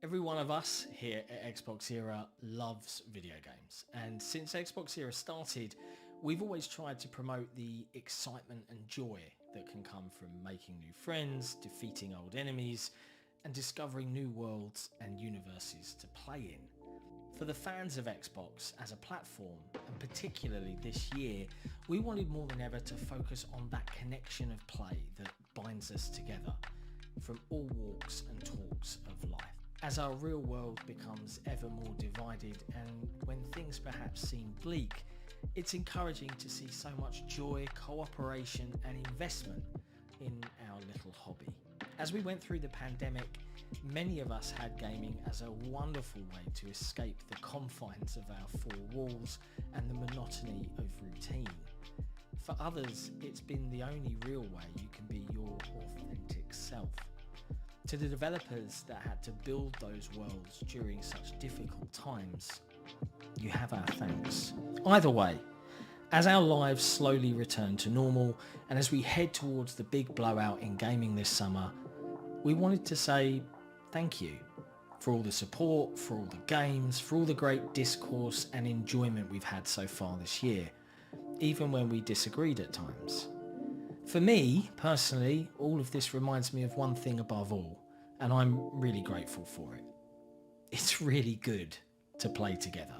Every one of us here at XboxEra loves video games, and since XboxEra started, we've always tried to promote the excitement and joy that can come from making new friends, defeating old enemies, and discovering new worlds and universes to play in. For the fans of Xbox as a platform, and particularly this year, we wanted more than ever to focus on that connection of play that binds us together from all walks and talks of life. As our real world becomes ever more divided and when things perhaps seem bleak, it's encouraging to see so much joy, cooperation and investment in our little hobby. As we went through the pandemic, many of us had gaming as a wonderful way to escape the confines of our four walls and the monotony of routine. For others, it's been the only real way you can be your authentic self. To the developers that had to build those worlds during such difficult times, you have our thanks. Either way, as our lives slowly return to normal and as we head towards the big blowout in gaming this summer, we wanted to say thank you for all the support, for all the games, for all the great discourse and enjoyment we've had so far this year, even when we disagreed at times. For me, personally, all of this reminds me of one thing above all, and I'm really grateful for it. It's really good to play together.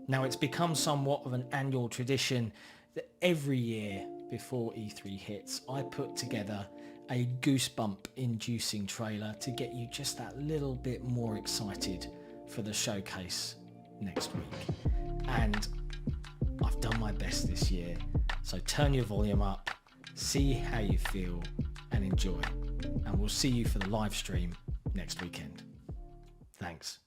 Now, it's become somewhat of an annual tradition that every year before E3 hits, I put together a goosebump-inducing trailer to get you just that little bit more excited for the showcase next week. And I've done my best this year, so turn your volume up, see how you feel and enjoy, and we'll see you for the live stream next weekend. Thanks.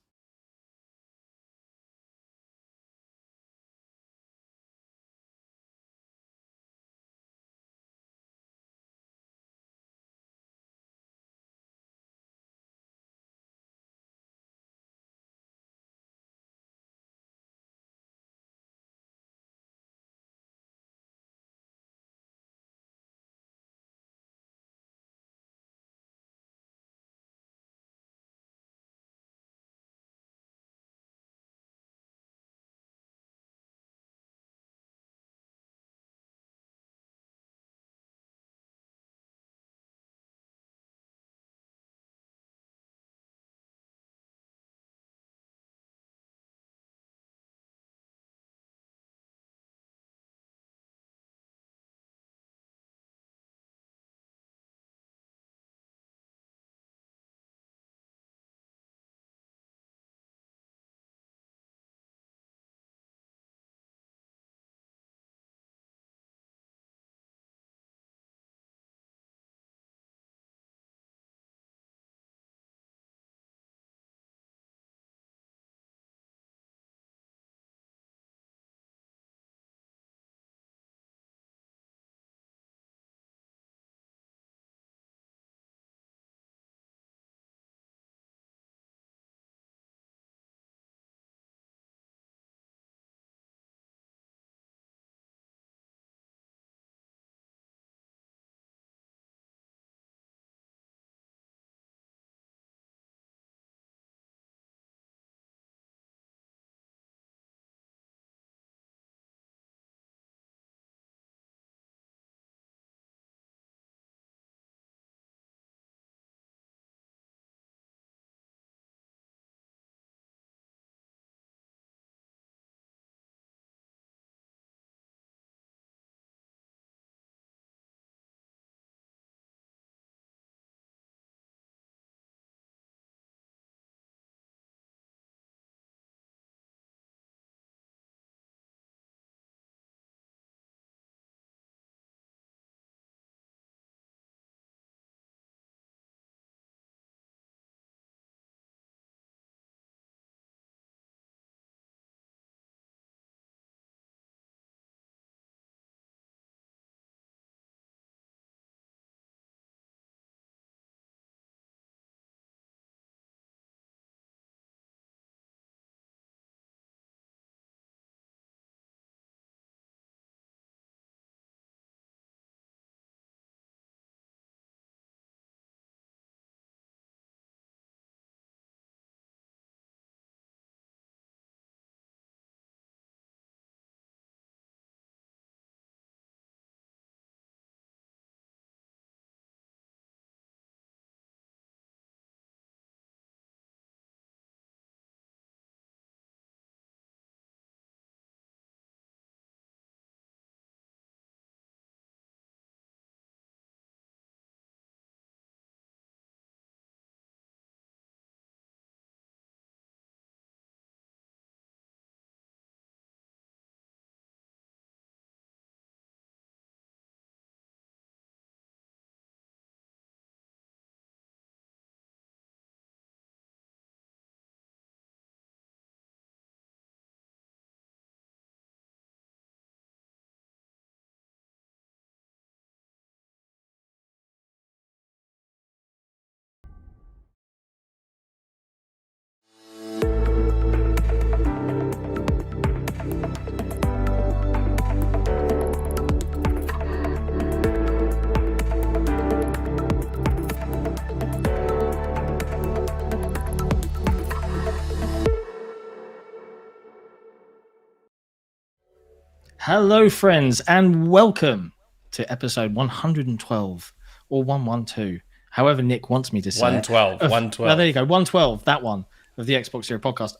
Hello, friends, and welcome to episode 112 or 112, however Nick wants me to say 112, 112. Oh, there you go, 112, that one, of the XboxEra Podcast.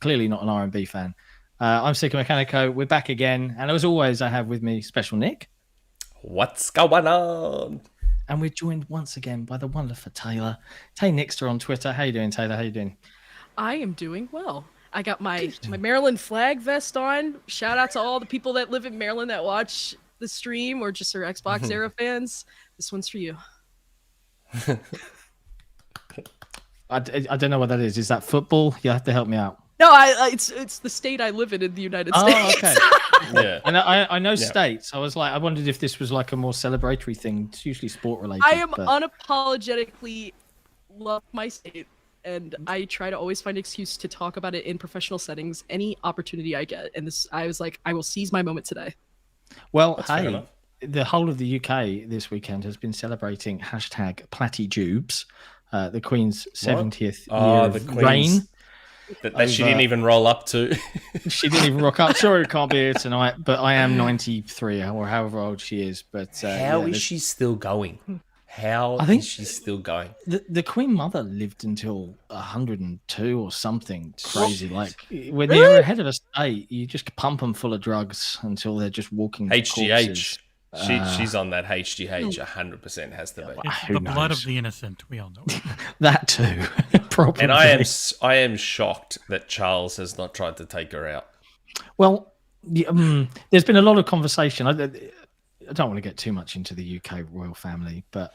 Clearly not an R&B fan. I'm Sika Mechanico. We're back again, and as always, I have with me Special Nick. What's going on? And we're joined once again by the wonderful Taylor. Tay Nixter on Twitter. How you doing, Taylor? How you doing? I am doing well. I got my Maryland flag vest on. Shout out to all the people that live in Maryland that watch the stream or just are XboxEra fans. This one's for you. I don't know what that is. Is that football? You have to help me out. No, it's the state I live in the United States. Oh, okay. Yeah. And I know states. I was like, I wondered if this was like a more celebratory thing. It's usually sport related. I am unapologetically love my state, and I try to always find an excuse to talk about it in professional settings, any opportunity I get. And this, I was like, I will seize my moment today. Well, That's fair hey, enough. the whole of the UK this weekend has been celebrating #PlattyJubes, the Queen's 70th year of reign. That she didn't even roll up to. She didn't even rock up. Sorry, can't be here tonight, but I am 93 or however old she is. But How is she still going? How I think is she still going? the Queen Mother lived until 102 or something crazy. Like when Really? you're ahead of a state, you just pump them full of drugs until they're just walking. HGH. corpses. She's on that HGH. 100% has to be. It's Who the blood knows? of the innocent. We all know. That too, probably. And I am shocked that Charles has not tried to take her out. Well, there's been a lot of conversation. I don't want to get too much into the UK royal family, but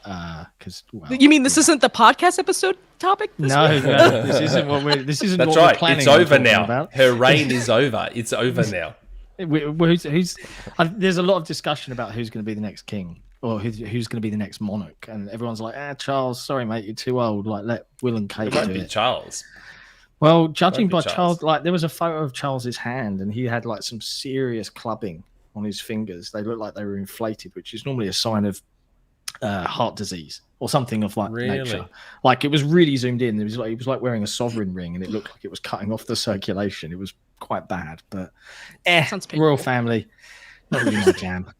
because You mean this isn't the podcast episode topic? no, this isn't what we're. This isn't That's what we're right. planning. It's on over talking now. about. Her reign is over. It's over now. There's a lot of discussion about who's going to be the next king or who's going to be the next monarch, and everyone's like, Charles, sorry mate, you're too old. Like, let Will and Kate It won't do be it. Charles. Well, judging be by Charles. Charles, like there was a photo of Charles's hand, and he had like some serious clubbing on his fingers. They looked like they were inflated, which is normally a sign of heart disease or something of like nature. Really? Like it was really zoomed in. It was like he was like wearing a sovereign ring, and it looked like it was cutting off the circulation. It was quite bad, but Sounds painful. royal family, not really my jam.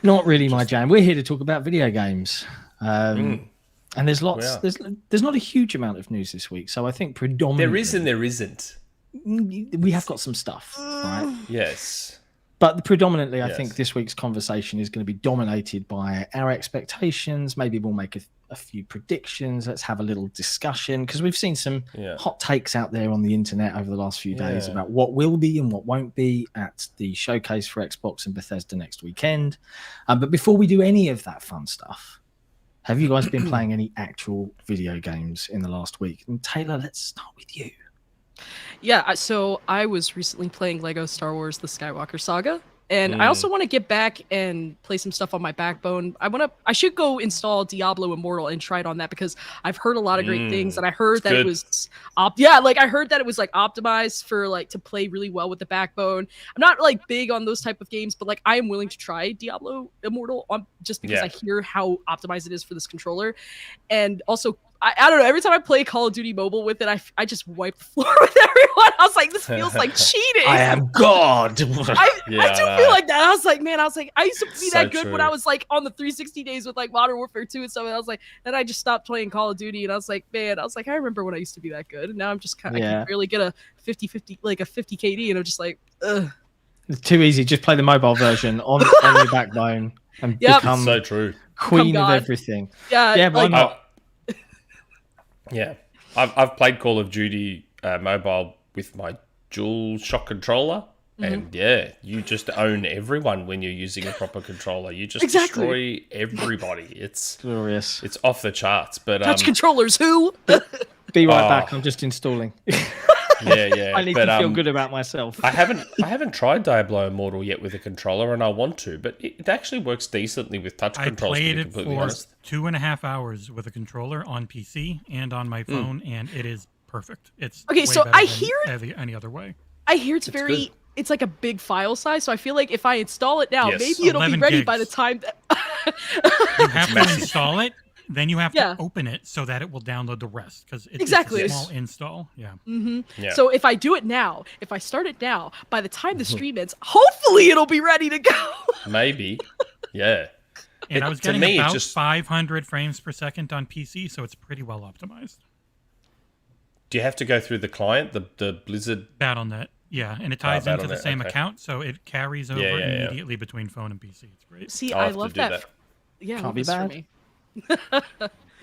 Not really my jam. We're here to talk about video games. And there's lots. We are. There's not a huge amount of news this week, so I think predominantly There is and there isn't. we have got some stuff, right? Yes. But predominantly, I think Yes. this week's conversation is going to be dominated by our expectations. Maybe we'll make a few predictions. Let's have a little discussion because we've seen some Yeah. hot takes out there on the internet over the last few days Yeah. about what will be and what won't be at the showcase for Xbox and Bethesda next weekend. But before we do any of that fun stuff, have you guys been playing any actual video games in the last week? And Taylor, let's start with you. Yeah, so I was recently playing Lego Star Wars: The Skywalker Saga, and I also want to get back and play some stuff on my backbone. I should go install Diablo Immortal and try it on that because I've heard a lot of great things, and I heard that it good. was I heard that it was like optimized for like to play really well with the backbone. I'm not like big on those type of games, but like I am willing to try Diablo Immortal on just because Yeah. I hear how optimized it is for this controller, and also. I don't know. Every time I play Call of Duty Mobile with it, I just wipe the floor with everyone. I was like, this feels like cheating. I am God. I do Yeah. feel like that. I was like, I used to be So that good when true. I was like on the 360 days with like Modern Warfare 2 and stuff. And I was like, then I just stopped playing Call of Duty, and I was like, I remember when I used to be that good. And now I'm just kind of, I Yeah. can barely get a 50-50, like a 50 KD, and I'm just like, ugh. It's too easy. Just play the mobile version on your backbone and Yep. become So true. queen of God. everything. Yeah, Yeah, why like, not? Yeah, I've played Call of Duty mobile with my dual shock controller, and yeah, you just own everyone when you're using a proper controller. You just Exactly. destroy everybody. It's Glorious. off the charts. But touch controllers, who? Be right Oh. back. I'm just installing. yeah, I need but, to feel good about myself. I haven't tried Diablo Immortal yet with a controller, and I want to, but it actually works decently with touch I controls. To played be it completely for honest. 2.5 hours with a controller on PC and on my phone, and it is perfect. It's Okay, way so better I than hear- any other way. I hear it's It's very. good. It's like a big file size, so I feel like if I install it now, Yes. maybe it'll be 11 ready by the gigs. time that. You have to massive. install it, then you have to open it so that it will download the rest because it's just a small install. Yeah. Yeah. So if I do it now, if I start it now, by the time the stream ends, hopefully it'll be ready to go. Maybe. Yeah. And I was getting about 500 frames per second on PC, so it's pretty well optimized. Do you have to go through the client, the Blizzard? Battle.net, yeah. And it ties into the same account, so it carries over immediately between phone and PC. It's great. See, I love that. Yeah, can't be bad.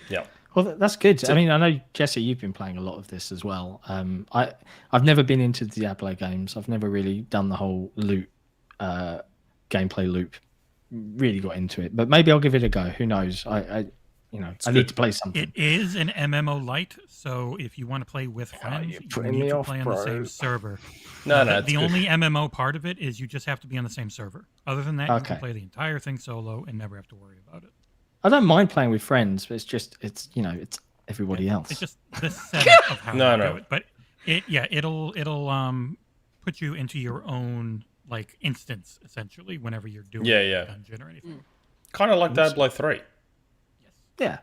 Yeah. Well, that's good. I mean, I know, Jesse, you've been playing a lot of this as well. I've never been into Diablo games. I've never really done the whole loot, gameplay loop. Really got into it, but maybe I'll give it a go. Who knows? I need to play something. It is an MMO light, so if you want to play with friends, you need to play on the same server. No, the only MMO part of it is you just have to be on the same server. Other than that, you can play the entire thing solo and never have to worry about it. I don't mind playing with friends, but it's everybody else. It's just the setup of how you do it. But it'll put you into your own instance essentially whenever you're doing a dungeon or anything. Kind of like Diablo 3. Yeah.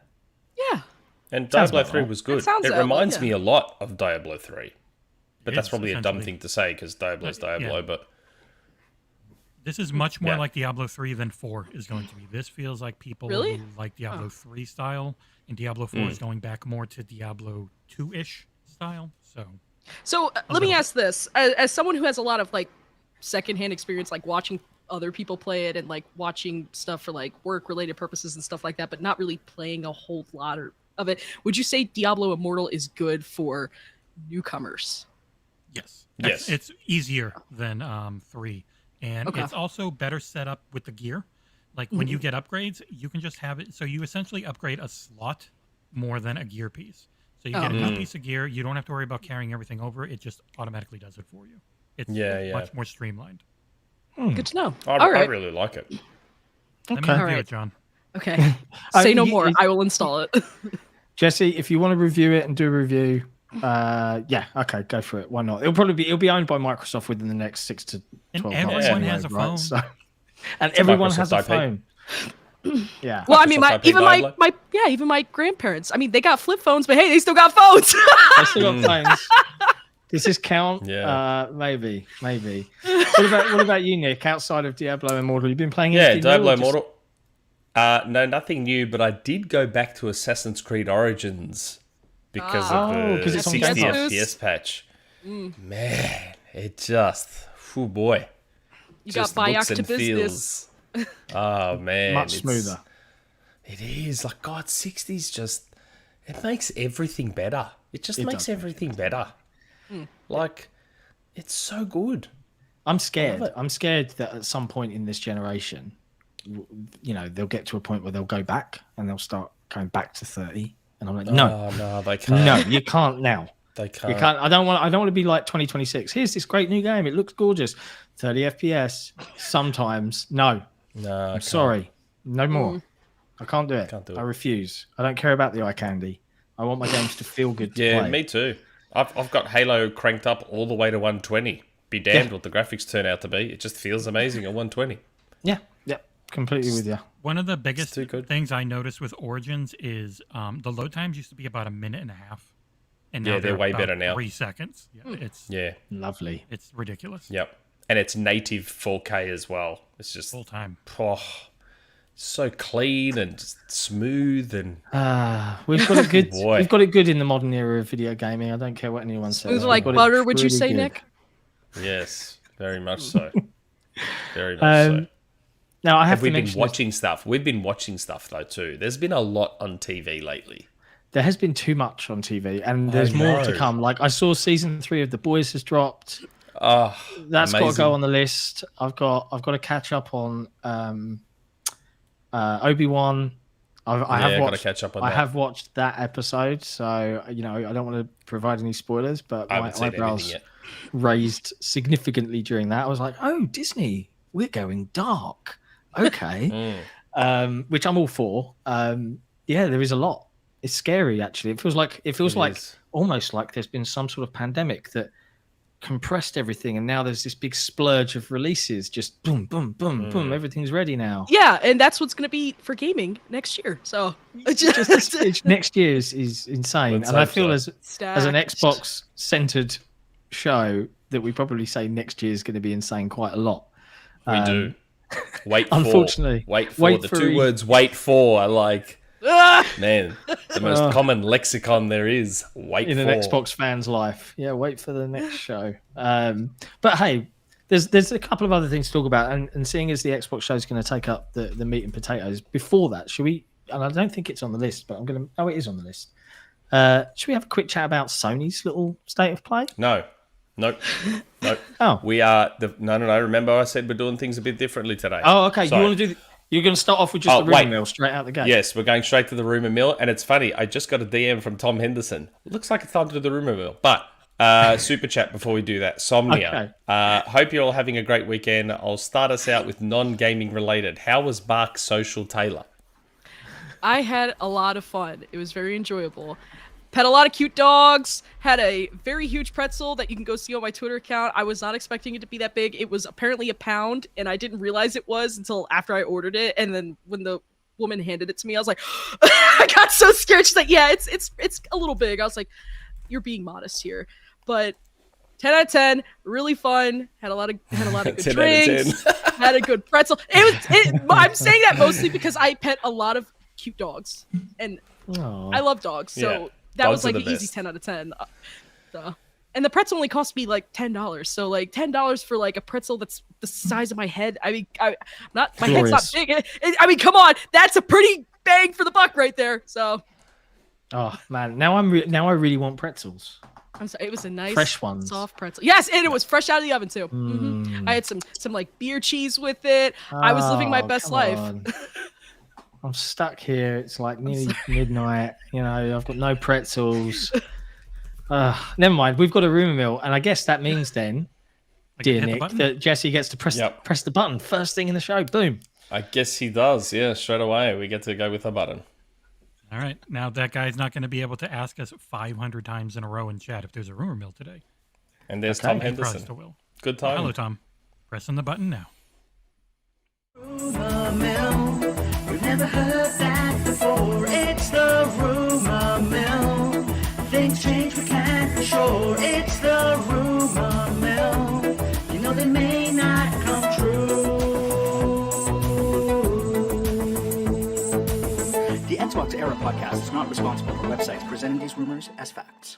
And Diablo 3 was good. It reminds me a lot of Diablo 3. But that's probably a dumb thing to say because Diablo's Diablo, but this is much more like Diablo 3 than 4 is going to be. This feels like people who like Diablo 3 style, and Diablo 4 is going back more to Diablo 2-ish style. So let me ask this. As someone who has a lot of secondhand experience, watching other people play it and watching stuff for work-related purposes and stuff like that, but not really playing a whole lot of it, would you say Diablo Immortal is good for newcomers? Yes. It's easier than 3. And it's also better set up with the gear. When you get upgrades, you can just have it. So you essentially upgrade a slot more than a gear piece. So you get a new piece of gear. You don't have to worry about carrying everything over. It just automatically does it for you. It's much more streamlined. Good to know. I really like it. Let me review it, John. Okay. Say no more. I will install it. Jesse, if you want to review it and do a review, okay, go for it. Why not? It'll be owned by Microsoft within the next 6 to 12 months. And everyone has a phone. And everyone has a phone. Yeah. Well, I mean, even my grandparents. I mean, they got flip phones, but hey, they still got phones. They still got phones. Does this count? Yeah. Maybe. What about you, Nick? Outside of Diablo Immortal, you've been playing anything Diablo new, Immortal. No, nothing new, but I did go back to Assassin's Creed Origins because of the 60 FPS patch. Man, it just, boy. You just got back to business. Oh, man. Much smoother. It is. God, 60's just, it makes everything better. It makes everything better. It's so good. I'm scared. I'm scared that at some point in this generation, they'll get to a point where they'll go back and they'll start going back to 30. And I'm like, no, they can't. No, you can't now. They can't. You can't. I don't want to be like 2026. Here's this great new game. It looks gorgeous. 30 FPS. Sometimes. No. I'm sorry. No more. I can't do it. I refuse. I don't care about the eye candy. I want my games to feel good to play. Me too. I've got Halo cranked up all the way to 120. Be damned what the graphics turn out to be. It just feels amazing at 120. Yeah, completely with you. One of the biggest things I noticed with Origins is the load times used to be about a minute and a half. And now they're way better now. 3 seconds. It's lovely. It's ridiculous. Yep. And it's native 4K as well. It's just full time. So clean and smooth and we've got it good. We've got it good in the modern era of video gaming. I don't care what anyone says. Smooth like butter, would you say, good. Nick? Yes, very much so. Very much so. Now we've been watching stuff. We've been watching stuff though too. There's been a lot on TV lately. There has been too much on TV, and there's more to come. I saw season 3 of The Boys has dropped. That's got to go on the list. I've got to catch up on Obi-Wan. I have watched that episode, so I don't want to provide any spoilers, but my eyebrows raised significantly during that. I was like, "Oh, Disney, we're going dark." Okay, which I'm all for. There is a lot. It's scary, actually. It feels like almost like there's been some sort of pandemic that compressed everything, and now there's this big splurge of releases. Just boom, boom, boom, boom. Everything's ready now. Yeah, and that's what's going to be for gaming next year. So next year is insane. And I feel as an Xbox centered show that we probably say next year is going to be insane quite a lot. We do. Unfortunately, wait for the two words. Wait for are like. Man, the most common lexicon there is. Wait in for. an Xbox fan's life. Yeah, wait for the next show. But hey, there's a couple of other things to talk about, and seeing as the Xbox show is going to take up the meat and potatoes, before that, should we? And I don't think it's on the list, but I'm going to. Oh, it is on the list. Should we have a quick chat about Sony's little state of play? No. Nope. Oh, we are no. Remember, I said we're doing things a bit differently today. Oh, okay. So, you want to do? You're going to start off with just the rumour mill straight out the gate. Yes, we're going straight to the rumour mill, and it's funny. I just got a DM from Tom Henderson. Looks like it's time to do the rumour mill, but super chat before we do that. Somnia. Okay. Hope you're all having a great weekend. I'll start us out with non-gaming related. How was Bark Social, Taylor? I had a lot of fun. It was very enjoyable. Pet a lot of cute dogs, had a very huge pretzel that you can go see on my Twitter account. I was not expecting it to be that big. It was apparently a pound, and I didn't realize it was until after I ordered it. And then when the woman handed it to me, I was like, I got so scared. She's like, yeah, it's a little big. I was like, you're being modest here. But 10 out of 10, really fun. Had a lot of good drinks. Had a good pretzel. I'm saying that mostly because I pet a lot of cute dogs, and I love dogs. So. Yeah. That dogs was like an easy 10 out of 10. And the pretzel only cost me like $10. So like $10 for like a pretzel that's the size of my head. I mean, my head's not big. I mean, come on, that's a pretty bang for the buck right there. So. Oh man, now I really want pretzels. I'm sorry, it was a nice fresh one, soft pretzel. Yes, and it was fresh out of the oven too. Mm-hmm. I had some like beer cheese with it. I was living my best life. I'm stuck here. It's like nearly midnight. You know, I've got no pretzels. Never mind. We've got a rumour mill, and I guess that means then, dear Nick, that Jesse gets to press the button first thing in the show. Boom. I guess he does. Yeah, straight away we get to go with a button. All right. Now that guy's not going to be able to ask us 500 times in a row in chat if there's a rumour mill today. And there's Tom Henderson. Good time. Hello, Tom. Pressing the button now. Rumour mill. We've never heard that before. It's the rumour mill. Things change, we can't be sure. It's the rumour mill. You know they may not come true. The XboxEra Podcast is not responsible for websites presenting these rumors as facts.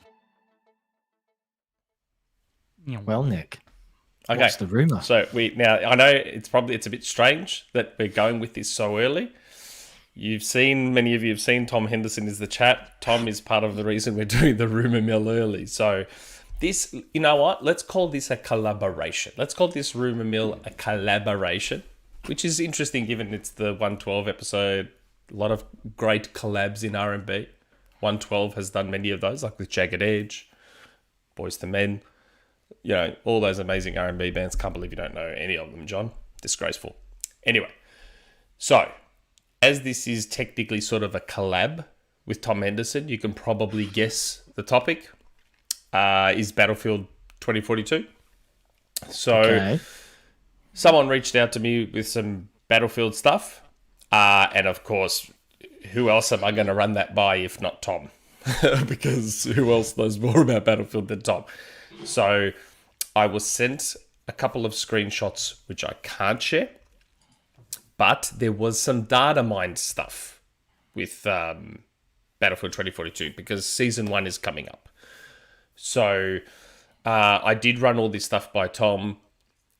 Well, Nick. Okay. What's the rumor? So I know it's a bit strange that we're going with this so early. Many of you have seen Tom Henderson is the chat. Tom is part of the reason we're doing the rumour mill early. So this, you know what? Let's call this a collaboration. Let's call this rumour mill a collaboration, which is interesting given it's the 112 episode. A lot of great collabs in R&B. 112 has done many of those, like with Jagged Edge, Boys to Men. You know, all those amazing R&B bands. Can't believe you don't know any of them, John. Disgraceful. Anyway, so as this is technically sort of a collab with Tom Henderson, you can probably guess the topic is Battlefield 2042. So someone reached out to me with some Battlefield stuff. And of course, who else am I going to run that by if not Tom? Because who else knows more about Battlefield than Tom? So I was sent a couple of screenshots, which I can't share. But there was some data mined stuff with Battlefield 2042 because Season 1 is coming up. So I did run all this stuff by Tom,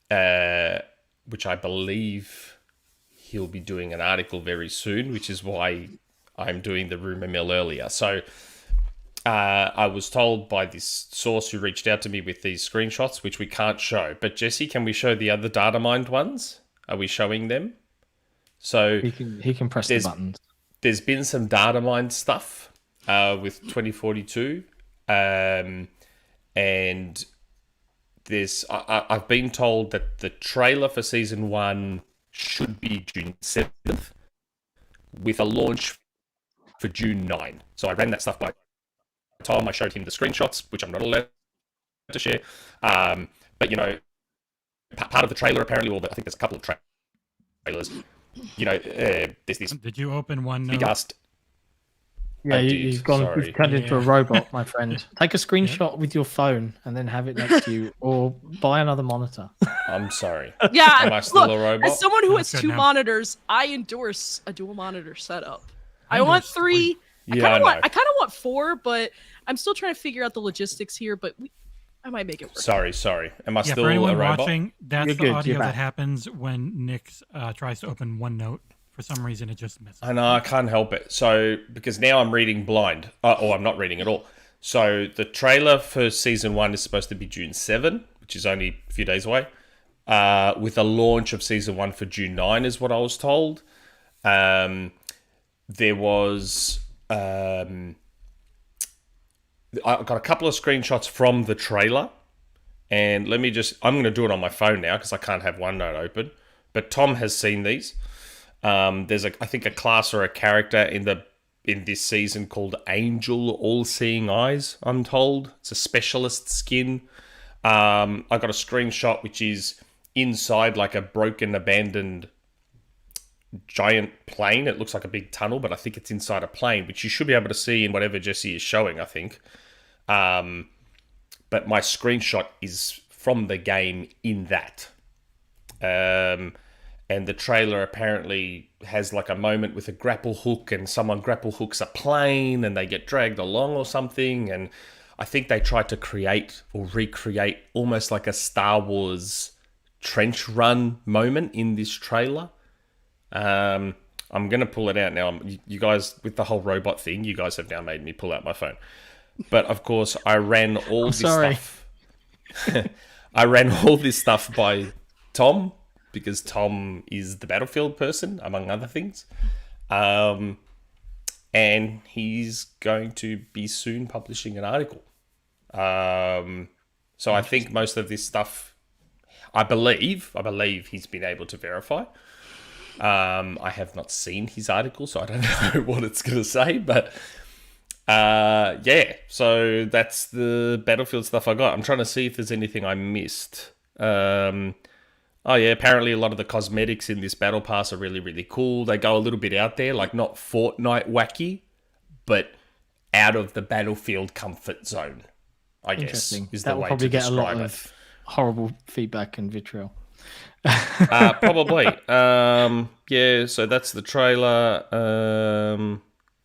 which I believe he'll be doing an article very soon, which is why I'm doing the rumour mill earlier. So I was told by this source who reached out to me with these screenshots, which we can't show. But Jesse, can we show the other data mined ones? Are we showing them? So he can press the buttons. There's been some data mined stuff with 2042, and there's I've been told that the trailer for Season 1 should be June 7th, with a launch for June 9. So I ran that stuff by Tom. I showed him the screenshots, which I'm not allowed to share. But part of the trailer apparently, or I think there's a couple of trailers. There's this Did you open one note? gust. Yeah, you've turned into a robot, my friend. Take a screenshot with your phone and then have it next to you, or buy another monitor. I'm sorry. Yeah, Am I still a robot? as someone who has Good 2 now. monitors, I endorse a dual monitor setup. I want 3. I Yeah, kind of want 4, but I'm still trying to figure out the logistics here. But I might make it work. Sorry. Am I Yeah, still for a anyone robot? watching, that's You're the good, audio you're that back. happens when Nick tries to open OneNote. For some reason, it just misses. I know, I can't help it. So, because now I'm reading blind. Or I'm not reading at all. So, the trailer for Season 1 is supposed to be June 7, which is only a few days away. With a launch of Season 1 for June 9 is what I was told. There was... I got a couple of screenshots from the trailer. And I'm going to do it on my phone now because I can't have OneNote open. But Tom has seen these. There's I think a class or a character in this season called Angel All-Seeing Eyes, I'm told. It's a specialist skin. I got a screenshot which is inside like a broken, abandoned giant plane. It looks like a big tunnel, but I think it's inside a plane, which you should be able to see in whatever Jesse is showing, I think. But my screenshot is from the game in that. And the trailer apparently has like a moment with a grapple hook and someone grapple hooks a plane and they get dragged along or something. And I think they tried to create or recreate almost like a Star Wars trench run moment in this trailer. I'm going to pull it out now. You guys, with the whole robot thing, you guys have now made me pull out my phone. But of course, I ran all this stuff. I ran all this stuff by Tom, because Tom is the Battlefield person, among other things. And he's going to be soon publishing an article. So I think most of this stuff, I believe he's been able to verify. I have not seen his article, so I don't know what it's going to say. But yeah, so that's the Battlefield stuff I got. I'm trying to see if there's anything I missed. Oh yeah, apparently a lot of the cosmetics in this battle pass are really, really cool. They go a little bit out there, like not Fortnite wacky, but out of the Battlefield comfort zone, I guess. Interesting. Is That the will way probably to get a lot describe of horrible feedback and vitriol. Probably. Yeah, so that's the trailer.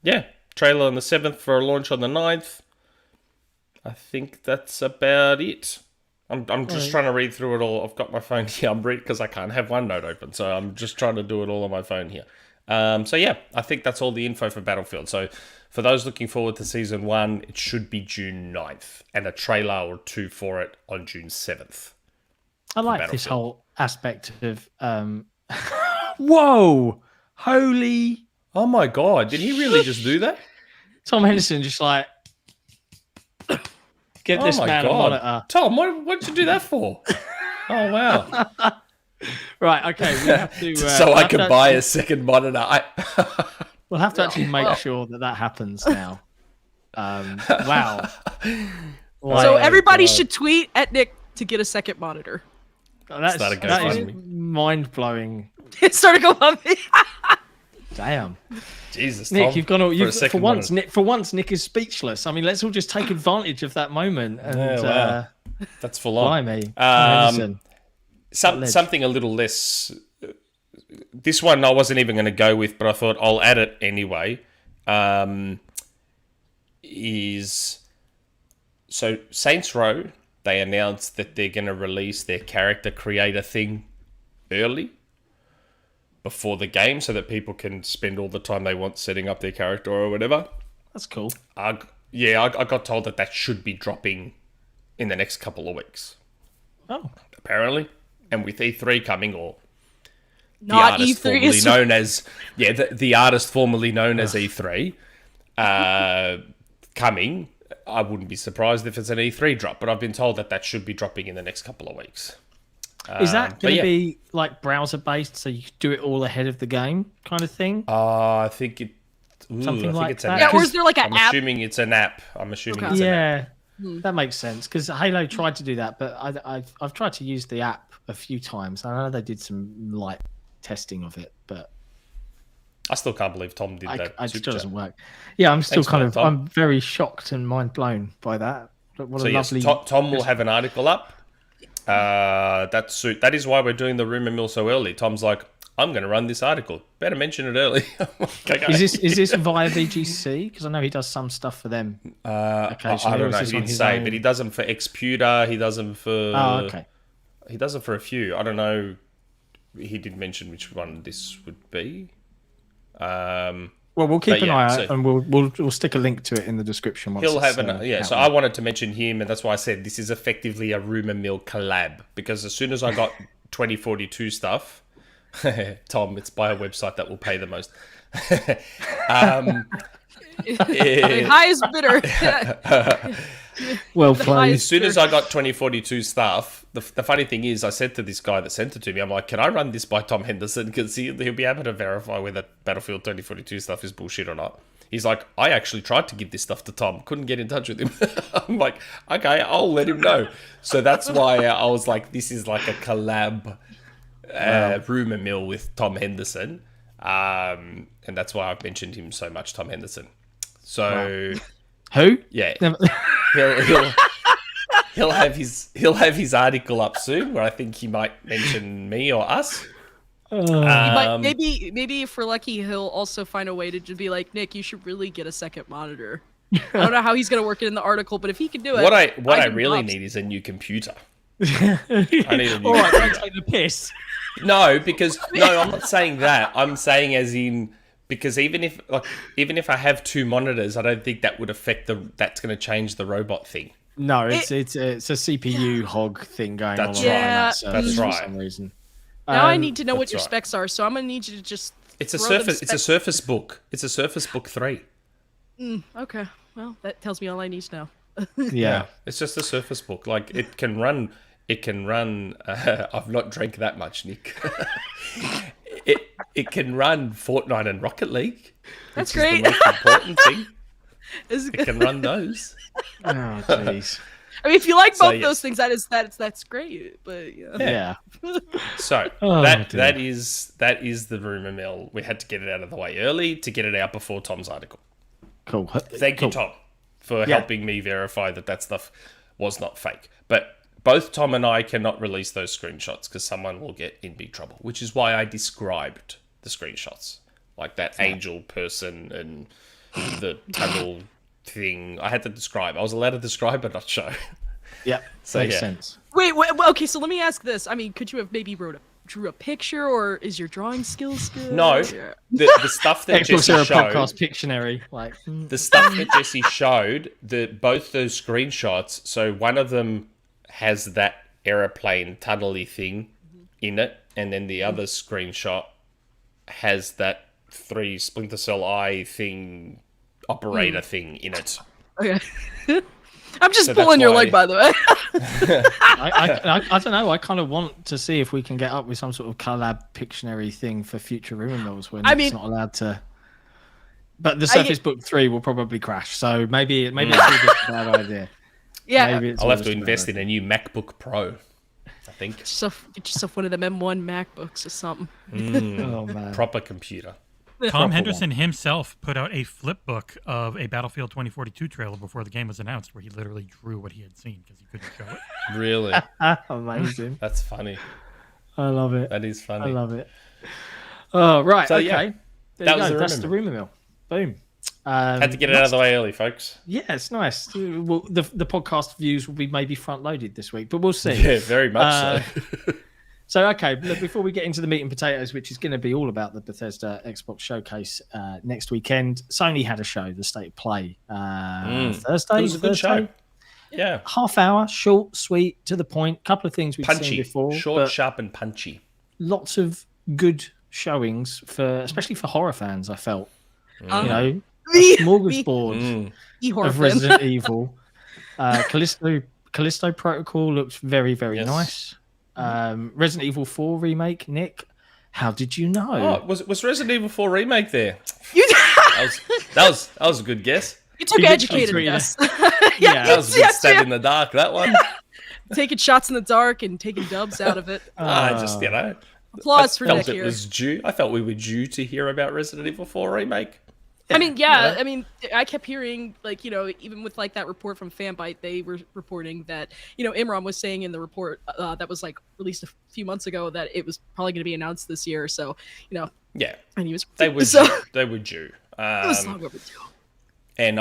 Yeah, trailer on the 7th for a launch on the 9th. I think that's about it. I'm just trying to read through it all. I've got my phone here. I'm reading because I can't have OneNote open, so I'm just trying to do it all on my phone here. So yeah, I think that's all the info for Battlefield. So for those looking forward to Season 1, it should be June 9th, and a trailer or 2 for it on June 7th. I like this whole aspect of... Whoa! Holy... Oh my god, did he really just do that? Tom Henderson just like... Give this man a monitor. Tom, what'd you do that for? Oh, wow. Right, okay. We have to, so I can buy a second monitor. We'll have to actually make sure that happens now. Wow. So everybody should tweet at Nick to get a second monitor. That is mind-blowing. It started going on me. Damn. Jesus, Nick, Tom, you've gone all for once. monitor. For once, Nick is speechless. I mean, let's all just take advantage of that moment. And, wow. That's full on. Blimey. Something a little less. This one I wasn't even going to go with, but I thought I'll add it anyway. So Saints Row, they announced that they're going to release their character creator thing early before the game, so that people can spend all the time they want setting up their character or whatever. That's cool. I got told that should be dropping in the next couple of weeks. Oh, apparently, and with E3 coming, or the Not artist E3 formerly known as the artist formerly known as E3 coming, I wouldn't be surprised if it's an E3 drop. But I've been told that should be dropping in the next couple of weeks. Is that going to be like browser based, so you do it all ahead of the game kind of thing? I think it. Something like it's that. an Yeah, app. or is there like an I'm app? assuming it's an app. I'm assuming Okay. it's an app. Yeah, that makes sense because Halo tried to do that, but I've tried to use the app a few times. I know they did some light testing of it, but I still can't believe Tom did that. It still doesn't work. Yeah, I'm still Thanks, I'm very shocked and mind blown by that. What a lovely... Tom will have an article up. That is why we're doing the Rumourmill so early. Tom's like, I'm going to run this article. Better mention it early. Okay. Is this via VGC? Because I know he does some stuff for them. Occasionally. I don't know. He didn't say, but he does them for Xputer. He does them for. Oh, okay. He does it for a few. I don't know. He did mention which one this would be. Well, we'll keep an eye out, and we'll stick a link to it in the description. Once he'll have So I wanted to mention him, and that's why I said this is effectively a Rumourmill collab. Because as soon as I got 2042 stuff, Tom, it's by a website that will pay the most. The highest bidder. Well played. As soon as I got 2042 stuff, the funny thing is, I said to this guy that sent it to me, I'm like, can I run this by Tom Henderson? Because he'll be able to verify whether Battlefield 2042 stuff is bullshit or not. He's like, I actually tried to give this stuff to Tom. Couldn't get in touch with him. I'm like, okay, I'll let him know. So that's why I was like, this is like a collab Rumourmill with Tom Henderson. And that's why I've mentioned him so much, Tom Henderson. So... Who? Yeah. He'll have his article up soon where I think he might mention me or us. Maybe if we're lucky, he'll also find a way to just be like, Nick, you should really get a second monitor. I don't know how he's going to work it in the article, but if he can do it, what I really need is a new computer. I need a new computer. All right, don't take the piss. No, I'm not saying that. I'm saying as in. Because even if I have two monitors, I don't think that would affect that's going to change the robot thing. No, it's a CPU hog thing going on. That's right. For some reason. Now I need to know what your specs are, so I'm going to need you to just. It's a Surface Book. It's a Surface Book 3. Okay, well that tells me all I need to know. Yeah, it's just a Surface Book. Like it can run. I've not drank that much, Nick. It can run Fortnite and Rocket League. That's great. The most important thing. It can run those. Oh, jeez. I mean, if you like both those things, that's great. But yeah. So that is the Rumourmill. We had to get it out of the way early to get it out before Tom's article. Cool. Thank you, Tom, for helping me verify that stuff was not fake. But both Tom and I cannot release those screenshots because someone will get in big trouble, which is why I described the screenshots. Like that angel person and the tunnel thing. I had to describe. I was allowed to describe but not show. Yeah, so makes sense. Wait, okay, so let me ask this. I mean, could you have maybe drew a picture, or is your drawing skills good? No, the stuff that Jesse showed... Podcast Pictionary. Like... The stuff that Jesse showed, both those screenshots, so one of them has that aeroplane tunnel-y thing in it, and then the other screenshot has that 3 Splinter Cell Eye thing, operator thing in it. Okay. I'm just pulling your leg, by the way. I don't know. I kind of want to see if we can get up with some sort of collab Pictionary thing for future Rumourmills when it's not allowed to. But the Surface Book 3 will probably crash, so maybe it's a bad idea. Yeah, I'll have to invest in a new MacBook Pro, I think. Get yourself one of them M1 MacBooks or something. Oh man, proper computer. Tom Henderson himself put out a flip book of a Battlefield 2042 trailer before the game was announced, where he literally drew what he had seen because he couldn't show it. Really? Amazing. That's funny. I love it. That is funny. I love it. Oh right, so, okay. Yeah, That's the Rumourmill. Boom. Had to get it out of the way early, folks. Yeah, it's nice. Well, the podcast views will be maybe front loaded this week, but we'll see. Yeah, very much so. So, okay, look, before we get into the meat and potatoes, which is going to be all about the Bethesda Xbox showcase next weekend, Sony had a show, the State of Play, Thursday. It was a good show. Yeah. Half hour, short, sweet, to the point. Couple of things we've seen before. Short, sharp, and punchy. Lots of good showings, especially for horror fans, I felt. You know, a smorgasbord of Resident Evil. Callisto Protocol looks very, very nice. Resident Evil 4 remake, Nick. How did you know? Oh, was Resident Evil 4 remake there? that was a good guess. You took educated guess. That was a good stab in the dark, that one. Taking shots in the dark and taking dubs out of it. I just, Applause for Nick it here. was due. I felt we were due to hear about Resident Evil 4 Remake. I mean, yeah. I mean, I kept hearing, like, even with like that report from Fanbyte, they were reporting that, Imran was saying in the report that was like released a few months ago that it was probably going to be announced this year. So, Yeah, and he was they were due. They were due. It was long overdue. And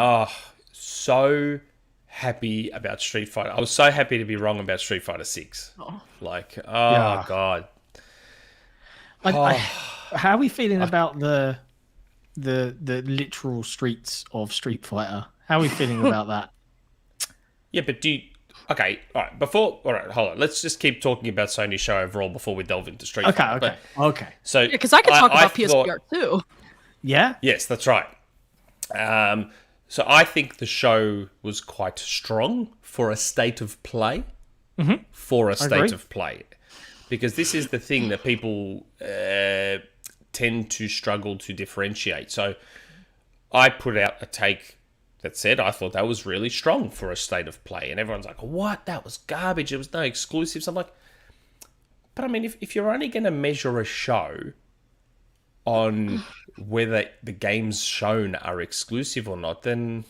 so happy about Street Fighter. I was so happy to be wrong about Street Fighter 6. God. How are we feeling about the literal streets of Street Fighter? How are we feeling about that? Yeah, but okay, all right. Hold on. Let's just keep talking about Sony's show overall before we delve into Street Fighter. Okay. So, because I could talk about PSVR too. Yeah. Yes, that's right. So I think the show was quite strong for a state of play. Mm-hmm. For a state of play, because this is the thing that people tend to struggle to differentiate. So I put out a take that said I thought that was really strong for a state of play, and everyone's like, "What? That was garbage. There was no exclusives." I'm like, but I mean, if you're only going to measure a show on whether the games shown are exclusive or not, then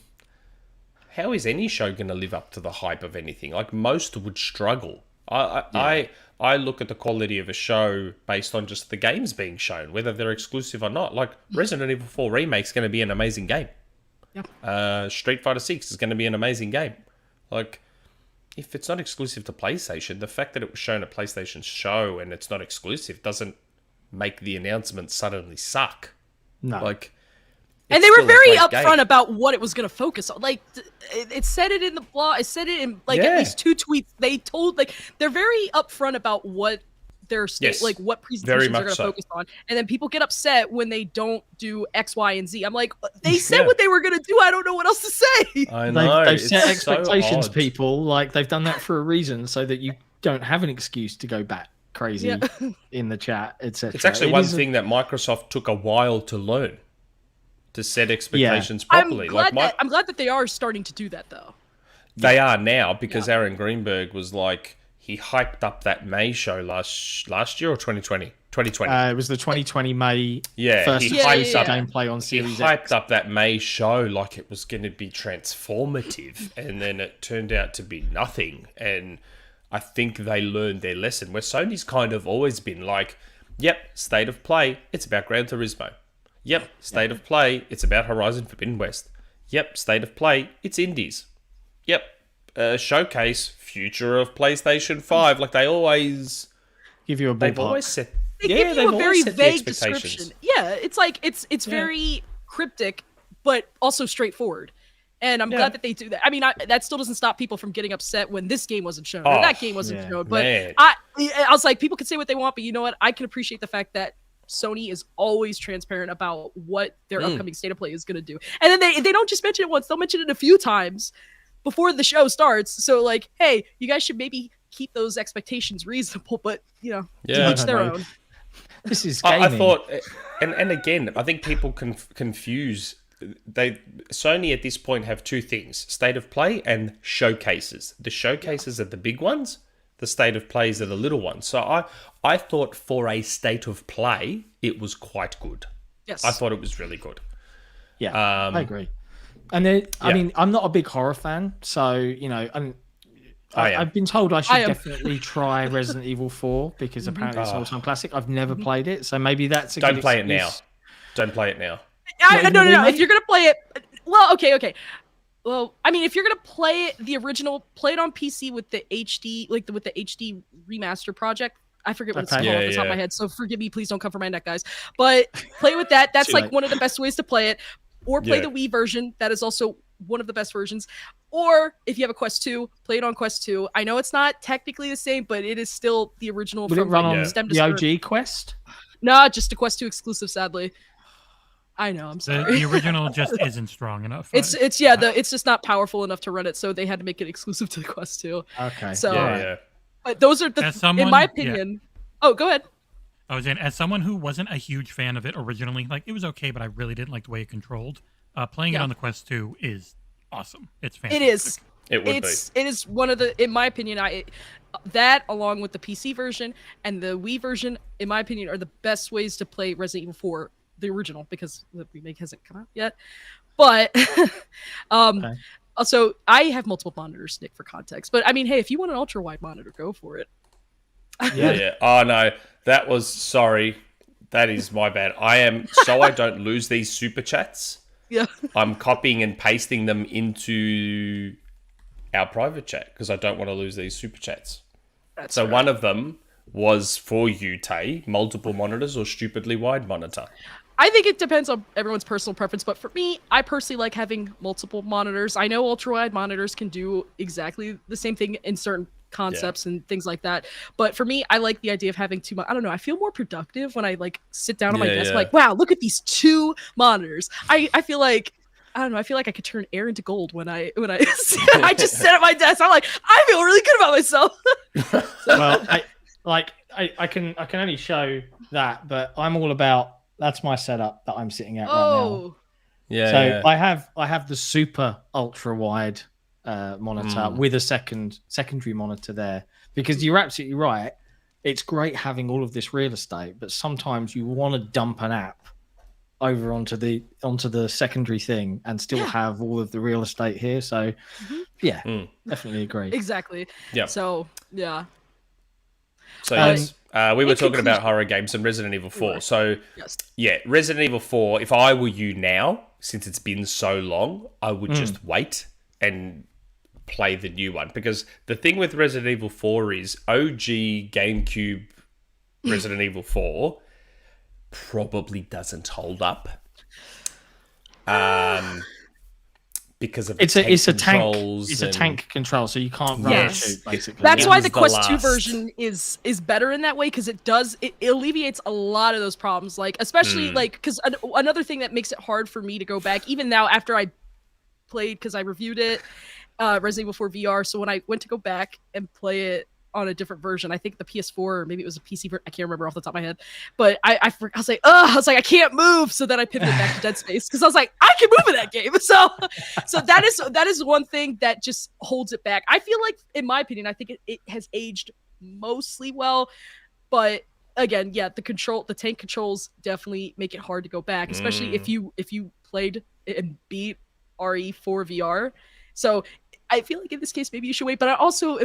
how is any show going to live up to the hype of anything? Like, most would struggle. I look at the quality of a show based on just the games being shown, whether they're exclusive or not. Like, Resident Evil 4 Remake is going to be an amazing game. Yep. Street Fighter 6 is going to be an amazing game. Like, if it's not exclusive to PlayStation, the fact that it was shown at PlayStation's show and it's not exclusive doesn't make the announcement suddenly suck. No. Like, and they were very upfront about what it was going to focus on. Like, it said it in the blog. It said it in at least 2 tweets. They told they're very upfront about what their what presentations are going to focus on. And then people get upset when they don't do X, Y, and Z. I'm like, they said what they were going to do. I don't know what else to say. I know. They've set expectations, people. Like, they've done that for a reason, so that you don't have an excuse to go back crazy in the chat, etc. It's actually one thing that Microsoft took a while to learn. To set expectations properly. I'm glad that they are starting to do that, though. They are now, because Aaron Greenberg was like, he hyped up that May show last year or 2020? 2020. It was the 2020 May first gameplay on Series He hyped up that May show like it was going to be transformative, and then it turned out to be nothing. And I think they learned their lesson, where Sony's kind of always been like, yep, state of play, it's about Gran Turismo. Yep, state of play, it's about Horizon Forbidden West. Yep, state of play, it's indies. Yep, showcase, future of PlayStation 5. Like, they always give you a ballpark. They've always set, they give you a very vague description. Yeah, it's like it's very cryptic, but also straightforward. And I'm glad that they do that. I mean, that still doesn't stop people from getting upset when this game wasn't shown or that game wasn't shown. But I was like, people can say what they want, but you know what? I can appreciate the fact that Sony is always transparent about what their upcoming state of play is going to do. And then they don't just mention it once, they'll mention it a few times before the show starts. So, like, hey, you guys should maybe keep those expectations reasonable, but, to each their own. This is gaming. I thought, and again, I think people confuse. Sony at this point have 2 things: state of play and showcases. The showcases are the big ones. The state of plays are the little ones. So I thought for a state of play, it was quite good. Yes. I thought it was really good. Yeah, I agree. And I mean, I'm not a big horror fan, so, I've been told I should definitely try Resident Evil 4 because apparently it's an all-time classic. I've never played it, so maybe that's a Don't play it now. Don't play it now. No. If you're going to play it... Well, okay. Well, I mean, if you're gonna play the original, play it on PC with the HD, with the HD remaster project. I forget what it's called off the top of my head, so forgive me. Please don't come for my neck, guys. But play with that. That's like one of the best ways to play it. Or play the Wii version. That is also one of the best versions. Or if you have a Quest 2, play it on Quest 2. I know it's not technically the same, but it is still the original. Would it run on the OG Quest? Nah, just a Quest 2 exclusive, sadly. I know, I'm sorry. The original just isn't strong enough. It's just not powerful enough to run it, so they had to make it exclusive to the Quest 2. Okay. So, but those are in my opinion. Oh, go ahead. I was saying, as someone who wasn't a huge fan of it originally, like, it was okay, but I really didn't like the way it controlled. Playing it on the Quest 2 is awesome. It's fantastic. It is. It would be. It is one of the, in my opinion, that along with the PC version and the Wii version, in my opinion, are the best ways to play Resident Evil 4, the original, because the remake hasn't come out yet. But okay. Also, I have multiple monitors, Nick, for context. But I mean, hey, if you want an ultra wide monitor, go for it. Yeah. Oh no, sorry. That is my bad. I don't lose these super chats. Yeah. I'm copying and pasting them into our private chat because I don't want to lose these super chats. That's so right. One of them was for you, Tay, multiple monitors or stupidly wide monitor. I think it depends on everyone's personal preference, but for me, I personally like having multiple monitors. I know ultra-wide monitors can do exactly the same thing in certain concepts and things like that, but for me, I like the idea of having two. I don't know. I feel more productive when I like sit down on my desk, like, wow, look at these two monitors. I feel like, I don't know. I feel like I could turn air into gold when I I just sit at my desk. I'm like, I feel really good about myself. Well, I can only show that, but I'm all about. That's my setup that I'm sitting at right now. Yeah. So I have the super ultra wide monitor with a secondary monitor there, because you're absolutely right. It's great having all of this real estate, but sometimes you want to dump an app over onto the secondary thing and still have all of the real estate here. So definitely agree. Exactly. Yeah. So yeah. So we were talking about horror games and Resident Evil 4. So Resident Evil 4, if I were you now, since it's been so long, I would just wait and play the new one. Because the thing with Resident Evil 4 is OG GameCube Resident Evil 4 probably doesn't hold up. Because of it's a tank control, so you can't run and shoot, basically. That's why the Quest 2 version is better in that way, because it alleviates a lot of those problems, like especially like because another thing that makes it hard for me to go back even now after I played, because I reviewed it, Resident Evil 4 VR. So when I went to go back and play it on a different version, I think the PS4 or maybe it was a PC version, I can't remember off the top of my head, but I was like, I can't move. So then I pivoted back to Dead Space because I was like, I can move in that game. So that is one thing that just holds it back. I feel like, in my opinion, I think it has aged mostly well, but again, the tank controls definitely make it hard to go back, especially if you played and beat RE4 VR. So I feel like in this case, maybe you should wait, but I also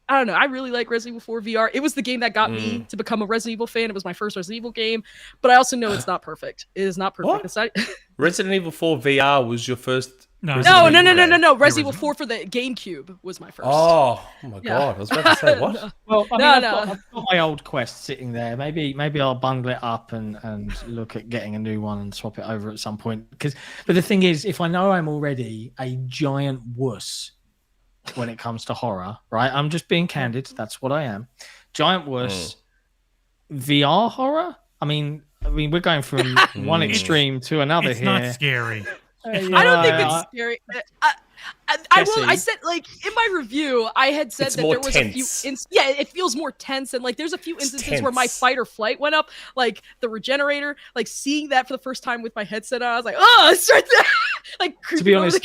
I don't know. I really like Resident Evil 4 VR. It was the game that got me to become a Resident Evil fan. It was my first Resident Evil game, but I also know it's not perfect. It is not perfect. Resident Evil 4 VR was your first? No. Resident Evil 4 for the GameCube was my first. Oh my god! I was about to say what? Well, I mean, I've got my old Quest sitting there. Maybe I'll bundle it up and look at getting a new one and swap it over at some point. But the thing is, if I know I'm already a giant wuss when it comes to horror, right? I'm just being candid. That's what I am. Giant wuss. VR horror? I mean, we're going from one extreme to another it's here. It's not scary. I don't think it's scary. I said, like, in my review, I had said that there was tense. A few... it feels more tense. And, like, there's a few instances where my fight or flight went up. Like, the regenerator, like, seeing that for the first time with my headset on, I was like, oh, it's right there. Like, to be honest,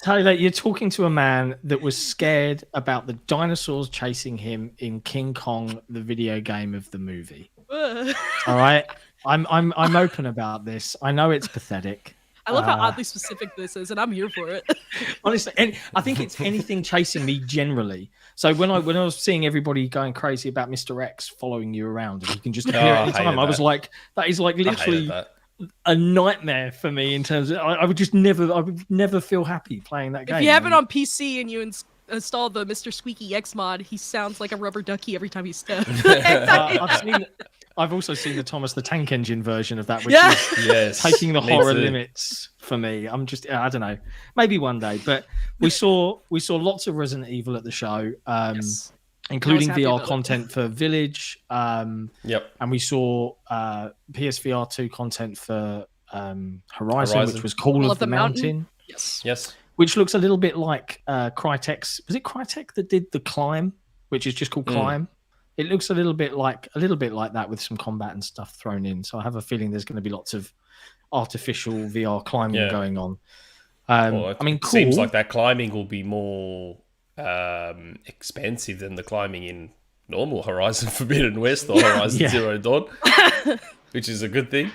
Taylor, you're talking to a man that was scared about the dinosaurs chasing him in King Kong, the video game of the movie. All right? I'm open about this. I know it's pathetic. I love how oddly specific this is, and I'm here for it. Honestly, I think it's anything chasing me generally. So when I was seeing everybody going crazy about Mr. X following you around, and you can just hear it any time, I was like, that is like literally a nightmare for me in terms of I would never feel happy playing that game. If you have it on PC and you install the Mr. Squeaky X mod, he sounds like a rubber ducky every time he steps. I've also seen the Thomas the Tank Engine version of that, which is taking the horror limits for me. I don't know, maybe one day. But we saw lots of Resident Evil at the show, including VR content for Village. And we saw PSVR 2 content for Horizon, which was Call of the Mountain. Yes. Which looks a little bit like Crytek's. Was it Crytek that did the Climb, which is just called Climb? It looks a little bit like that with some combat and stuff thrown in. So I have a feeling there's going to be lots of artificial VR climbing going on. Well, I mean, it cool. seems like that climbing will be more expensive than the climbing in normal Horizon Forbidden West or Horizon Zero Dawn, which is a good thing.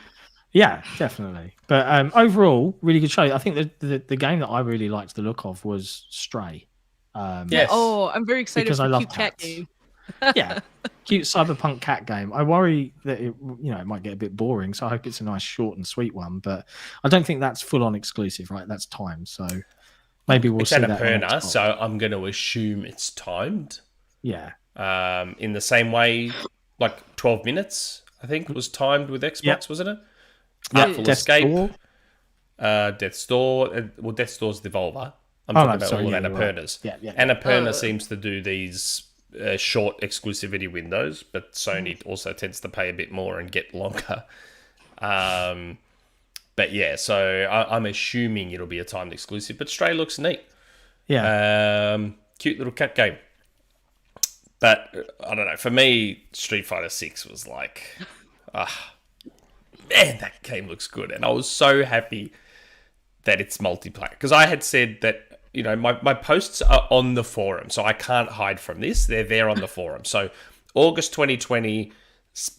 Yeah, definitely. But overall, really good show. I think the game that I really liked the look of was Stray. Yes. Oh, I'm very excited Because for I the love cute cat cats. game. Yeah, cute cyberpunk cat game. I worry that it might get a bit boring, so I hope it's a nice short and sweet one. But I don't think that's full on exclusive, right? That's timed, so maybe we'll It's see that on Annapurna, Xbox. so I'm going to assume it's timed. Yeah, In the same way, like 12 minutes, I think, was timed with Xbox, wasn't it? Artful Death's Escape, Door. Death's Door. Well, Death's Door's Devolver. I'm talking about all of Annapurna's. Right. Yeah. Annapurna seems to do these short exclusivity windows, but Sony also tends to pay a bit more and get longer. But yeah, so I'm assuming it'll be a timed exclusive. But Stray looks neat. Yeah. Cute little cat game. But I don't know. For me, Street Fighter 6 was like, man, that game looks good. And I was so happy that it's multiplayer. Because I had said that, my posts are on the forum, so I can't hide from this. They're there on the forum. So August 2020,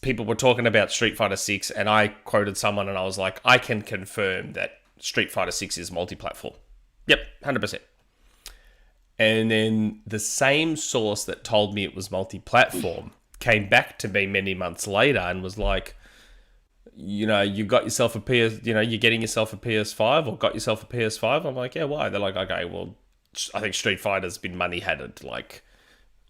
people were talking about Street Fighter 6, and I quoted someone, and I was like, I can confirm that Street Fighter 6 is multi-platform. Yep, 100%. And then the same source that told me it was multi-platform came back to me many months later and was like, you got yourself a you're getting yourself a PS5 or got yourself a PS5. I'm like, yeah, why? They're like, okay, well, I think Street Fighter's been money-headed. Like,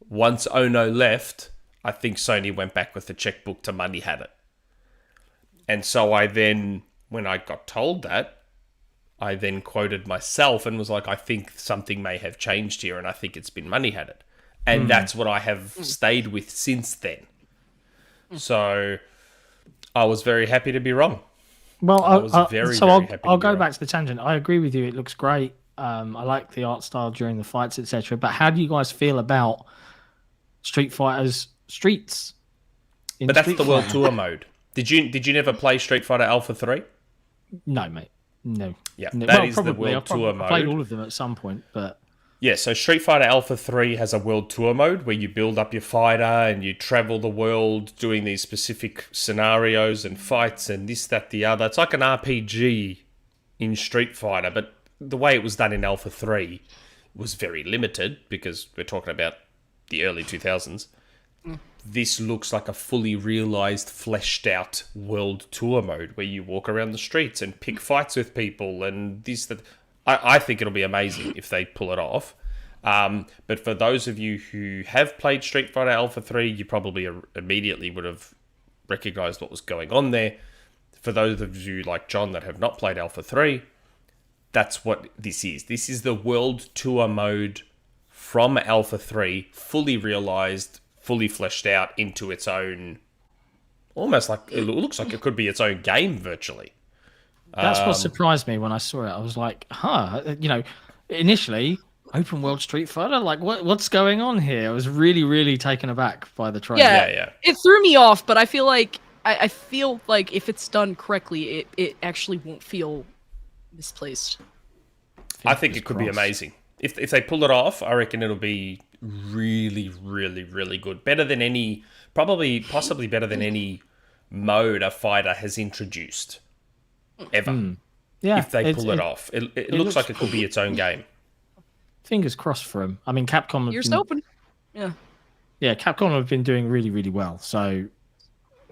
once Ono left, I think Sony went back with the checkbook to money-head it. And so when I got told that, I then quoted myself and was like, I think something may have changed here, and I think it's been money-headed. And that's what I have stayed with since then. So I was very happy to be wrong. Well, I'll go back to the tangent. I agree with you. It looks great. I like the art style during the fights, etc. But how do you guys feel about Street Fighter's streets? But that's the World Tour mode. Did you never play Street Fighter Alpha 3? No, mate. No. Yeah, no. that is the World Tour mode. I played all of them at some point, but... Yeah, so Street Fighter Alpha 3 has a World Tour mode where you build up your fighter and you travel the world doing these specific scenarios and fights and this, that, the other. It's like an RPG in Street Fighter, but the way it was done in Alpha 3 was very limited because we're talking about the early 2000s. This looks like a fully realised, fleshed out World Tour mode where you walk around the streets and pick fights with people and this, that... I think it'll be amazing if they pull it off. But for those of you who have played Street Fighter Alpha 3, you probably immediately would have recognised what was going on there. For those of you like John that have not played Alpha 3, that's what this is. This is the World Tour mode from Alpha 3, fully realised, fully fleshed out into its own... Almost like... It looks like it could be its own game, virtually. That's what surprised me when I saw it. I was like, initially, open world Street Fighter? Like, what's going on here? I was really, really taken aback by the trailer. Yeah. It threw me off, but I feel like if it's done correctly, it actually won't feel misplaced. I think it could be amazing. If they pull it off, I reckon it'll be really, really, really good. Better than possibly better than any mode a fighter has introduced. Ever. Yeah, if they pull it off. It looks like it could be its own game. Fingers crossed for them. I mean, Capcom... Ears open. Yeah. Yeah, Capcom have been doing really, really well. So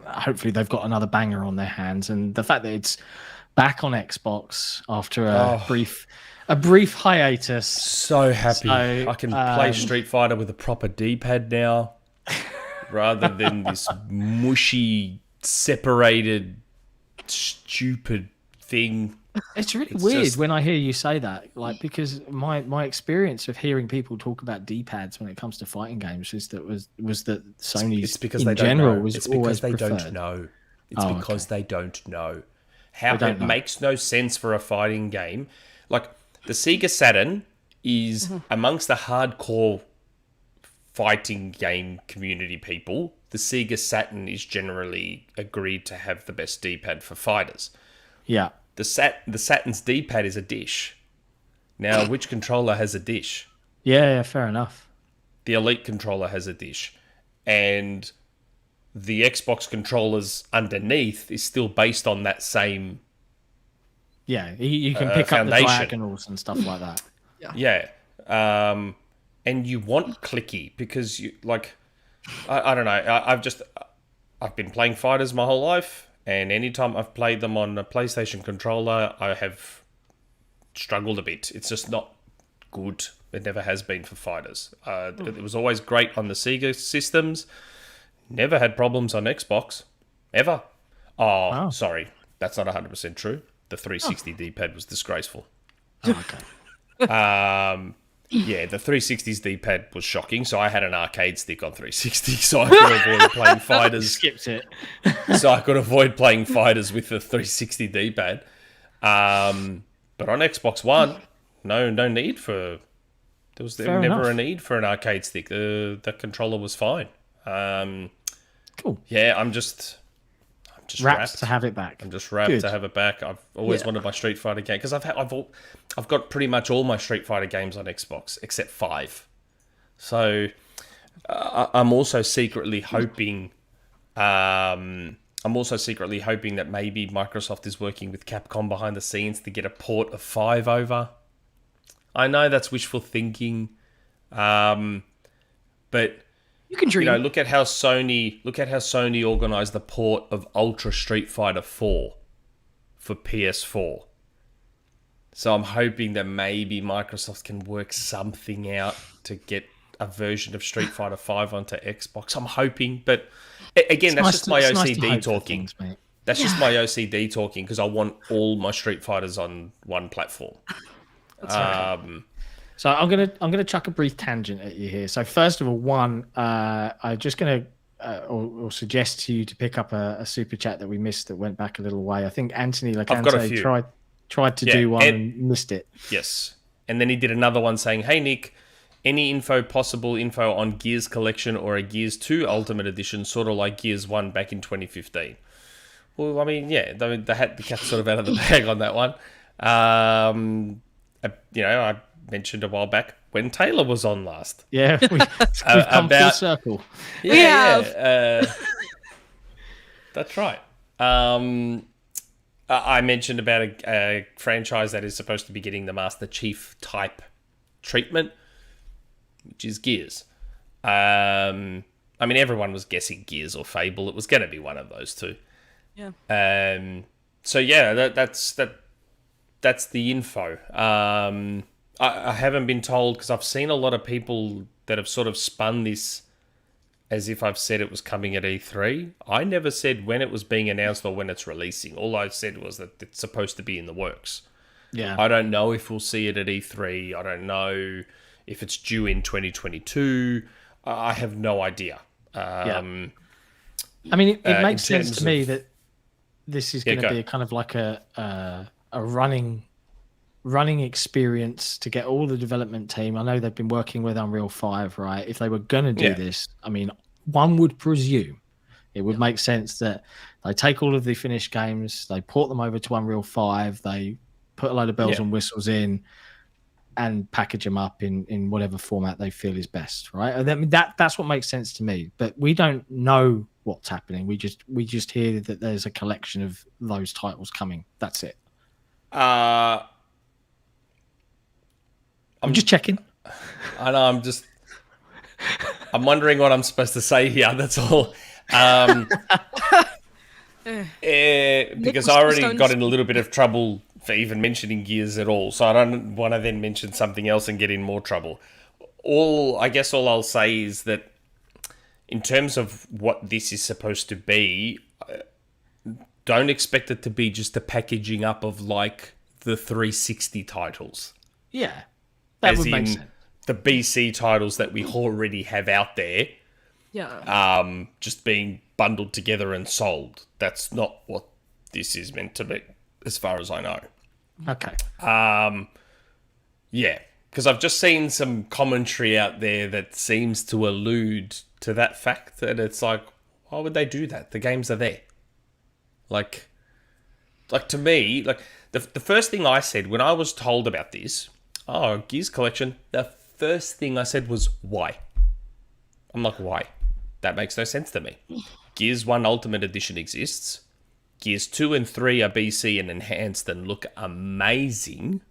hopefully they've got another banger on their hands. And the fact that it's back on Xbox after a brief hiatus. So happy. I can play Street Fighter with a proper D-pad now. Rather than this mushy, separated, stupid thing. It's really weird when I hear you say that, like, because my experience of hearing people talk about D-pads when it comes to fighting games is that Sony's it's because in they general don't know. was it's always because they preferred. don't know. It's because they don't know. Makes no sense for a fighting game. Like the Sega Saturn is amongst the hardcore fighting game community people. The Sega Saturn is generally agreed to have the best D-pad for fighters. Yeah. The Saturn's D-pad is a dish. Now, which controller has a dish? Yeah, fair enough. The Elite controller has a dish. And the Xbox controllers underneath is still based on that same... Yeah, you can pick up the diagonals and stuff like that. Yeah. And you want clicky because you like, I don't know. I've been playing fighters my whole life, and anytime I've played them on a PlayStation controller, I have struggled a bit. It's just not good. It never has been for fighters. It was always great on the Sega systems. Never had problems on Xbox, ever. Oh, sorry, that's not 100% true. The 360 D-pad was disgraceful. Okay. Yeah, the 360's D-pad was shocking, so I had an arcade stick on 360, so I could avoid playing fighters. Skipped it. So I could avoid playing fighters with the 360 D-pad. But on Xbox One, no need for... There was never a need for an arcade stick. The controller was fine. Cool. Yeah, I'm just wrapped to have it back. I'm just wrapped to have it back. I've always wanted my Street Fighter game because I've got pretty much all my Street Fighter games on Xbox except 5. So I'm also secretly hoping. I'm also secretly hoping that maybe Microsoft is working with Capcom behind the scenes to get a port of 5 over. I know that's wishful thinking, but you can dream. Look at how Sony organized the port of Ultra Street Fighter 4 for PS4. So I'm hoping that maybe Microsoft can work something out to get a version of Street Fighter 5 onto Xbox. I'm hoping, but again, that's just my OCD talking. That's just my OCD talking because I want all my Street Fighters on one platform. That's right. So I'm gonna chuck a brief tangent at you here. So first of all, I'm just gonna or suggest to you to pick up a super chat that we missed that went back a little way. I think Anthony Lacante tried to do one and missed it. Yes, and then he did another one saying, "Hey Nick, any possible info on Gears Collection or a Gears 2 Ultimate Edition, sort of like Gears 1 back in 2015?" Well, I mean, yeah, the cat's sort of out of the bag on that one. I mentioned a while back when Taylor was on last. Yeah, we've come full circle. Yeah. That's right. I mentioned about a franchise that is supposed to be getting the Master Chief type treatment, which is Gears. I mean, everyone was guessing Gears or Fable. It was going to be one of those two. Yeah. So yeah, that's the info. I haven't been told because I've seen a lot of people that have sort of spun this as if I've said it was coming at E3. I never said when it was being announced or when it's releasing. All I said was that it's supposed to be in the works. Yeah. I don't know if we'll see it at E3. I don't know if it's due in 2022. I have no idea. I mean, it makes sense to me that this is going to be kind of like a running experience to get all the development team. I know they've been working with Unreal 5, right? If they were going to do this, I mean, one would presume it would make sense that they take all of the finished games, they port them over to Unreal 5, they put a load of bells and whistles in and package them up in whatever format they feel is best, right? I mean, that's what makes sense to me. But we don't know what's happening. We just hear that there's a collection of those titles coming. That's it. I'm just checking. I know. I'm wondering what I'm supposed to say here. That's all. Because I already got in a little bit of trouble for even mentioning Gears at all, so I don't want to then mention something else and get in more trouble. I guess all I'll say is that in terms of what this is supposed to be, don't expect it to be just a packaging up of like the 360 titles. Yeah. That would make sense. The BC titles that we already have out there, just being bundled together and sold. That's not what this is meant to be, as far as I know. Okay. Yeah, because I've just seen some commentary out there that seems to allude to that fact that it's like, why would they do that? The games are there. Like to me, like the first thing I said when I was told about this, oh, Gears collection, the first thing I said was, why? I'm like, why? That makes no sense to me. Gears 1 Ultimate Edition exists. Gears 2 and 3 are BC and enhanced and look amazing.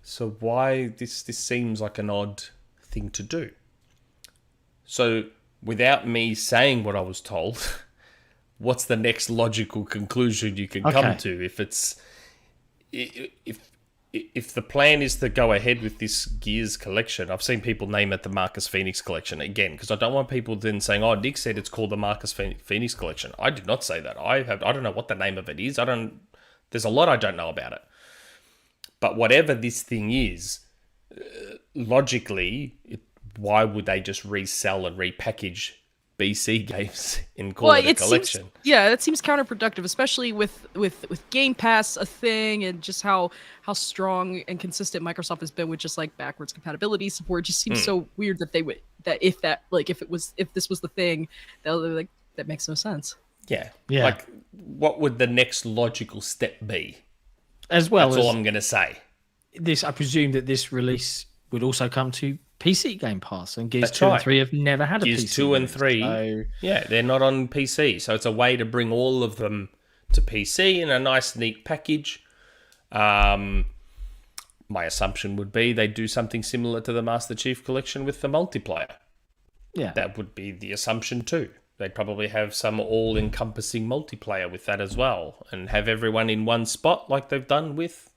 So why this seems like an odd thing to do. So without me saying what I was told, what's the next logical conclusion you can come to? If the plan is to go ahead with this Gears collection, I've seen people name it the Marcus Phoenix collection again, because I don't want people then saying, "Oh, Nick said it's called the Marcus Phoenix collection." I did not say that. I don't know what the name of it is. There's a lot I don't know about it. But whatever this thing is, logically, why would they just resell and repackage BC games and call it a collection? That seems counterproductive, especially with Game Pass a thing, and just how strong and consistent Microsoft has been with just like backwards compatibility support. It just seems so weird that if this was the thing, they'll like, that makes no sense. Yeah. Like, what would the next logical step be? That's all I'm going to say. I presume that this release would also come to PC Game Pass, and Gears 2 and 3 have never had a Gears PC. 2 and 3, they're not on PC. So it's a way to bring all of them to PC in a nice, neat package. My assumption would be they do something similar to the Master Chief Collection with the multiplayer. Yeah. That would be the assumption too. They'd probably have some all-encompassing multiplayer with that as well, and have everyone in one spot like they've done with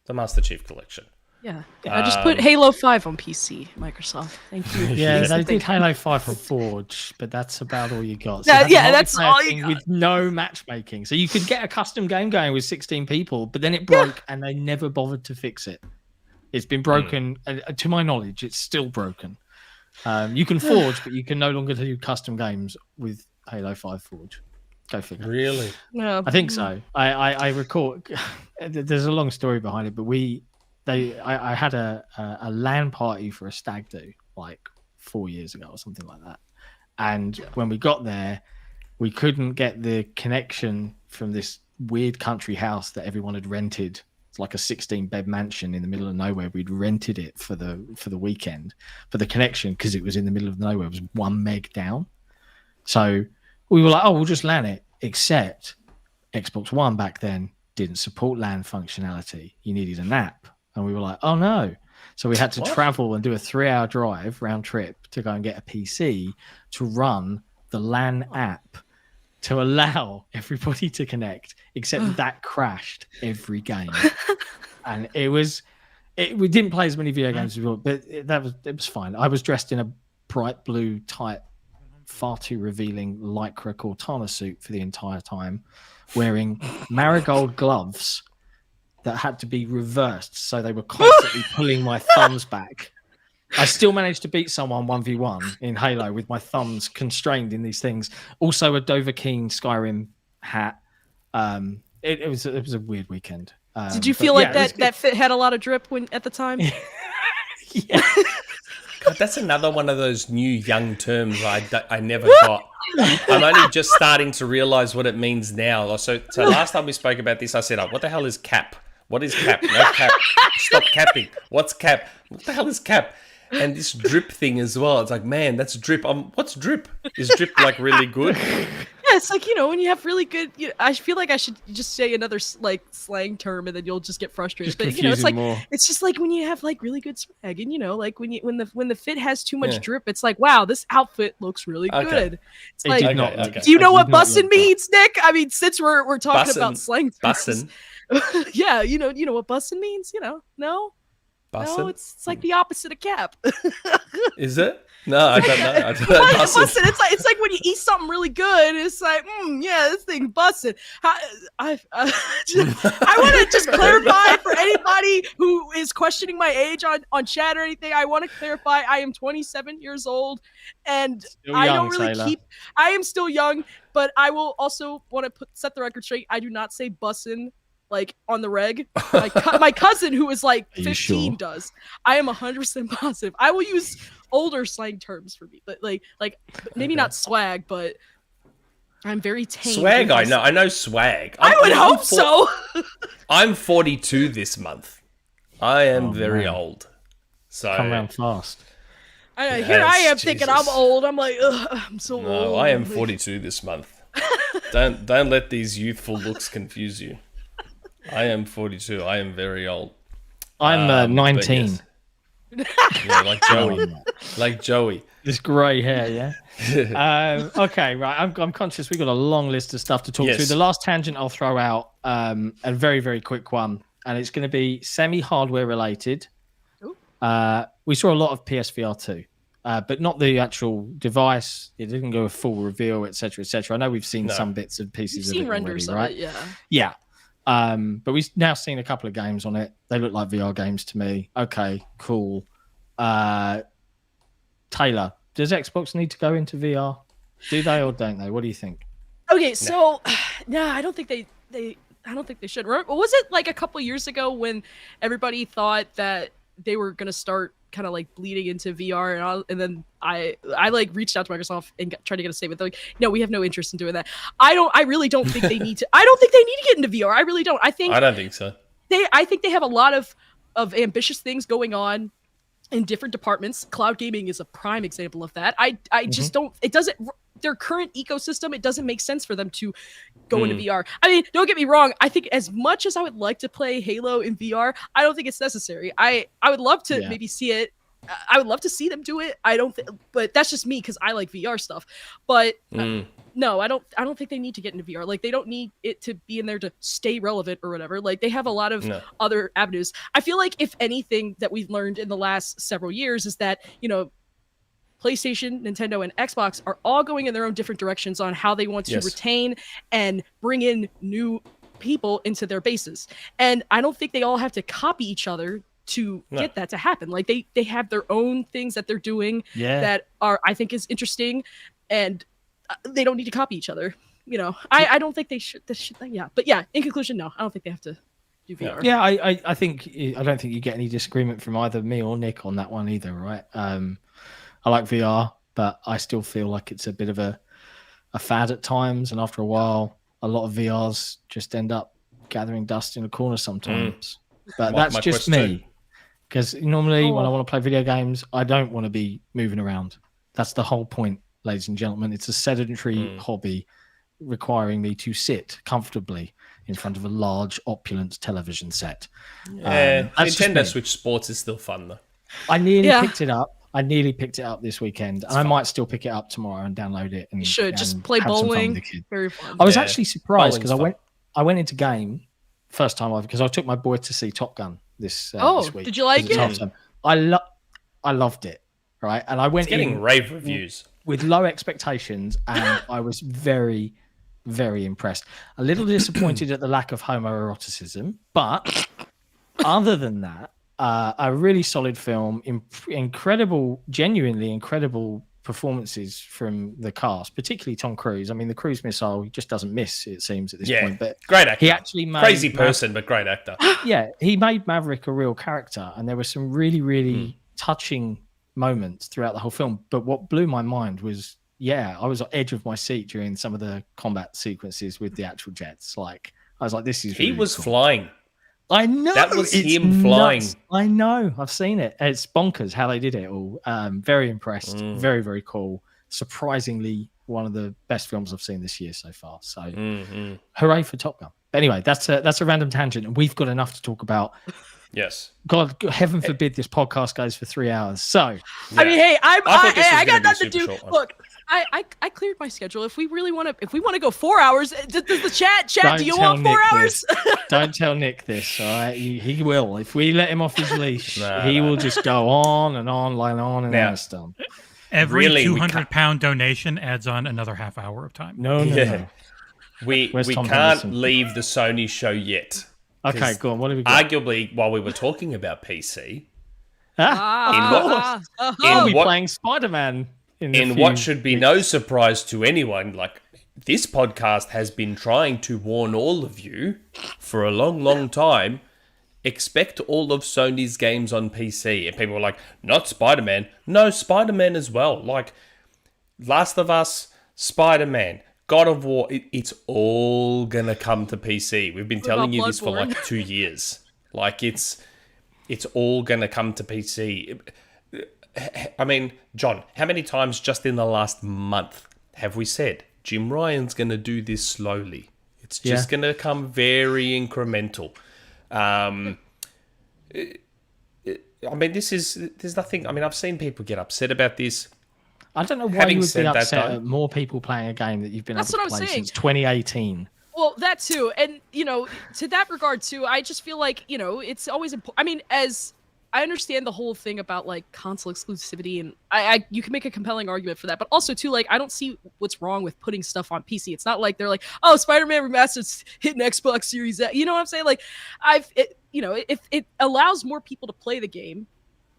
the Master Chief Collection. Yeah. I just put Halo 5 on PC, Microsoft. Thank you. Yeah, they did Halo 5 for Forge, but that's about all you got. So that's all you got. With no matchmaking. So you could get a custom game going with 16 people, but then it broke and they never bothered to fix it. It's been broken. To my knowledge, it's still broken. You can Forge, but you can no longer do custom games with Halo 5 Forge. Go figure. Really? Yeah. I think so. I recall. There's a long story behind it, but I had a LAN party for a stag do like 4 years ago or something like that. And when we got there, we couldn't get the connection from this weird country house that everyone had rented. It's like a 16-bed mansion in the middle of nowhere. We'd rented it for the weekend, but the connection, because it was in the middle of nowhere, was 1 meg down. So we were like, "Oh, we'll just LAN it." Except Xbox One back then didn't support LAN functionality. You needed an app. And we were like, "Oh no." So we had to travel and do a 3-hour drive round trip to go and get a PC to run the LAN app to allow everybody to connect, except that crashed every game. And we didn't play as many video games as we wanted, but it was fine. I was dressed in a bright blue, tight, far too revealing lycra Cortana suit for the entire time, wearing marigold gloves that had to be reversed, so they were constantly pulling my thumbs back. I still managed to beat someone 1v1 in Halo with my thumbs constrained in these things. Also, a Dovahkiin Skyrim hat. It was a weird weekend. Did you feel like that fit had a lot of drip at the time? Yeah. God, that's another one of those new young terms I never got. I'm only just starting to realize what it means now. So last time we spoke about this, I said, "What the hell is cap? What is cap? No cap. Stop capping. What's cap? What the hell is cap?" And this drip thing as well. It's like, man, that's drip. What's drip? Is drip like really good? Yeah, it's like, when you have really good. I feel like I should just say another like slang term, and then you'll just get frustrated. But it's like more. It's just like when you have like really good swag, and like when the fit has too much drip, it's like, wow, this outfit looks really good. It's like, do you know what bussin' means, Nick? I mean, since we're talking about slang terms, bussin'. Yeah, you know what bussin' means? No. Bussin'? No, it's like the opposite of cap. Is it? No, I don't know. Bussin'. It's like when you eat something really good. It's like, this thing bussin'. I want to just clarify for anybody who is questioning my age on chat or anything. I want to clarify. I am 27 years old, and I don't really I am still young, but I will also want to set the record straight. I do not say bussin' like on the reg. My cousin, who is like 15, does. I am 100% positive. I will use older slang terms for me, but like maybe not swag, but I'm very tame. Swag, I know swag. I would hope so. I'm 42 this month. I am very old. So Come around fast. Here I am thinking I'm old. I'm like, ugh, I'm so old. No, I am 42 this month. Don't let these youthful looks confuse you. I am 42. I am very old. I'm 19. Yes. Yeah, like Joey. Like Joey. This grey hair, yeah. Okay, right. I'm conscious we've got a long list of stuff to talk through. The last tangent I'll throw out, a very, very quick one, and it's going to be semi-hardware related. We saw a lot of PSVR 2, but not the actual device. It didn't go a full reveal, etc., etc. I know we've seen some bits and pieces of it renders already, right? of it, yeah. But we've now seen a couple of games on it. They look like VR games to me. Okay, cool. Taylor, does Xbox need to go into VR? Do they or don't they? What do you think? Okay, so no, I don't think they I don't think they should. Was it like a couple years ago when everybody thought that they were gonna start kind of like bleeding into VR, and then I like reached out to Microsoft and tried to get a statement. They're like, no, we have no interest in doing that. I really don't think they need to. I don't think they need to get into VR. I really don't. I don't think so. I think they have a lot of ambitious things going on in different departments. Cloud gaming is a prime example of that. I just don't. It doesn't. Their current ecosystem, it doesn't make sense for them to go into VR. I mean, don't get me wrong. I think as much as I would like to play Halo in VR, I don't think it's necessary. I would love to maybe see it. I would love to see them do it. I don't but that's just me because I like VR stuff. But no, I don't think they need to get into VR. Like, they don't need it to be in there to stay relevant or whatever. Like, they have a lot of other avenues. I feel like if anything that we've learned in the last several years is that, PlayStation, Nintendo, and Xbox are all going in their own different directions on how they want to retain and bring in new people into their bases. And I don't think they all have to copy each other to get that to happen. Like, they have their own things that they're doing that I think is interesting, and they don't need to copy each other. I don't think they should. But in conclusion, no, I don't think they have to do VR. Yeah, I don't think you get any disagreement from either me or Nick on that one either, right? I like VR, but I still feel like it's a bit of a fad at times, and after a while, a lot of VRs just end up gathering dust in a corner sometimes. But that's just me, because normally when I want to play video games, I don't want to be moving around. That's the whole point, ladies and gentlemen. It's a sedentary hobby requiring me to sit comfortably in front of a large, opulent television set. Nintendo Switch Sports is still fun, though. I nearly picked it up. I nearly picked it up this weekend, and I might still pick it up tomorrow and download it. And you should just play bowling. Very fun. I was actually surprised because I went into game first time because I took my boy to see Top Gun this week. Did you like it? I loved it, right? And I went getting rave reviews with low expectations, and I was very, very impressed. A little disappointed at the lack of homoeroticism, but other than that, a really solid film, genuinely incredible performances from the cast, particularly Tom Cruise. I mean, the cruise missile, he just doesn't miss, it seems, at this point. But great actor. He actually made crazy person, but great actor. Yeah, he made Maverick a real character, and there were some really, really touching moments throughout the whole film. But what blew my mind was, I was on edge of my seat during some of the combat sequences with the actual jets. Like, I was like, this is really He was cool. flying. I know. That was him flying. I know. I've seen it. It's bonkers how they did it all. Very impressed. Very, very cool. Surprisingly, one of the best films I've seen this year so far. So, hooray for Top Gun. But anyway, that's a random tangent, and we've got enough to talk about. Yes. God, heaven forbid this podcast goes for 3 hours. So, I mean, hey, I got nothing to do. Look, I cleared my schedule. If we want to go 4 hours, does the chat? Do you want 4 hours? Don't tell Nick this. All right, he will. If we let him off his leash, he will just go on and on, and on stuff. Every 200-pound donation adds on another half hour of time. No. We can't Henderson? leave the Sony show yet. Okay, go on. What have we got? Arguably, while we were talking about PC, we'll be playing Spider-Man. In what should be no surprise to anyone, like, this podcast has been trying to warn all of you for a long, long time. Expect all of Sony's games on PC. And people were like, not Spider-Man. No, Spider-Man as well. Like, Last of Us, Spider-Man, God of War, it's all going to come to PC. We've been telling you this for like 2 years. Like, it's it's all going to come to PC. I mean, John, how many times just in the last month have we said Jim Ryan's going to do this slowly? It's just going to come very incremental. I mean, there's nothing. I mean, I've seen people get upset about this. I don't know why you would be upset at more people playing a game that you've been able to play since 2018. Well, that too. And, to that regard too, I just feel like, it's always important. I mean, as I understand the whole thing about like console exclusivity, and you can make a compelling argument for that, but also too, like, I don't see what's wrong with putting stuff on PC. It's not like they're like, oh, Spider-Man Remastered's hitting Xbox Series X. You know what I'm saying? Like, if it allows more people to play the game,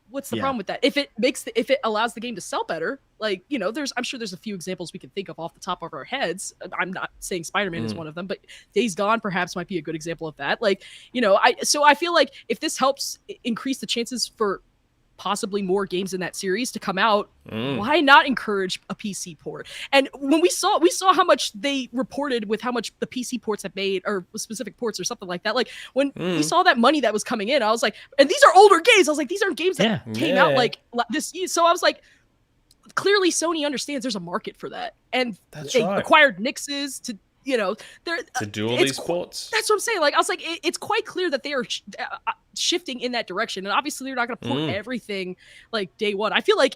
what's the problem with that? If it allows the game to sell better, like, I'm sure there's a few examples we can think of off the top of our heads. I'm not saying Spider-Man is one of them, but Days Gone perhaps might be a good example of that. Like, so I feel like if this helps increase the chances for possibly more games in that series to come out, why not encourage a PC port? And when we saw how much they reported with how much the PC ports have made, or specific ports or something like that. Like when we saw that money that was coming in, I was like, and these are older games. I was like, these aren't games that came out like this. So I was like, clearly Sony understands there's a market for that, and they acquired Nix's to. To do all these ports. That's what I'm saying. Like, I was like, it's quite clear that they are shifting in that direction, and obviously they're not going to port everything like day one. I feel like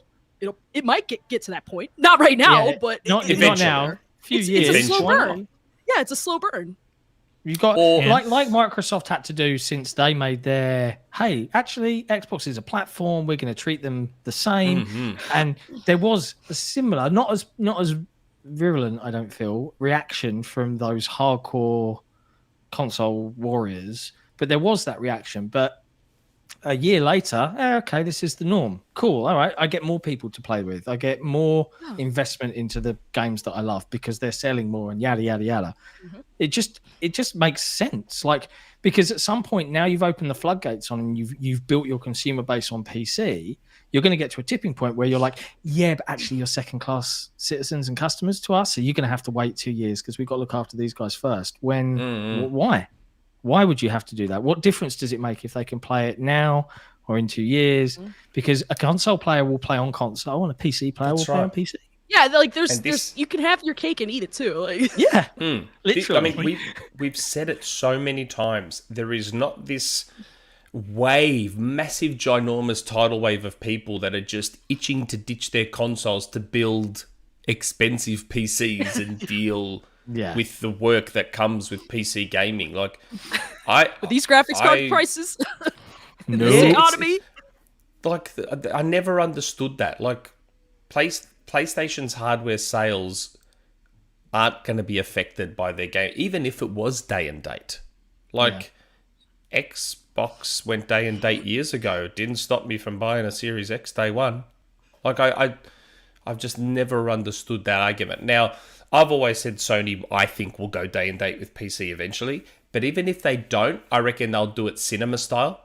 it might get to that point. Not right now, but not now. A few years. It's a slow burn. Yeah, it's a slow burn. You got like Microsoft had to do since they made their actually Xbox is a platform. We're going to treat them the same, and there was a similar, not as virulent, I don't feel, reaction from those hardcore console warriors, but there was that reaction. But a year later, okay, this is the norm. Cool, all right, I get more people to play with. I get more investment into the games that I love because they're selling more and yada yada yada. It just makes sense, like, because at some point now you've opened the floodgates on and you've built your consumer base on PC. You're going to get to a tipping point where you're like, but actually you're second-class citizens and customers to us, so you're going to have to wait 2 years because we've got to look after these guys first. Why? Why would you have to do that? What difference does it make if they can play it now or in 2 years? Because a console player will play on console and a PC player will play on PC. Yeah, like there's you can have your cake and eat it too. Like. Yeah, literally. I mean, we've said it so many times. There is not this massive, ginormous tidal wave of people that are just itching to ditch their consoles to build expensive PCs and deal with the work that comes with PC gaming. Like, with these graphics card prices, this economy. Like, I never understood that. Like, PlayStation's hardware sales aren't going to be affected by their game, even if it was day and date. Like, Xbox went day and date years ago. It didn't stop me from buying a Series X day one. Like, I've just never understood that argument. Now, I've always said Sony, I think, will go day and date with PC eventually. But even if they don't, I reckon they'll do it cinema style.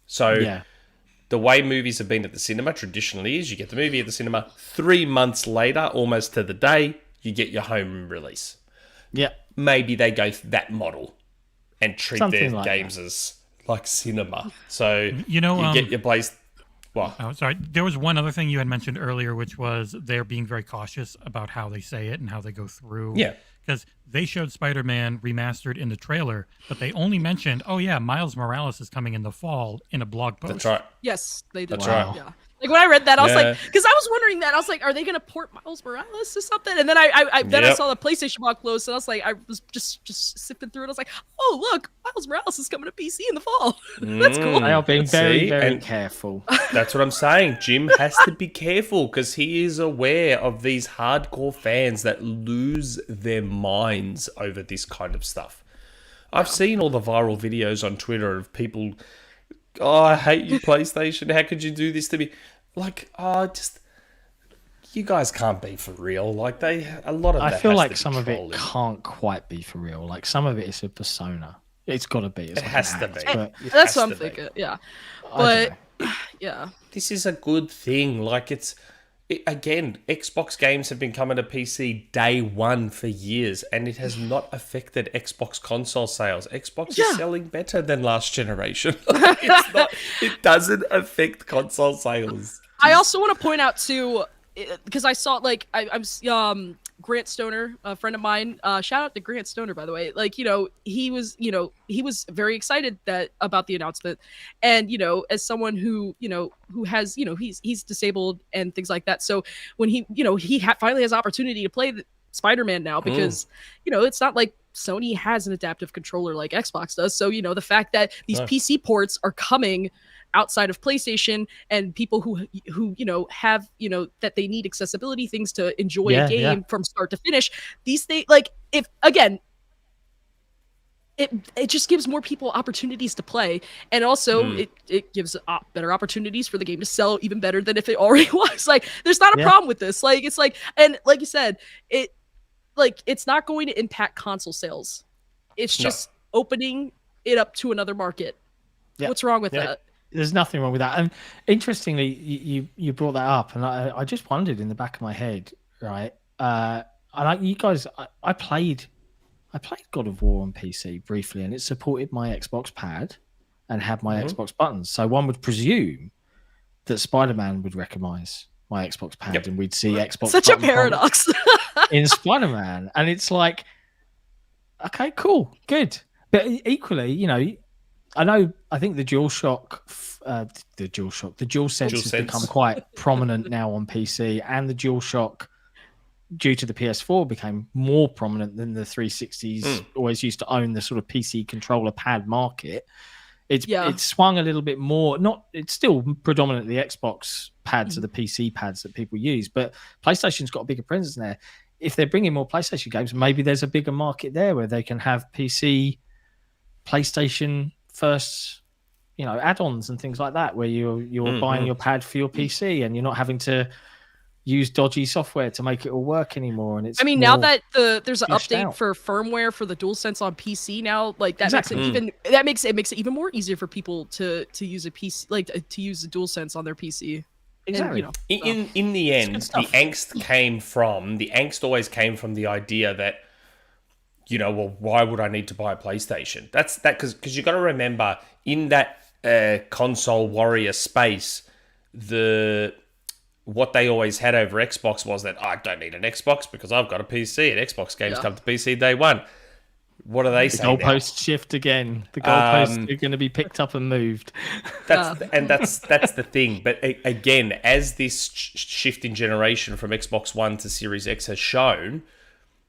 So the way movies have been at the cinema traditionally is you get the movie at the cinema 3 months later, almost to the day, you get your home release. Yeah. Maybe they go that model and treat Something their like games as like cinema. So you get your place. Well, oh, sorry. There was one other thing you had mentioned earlier, which was they're being very cautious about how they say it and how they go through. Yeah. Because they showed Spider-Man remastered in the trailer, but they only mentioned, Miles Morales is coming in the fall in a blog post. That's right. Yes, they did. That's right. Yeah. Like when I read that, I was like, because I was wondering that. I was like, are they going to port Miles Morales to something? And then I saw the PlayStation blog post, and I was like, I was just sipping through it. I was like, oh look, Miles Morales is coming to PC in the fall. That's cool. They are being very careful. That's what I'm saying. Jim has to be careful because he is aware of these hardcore fans that lose their minds over this kind of stuff. I've seen all the viral videos on Twitter of people, I hate you, PlayStation. How could you do this to me? Like, you guys can't be for real. Like, a lot of that I feel has like to be some of trolling. it can't quite be for real. Like, some of it is a persona. It's got to be. It has to be. That's what I'm thinking. Yeah, but yeah, this is a good thing. Like, it's again, Xbox games have been coming to PC day one for years, and it has not affected Xbox console sales. Xbox is selling better than last generation. It doesn't affect console sales. I also want to point out too, because I saw I'm Grant Stoner, a friend of mine. Shout out to Grant Stoner, by the way. He was very excited about the announcement, and as someone who has he's disabled and things like that. So when he finally has opportunity to play Spider-Man now, because it's not like Sony has an adaptive controller like Xbox does. So the fact that these PC ports are coming outside of PlayStation, and people who have that they need accessibility things to enjoy a game from start to finish, these things, if again it just gives more people opportunities to play, and also it gives better opportunities for the game to sell even better than if it already was. There's not a problem with this. And like you said, it's not going to impact console sales. It's just opening it up to another market. What's wrong with that? There's nothing wrong with that. And interestingly, you brought that up, and I just wondered in the back of my head, right? You guys, I played God of War on PC briefly, and it supported my Xbox pad and had my Xbox buttons. So one would presume that Spider-Man would recognize my Xbox pad, and we'd see Xbox. Such a paradox in Spider-Man, and it's like, okay, cool, good, but equally, I think the DualSense has become quite prominent now on PC, and the DualShock, due to the PS4, became more prominent than the 360s always used to own the sort of PC controller pad market. It's swung a little bit more. It's still predominantly Xbox pads are the PC pads that people use, but PlayStation's got a bigger presence there. If they're bringing more PlayStation games, maybe there's a bigger market there where they can have PlayStation first, add-ons and things like that, where you're buying your pad for your PC and you're not having to use dodgy software to make it all work anymore. And it's now that there's an update for firmware for the DualSense on PC now, makes it even more easier for people to use a PC, to use the DualSense on their PC. Exactly. And, in the end, the angst always came from the idea that, why would I need to buy a PlayStation? That's because you got to remember, in that console warrior space, what they always had over Xbox was that I don't need an Xbox because I've got a PC, and Xbox games come to PC day one. What do they say? The goalposts shift again. The goalposts are going to be picked up and moved. That's the thing. But again, as this shift in generation from Xbox One to Series X has shown,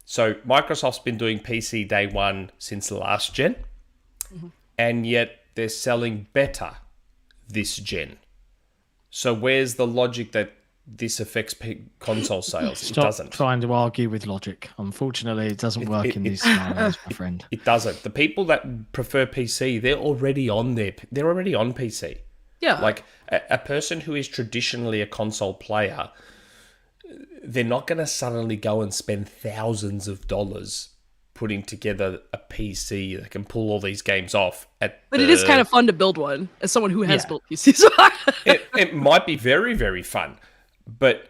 so Microsoft's been doing PC day one since last gen, and yet they're selling better this gen. So where's the logic that this affects console sales? It doesn't. Trying to argue with logic. Unfortunately, it doesn't work in these scenarios, my friend. It doesn't. The people that prefer PC, they're already on PC. Yeah. Like a person who is traditionally a console player, they're not going to suddenly go and spend thousands of dollars putting together a PC that can pull all these games off. It is kind of fun to build one, as someone who has built PCs. It might be very, very fun. But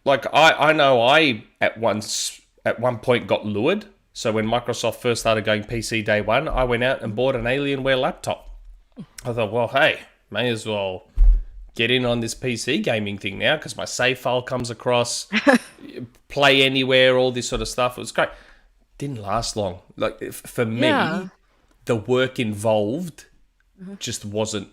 I know I at one point got lured. So when Microsoft first started going PC day one, I went out and bought an Alienware laptop. I thought, well, hey, may as well get in on this PC gaming thing now, because my save file comes across, play anywhere, all this sort of stuff. It was great. Didn't last long. For me, the work involved just wasn't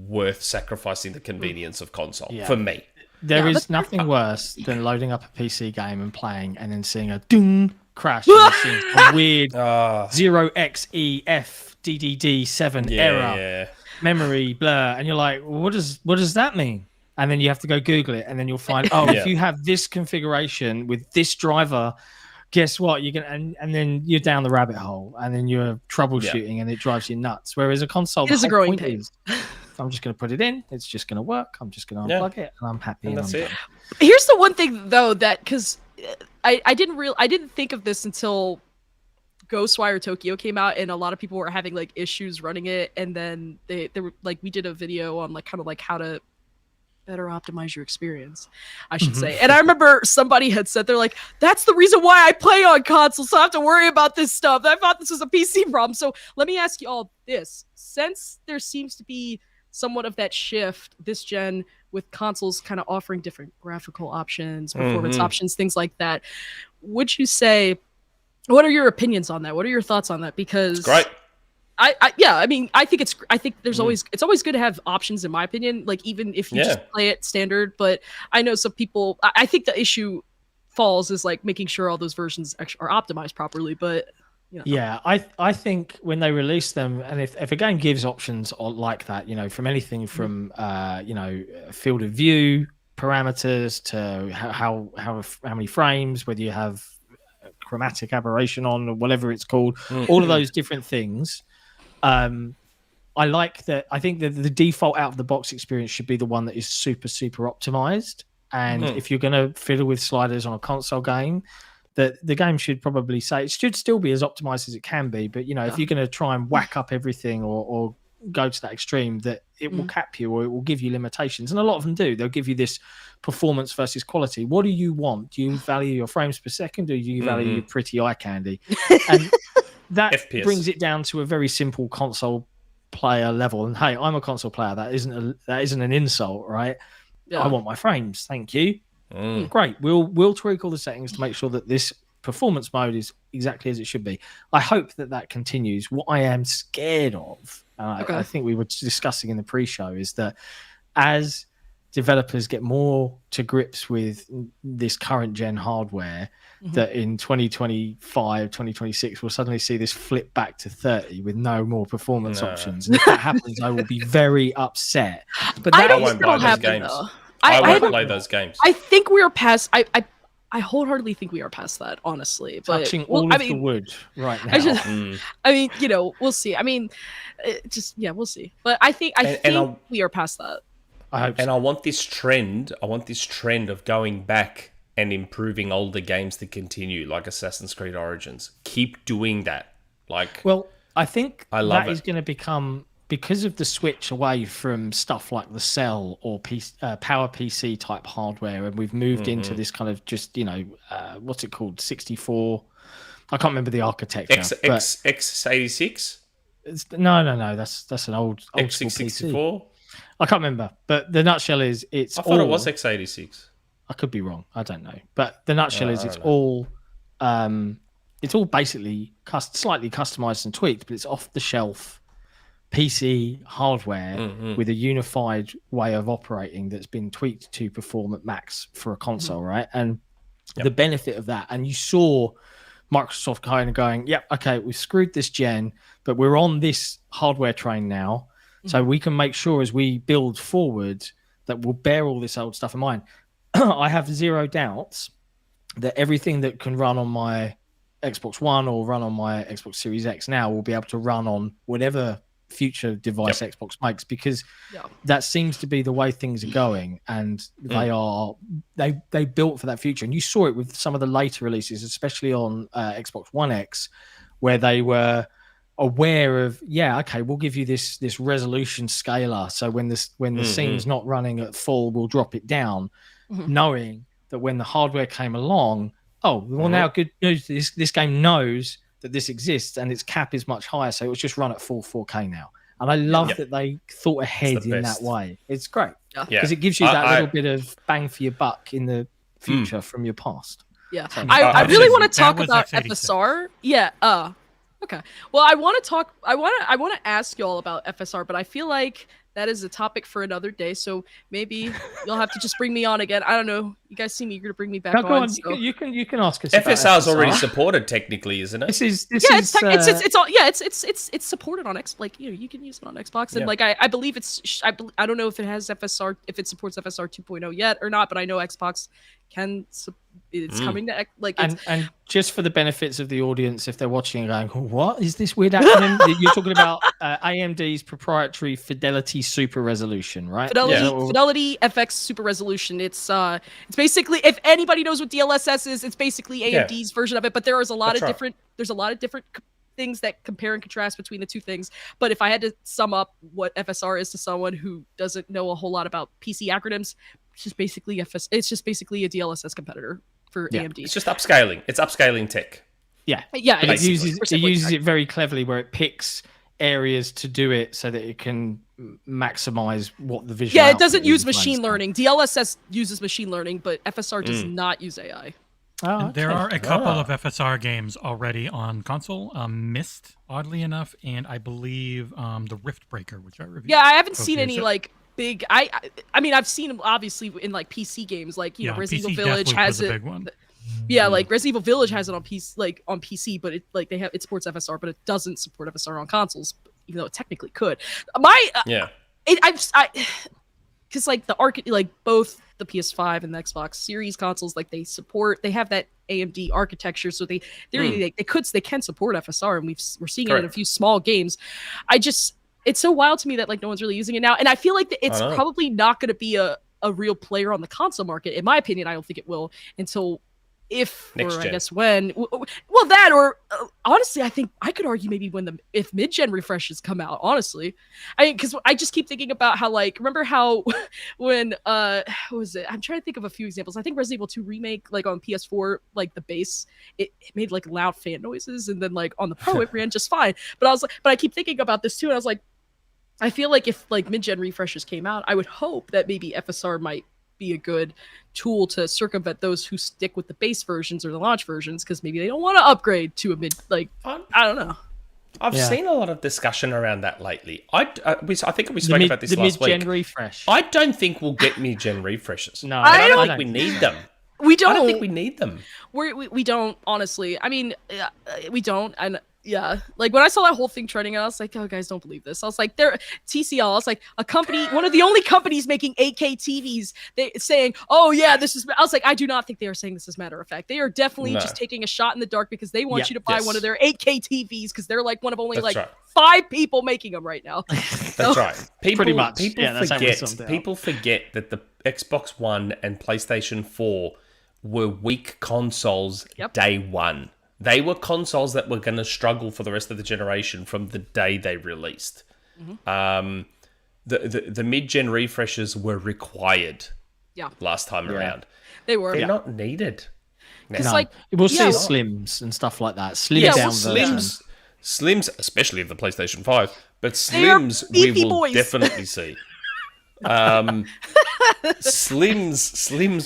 worth sacrificing the convenience of console for me. There is nothing worse than loading up a PC game and playing, and then seeing a ding crash, and seeing a weird 0xEFDDD7 error, memory blur, and you're like, what does that mean? And then you have to go Google it, and then you'll find, if you have this configuration with this driver, guess what? You can, and then you're down the rabbit hole, and then you're troubleshooting, and it drives you nuts. Whereas a console, it is a growing pain. I'm just going to put it in. It's just going to work. I'm just going to unplug it, and I'm happy. And that's it. Here's the one thing, though, that because I didn't think of this until Ghostwire Tokyo came out, and a lot of people were having issues running it, and then they were we did a video on kind of how to better optimize your experience, I should say. And I remember somebody had said, they're like, that's the reason why I play on console, so I have to worry about this stuff. I thought this was a PC problem. So let me ask you all this. Since there seems to be somewhat of that shift this gen with consoles kind of offering different graphical options, performance options, things like that, would you say, what are your opinions on that? What are your thoughts on that? Because Great. I mean, I think there's always good to have options, in my opinion, like even if you just play it standard. But I know some people, I think the issue falls is like making sure all those versions are optimized properly. But you know. Yeah, I think when they release them, and if a game gives options like that, you know, from anything from you know, field of view parameters to how many frames, whether you have chromatic aberration on or whatever it's called, all of those different things. I like that. I think that the default out of the box experience should be the one that is super optimized. And if you're going to fiddle with sliders on a console game, that the game should probably say it should still be as optimized as it can be. But you know, if you're going to try and whack up everything or go to that extreme, that it will cap you or it will give you limitations. And a lot of them do. They'll give you this performance versus quality. What do you want? Do you value your frames per second, or do you value your pretty eye candy? And that FPS. brings it down to a very simple console player level. And hey, I'm a console player. That isn't an insult, right? Yeah. I want my frames. Thank you. Great. We'll tweak all the settings to make sure that this performance mode is exactly as it should be. I hope that continues. What I am scared of, I think we were discussing in the pre-show, is that as developers get more to grips with this current gen hardware, that in 2025, 2026, we'll suddenly see this flip back to 30 with no more performance options. And if that happens, I will be very upset. But that won't buy those games. I won't play those games. I think we are past. I wholeheartedly think we are past that, honestly. But touching all of the wood right now. I mean, you know, we'll see. I mean, we'll see. But I think we are past that. I hope so. And I want this trend of going back and improving older games to continue, like Assassin's Creed Origins. Keep doing that. Well, I think that is going to become, because of the switch away from stuff like the Cell or Power PC type hardware, and we've moved into this kind of just, you know, what's it called? 64. I can't remember the architecture. X86? No. That's an old school X64? I can't remember. But the nutshell is I thought it was X86. I could be wrong. I don't know. But the nutshell is it's all basically slightly customized and tweaked, but it's off the shelf PC hardware with a unified way of operating that's been tweaked to perform at max for a console, right? And the benefit of that, and you saw Microsoft kind of going, yep, okay, we've screwed this gen, but we're on this hardware train now, so we can make sure as we build forward that we'll bear all this old stuff in mind. I have zero doubts that everything that can run on my Xbox One or run on my Xbox Series X now will be able to run on whatever future device Xbox makes, because that seems to be the way things are going, and they built for that future. And you saw it with some of the later releases, especially on Xbox One X, where they were aware of, we'll give you this resolution scaler, so when the scene's not running at full, we'll drop it down, knowing that when the hardware came along, now good news, this game knows that this exists and its cap is much higher, so it was just run at full 4K now. And I love that they thought ahead in that way. It's great because it gives you that little bit of bang for your buck in the future from your past. Yeah, I really want to talk about FSR. Okay. Well, I want to ask you all about FSR, but I feel like that is a topic for another day. So maybe you'll have to just bring me on again. I don't know. You guys seem eager to bring me back on. Go on. So. You can ask us. FSR is already supported technically, isn't it? It's supported on Xbox. Like, you know, you can use it on Xbox, and like I believe it's. I don't know if it has FSR, if it supports FSR 2.0 yet or not, but I know Xbox can. It's coming to and just for the benefits of the audience, if they're watching and going, "What is this weird acronym?" You're talking about AMD's proprietary Fidelity Super Resolution, right? Fidelity FX Super Resolution. It's basically, if anybody knows what DLSS is, it's basically AMD's version of it. But there's a lot of different things that compare and contrast between the two things. But if I had to sum up what FSR is to someone who doesn't know a whole lot about PC acronyms, it's just basically a DLSS competitor for AMD. It's just upscaling. It's upscaling tech. Yeah. Yeah. It uses it very cleverly where it picks areas to do it so that it can maximize what the visual. Yeah, it doesn't use machine learning. DLSS uses machine learning, but FSR does not use AI. Oh, okay. There are a couple of FSR games already on console. Myst, oddly enough, and I believe the Rift Breaker, which I reviewed. Yeah, I haven't seen any like big. I mean, I've seen them obviously in like PC games, like you know, Resident Evil Village has it. Yeah, like Resident Evil Village has it on PC, but it supports FSR, but it doesn't support FSR on consoles, even though it technically could. Because like both the PS5 and the Xbox Series consoles, like they have that AMD architecture, so they can support FSR, and we're seeing it in a few small games. It's so wild to me that like no one's really using it now, and I feel like it's probably not going to be a real player on the console market. In my opinion, I don't think it will until. If next or gen. I guess when, well, that or honestly, I think I could argue maybe if mid-gen refreshes come out. Honestly, because I just keep thinking about how remember how when what was it? I'm trying to think of a few examples. I think Resident Evil 2 remake like on PS4, like the base it made like loud fan noises, and then like on the Pro it ran just fine. But I keep thinking about this too, and I was like, I feel like if like mid-gen refreshes came out, I would hope that maybe FSR might be a good tool to circumvent those who stick with the base versions or the launch versions, because maybe they don't want to upgrade to a mid, like I don't know. I've seen a lot of discussion around that lately. I think we spoke about this last week. Mid-gen refresh. I don't think we'll get mid-gen refreshes. No, I don't think we need them. We don't. I don't think we need them. We don't, honestly. I mean, we don't. And yeah, like when I saw that whole thing trending, I was like, oh, guys, don't believe this. I was like, TCL. I was like, a company, one of the only companies making 8K TVs, saying, oh yeah, this is. I was like, I do not think they are saying this as matter of fact. They are definitely just taking a shot in the dark because they want you to buy one of their 8K TVs because they're like one of only 5 people making them right now. That's right. Pretty much. People forget that the Xbox One and PlayStation 4 were weak consoles day one. They were consoles that were going to struggle for the rest of the generation from the day they released. Mm-hmm. The mid-gen refreshes were required last time around. They were. They're not needed. No. We'll see Slims and stuff like that. Down versions. Slims, especially of the PlayStation 5, but Slims we will definitely see. Slims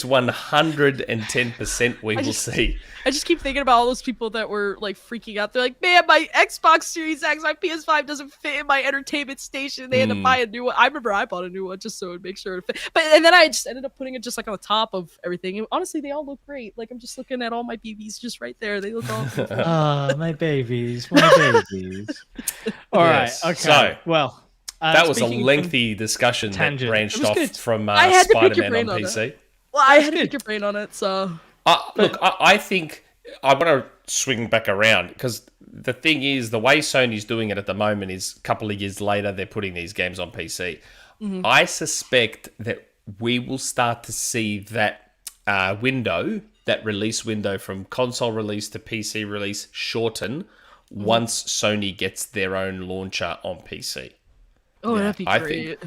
110% we will see. I just keep thinking about all those people that were like freaking out. They're like, man, my Xbox Series X, my PS5 doesn't fit in my entertainment station. They had to buy a new one. I remember I bought a new one just so it would make sure it fit. And then I just ended up putting it just like on the top of everything. And honestly, they all look great. Like I'm just looking at all my BBs just right there. They look all beautiful. My babies. My babies. All right. Okay. So, well. That was a lengthy discussion that branched off from Spider-Man on PC. Well, I had to pick your brain on it, so... Look, I think I want to swing back around because the thing is, the way Sony's doing it at the moment is a couple of years later, they're putting these games on PC. Mm-hmm. I suspect that we will start to see that that release window from console release to PC release shorten once Sony gets their own launcher on PC. Oh, that'd be great.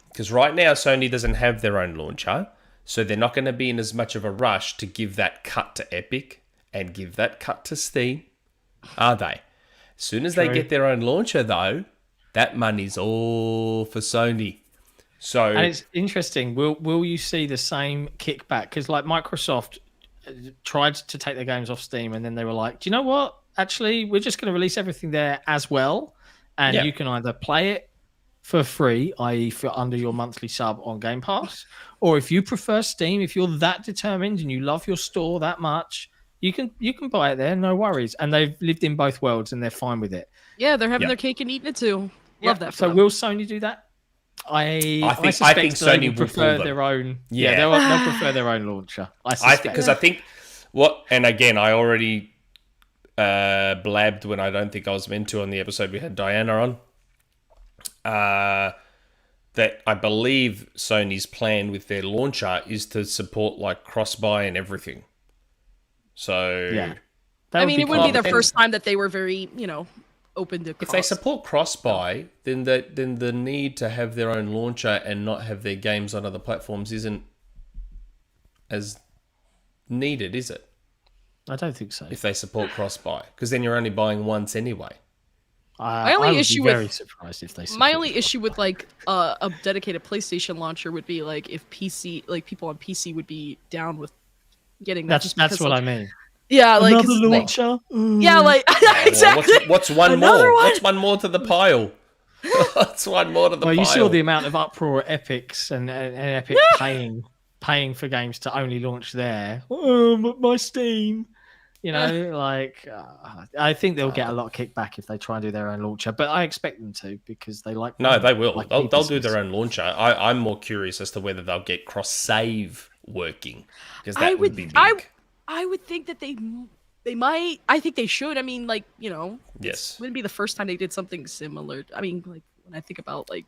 Because right now, Sony doesn't have their own launcher, so they're not going to be in as much of a rush to give that cut to Epic and give that cut to Steam, are they? As soon as they get their own launcher, though, that money's all for Sony. So, and it's interesting. Will you see the same kickback? Because like Microsoft tried to take their games off Steam, and then they were like, do you know what? Actually, we're just going to release everything there as well, and you can either play it for free, i.e. for under your monthly sub on Game Pass, or if you prefer Steam, if you're that determined and you love your store that much, you can buy it there, no worries. And they've lived in both worlds and they're fine with it. Yeah, they're having their cake and eating it too. Love that. So will Sony do that? I think Sony will prefer their own. Yeah, they'll prefer their own launcher. I think and again, I already blabbed when I don't think I was meant to on the episode we had Diana on. That I believe Sony's plan with their launcher is to support like cross-buy and everything. So I mean, it wouldn't be the first time that they were very, open to If they support cross-buy, then the need to have their own launcher and not have their games on other platforms isn't as needed, is it? I don't think so. If they support cross-buy, because then you're only buying once anyway. My only issue very with surprised if they. my only issue with like a dedicated PlayStation launcher would be like if PC, like people on PC would be down with getting that. That's what I mean. Yeah, like another launcher. Yeah, like exactly. What's one more? What's one more to the pile? What's one more to the pile? Well, you saw the amount of uproar at Epics and Epic paying for games to only launch there. My Steam. You know, like I think they'll get a lot of kickback if they try and do their own launcher, but I expect them to because they like. No, they will. They'll do their own launcher. I'm more curious as to whether they'll get cross save working because that would be big. I would think that they might. I think they should. I mean, like yes, it wouldn't be the first time they did something similar. I mean, like when I think about like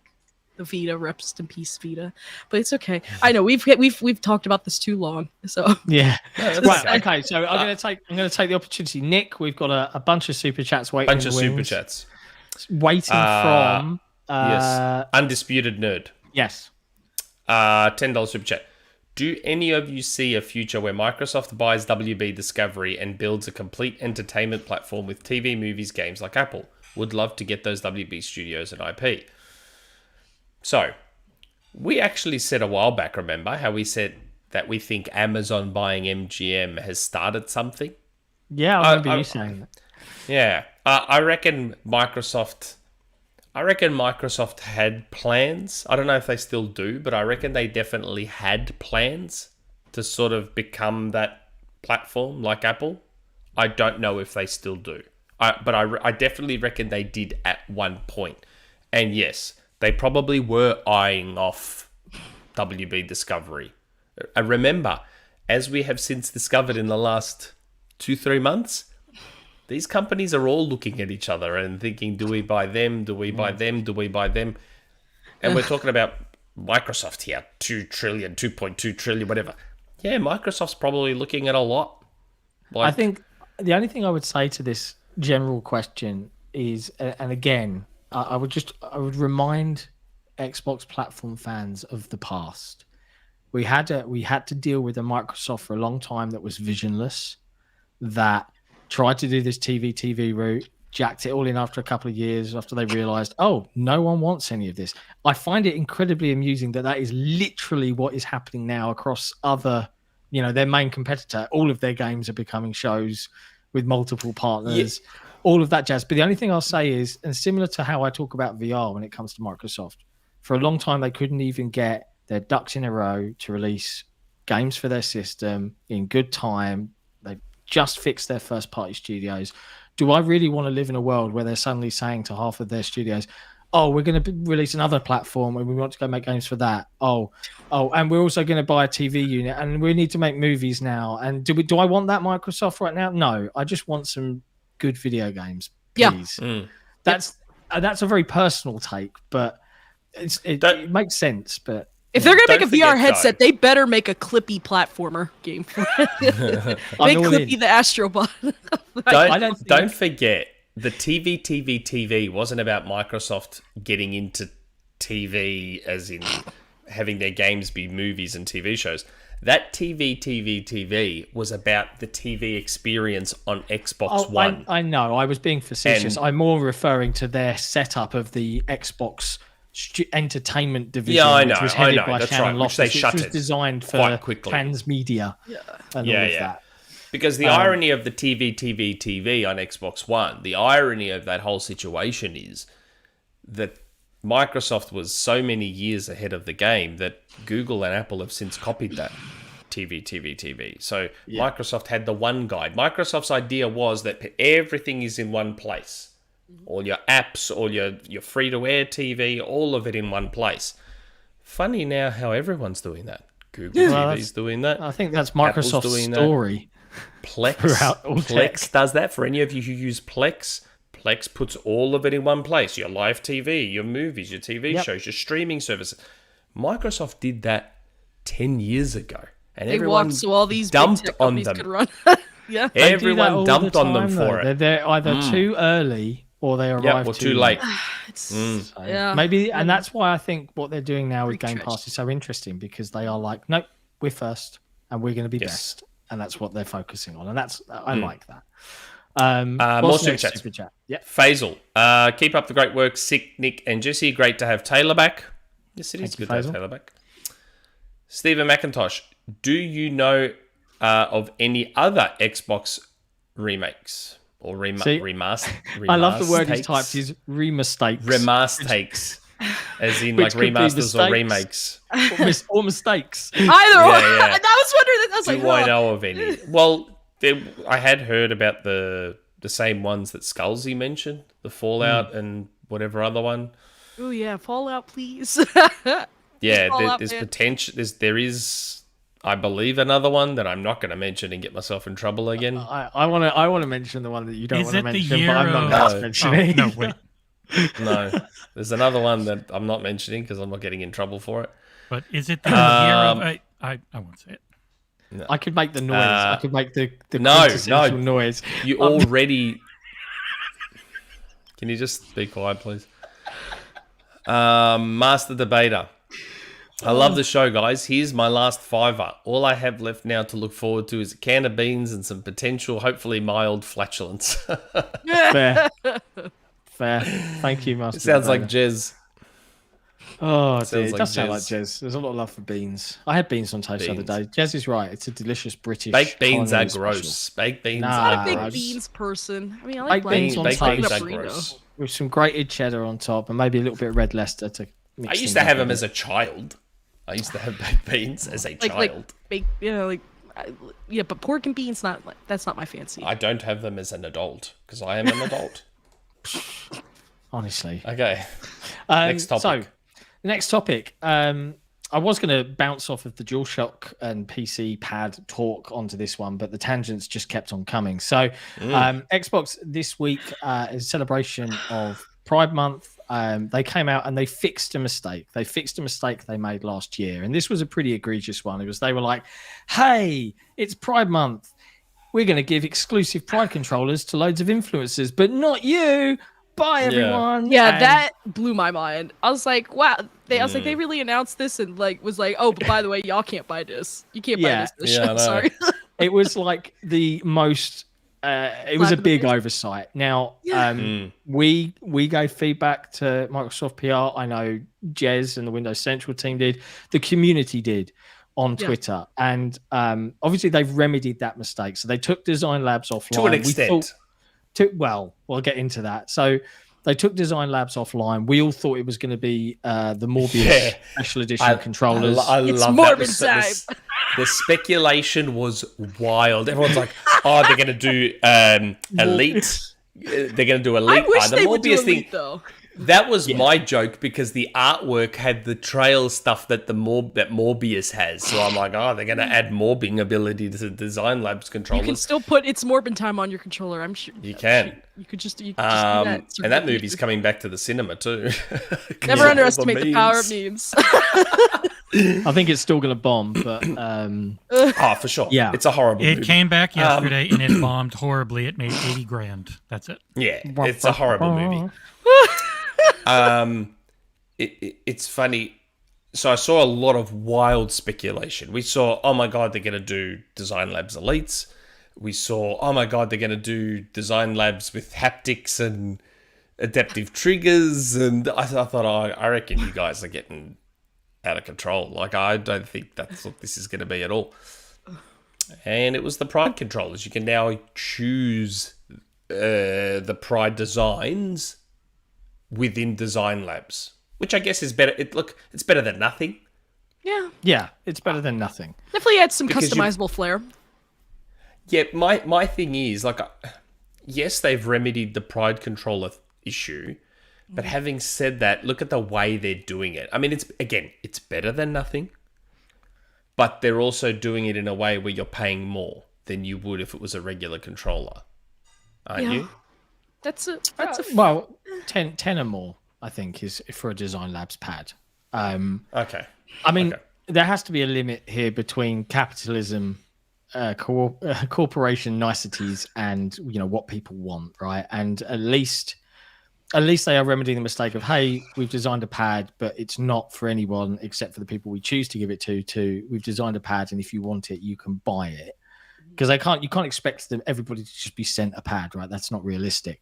the Vita, rest in peace Vita, but it's okay. I know we've talked about this too long, so yeah. Right, okay. So I'm gonna take the opportunity. Nick, we've got a bunch of super chats waiting. Super chats waiting from yes, Undisputed Nerd. Yes, $10 super chat. Do any of you see a future where Microsoft buys WB Discovery and builds a complete entertainment platform with TV, movies, games like Apple? Would love to get those WB studios and IP. So, we actually said a while back, remember, how we said that we think Amazon buying MGM has started something? Yeah, I remember you saying that. Yeah. I reckon Microsoft had plans. I don't know if they still do, but I reckon they definitely had plans to sort of become that platform like Apple. I don't know if they still do. But I definitely reckon they did at one point. And yes, they probably were eyeing off WB Discovery. Remember, as we have since discovered in the last 2-3 months, these companies are all looking at each other and thinking, do we buy them? Do we buy them? Do we buy them? And we're talking about Microsoft here, 2 trillion, 2.2 trillion, whatever. Yeah, Microsoft's probably looking at a lot. I think the only thing I would say to this general question is, and again, I would remind Xbox platform fans of the past. We had to deal with a Microsoft for a long time that was visionless, that tried to do this TV route, jacked it all in after a couple of years after they realized, oh, no one wants any of this. I find it incredibly amusing that is literally what is happening now across other, their main competitor. All of their games are becoming shows with multiple partners. Yeah. All of that jazz. But the only thing I'll say is, and similar to how I talk about VR when it comes to Microsoft, for a long time they couldn't even get their ducks in a row to release games for their system in good time. They just fixed their first party studios. Do I really want to live in a world where they're suddenly saying to half of their studios, oh, we're going to release another platform and we want to go make games for that. Oh, and we're also going to buy a TV unit and we need to make movies now. And do I want that Microsoft right now? No, I just want some good video games, please. Yeah. That's a very personal take, but it makes sense. But if they're gonna make a VR headset, they better make a Clippy platformer game for it. Make Clippy the Astrobot. Don't forget, the TV wasn't about Microsoft getting into TV, as in having their games be movies and TV shows. That TV was about the TV experience on Xbox One. I know, I was being facetious. I'm more referring to their setup of the Xbox entertainment division, which was headed by Shannon Loftus, which was designed for transmedia and all of that. Because the irony of the TV on Xbox One, the irony of that whole situation is that Microsoft was so many years ahead of the game that Google and Apple have since copied that TV. So Microsoft had the one guide. Microsoft's idea was that everything is in one place. All your apps, all your free-to-air TV, all of it in one place. Funny now how everyone's doing that. Google TV's doing that. I think that's Microsoft's story. Plex does that. For any of you who use Plex puts all of it in one place. Your live TV, your movies, your TV shows, your streaming services. Microsoft did that 10 years ago. And everyone all these dumped on them. Could run. Everyone dumped on them for it. They're either too early or they arrive too late. So maybe, and that's why I think what they're doing now with Game Pass is so interesting, because they are like, nope, we're first, and we're going to be best, and that's what they're focusing on, and I like that. More super chat. Yeah, Faisal, keep up the great work, Sick, Nick, and Jesse. Great to have Taylor back. Yes, it is good to have Taylor back. Stephen McIntosh, do you know of any other Xbox remakes or remaster? I love the word he's typed is remistakes. Remastakes, as in like remasters or remakes. Or mistakes. Either or. I was wondering. I was do I know of any? Well, I had heard about the same ones that Skullsy mentioned, the Fallout and whatever other one. Oh yeah, Fallout, please. Yeah, there's potential. There is, I believe, another one that I'm not going to mention and get myself in trouble again. I want to mention the one that you don't want to mention, but I'm not going to mention it. No, wait. No, there's another one that I'm not mentioning because I'm not getting in trouble for it. But is it the year of? I won't say it. No. I could make the noise. I could make the quintessential noise. You already. Can you just be quiet, please? Master Debater. I love the show, guys. Here's my last $5. All I have left now to look forward to is a can of beans and some potential, hopefully mild flatulence. Fair. Thank you, Master. It sounds like Jez. Oh, dear. It does sound like Jez. There's a lot of love for beans. I had beans on toast the other day. Jez is right. It's a delicious British. Baked beans are gross. Baked beans I'm are not a big gross. beans person. I mean, I like baked beans on toast gross. With some grated cheddar on top and maybe a little bit of red Leicester to mix. I used to have them as a child. I used to have baked beans as a child. But pork and beans, that's not my fancy. I don't have them as an adult because I am an adult. Honestly. Okay. Next topic. So, next topic. I was going to bounce off of the DualShock and PC pad talk onto this one, but the tangents just kept on coming. So, Xbox this week is a celebration of Pride Month. They came out and they fixed a mistake. They fixed a mistake they made last year. And this was a pretty egregious one. They were like, hey, it's Pride Month. We're going to give exclusive Pride controllers to loads of influencers, but not you. Bye, everyone. Yeah, that blew my mind. I was like, wow. I was like, they really announced this and was like, oh, but by the way, y'all can't buy this. You can't buy this. I'm sorry. It was like the most... it was a big oversight. Now, we gave feedback to Microsoft PR. I know Jez and the Windows Central team did. The community did on Twitter. And obviously, they've remedied that mistake. So they took Design Labs offline. To an extent. We'll get into that. So they took Design Labs offline. We all thought it was going to be the Morbius Special Edition controllers. I love Morbid time. The speculation was wild. Everyone's like, "Oh, they're going to do Elite. They're going to do Elite." I wish the they Morbius would do thing. Elite, though. That was my joke because the artwork had the trail stuff that that Morbius has. So I'm like, oh, they're going to add morbing ability to the Design Labs controllers. You can still put It's Morbid Time on your controller. I'm sure you can. You could just do that. And that movie's coming back to the cinema too. Never underestimate the power of memes. I think it's still going to bomb, but for sure. Yeah, it's a horrible. It movie. came back yesterday and it bombed horribly. It made $80,000. That's it. Yeah, it's a horrible movie. It's funny. So I saw a lot of wild speculation. We saw, oh my god, they're going to do Design Labs Elites. We saw, oh my god, they're going to do Design Labs with haptics and adaptive triggers. And I thought, I reckon you guys are getting out of control. Like, I don't think that's what this is going to be at all. And it was the Pride controllers. You can now choose the Pride designs within Design Labs, which I guess is better. It's better than nothing. Yeah, it's better than nothing. Definitely adds some customizable flair. Yeah, my thing is, like, yes, they've remedied the Pride controller issue, but having said that, look at the way they're doing it. I mean, it's better than nothing, but they're also doing it in a way where you're paying more than you would if it was a regular controller, aren't you? That's well, 10 or more, I think, is for a Design Labs pad. Okay. I mean, there has to be a limit here between capitalism, corporation niceties, and what people want, right? And at least at least they are remedying the mistake of, hey, we've designed a pad, but it's not for anyone except for the people we choose to give it to. We've designed a pad, and if you want it, you can buy it. Because you can't expect everybody to just be sent a pad, right? That's not realistic.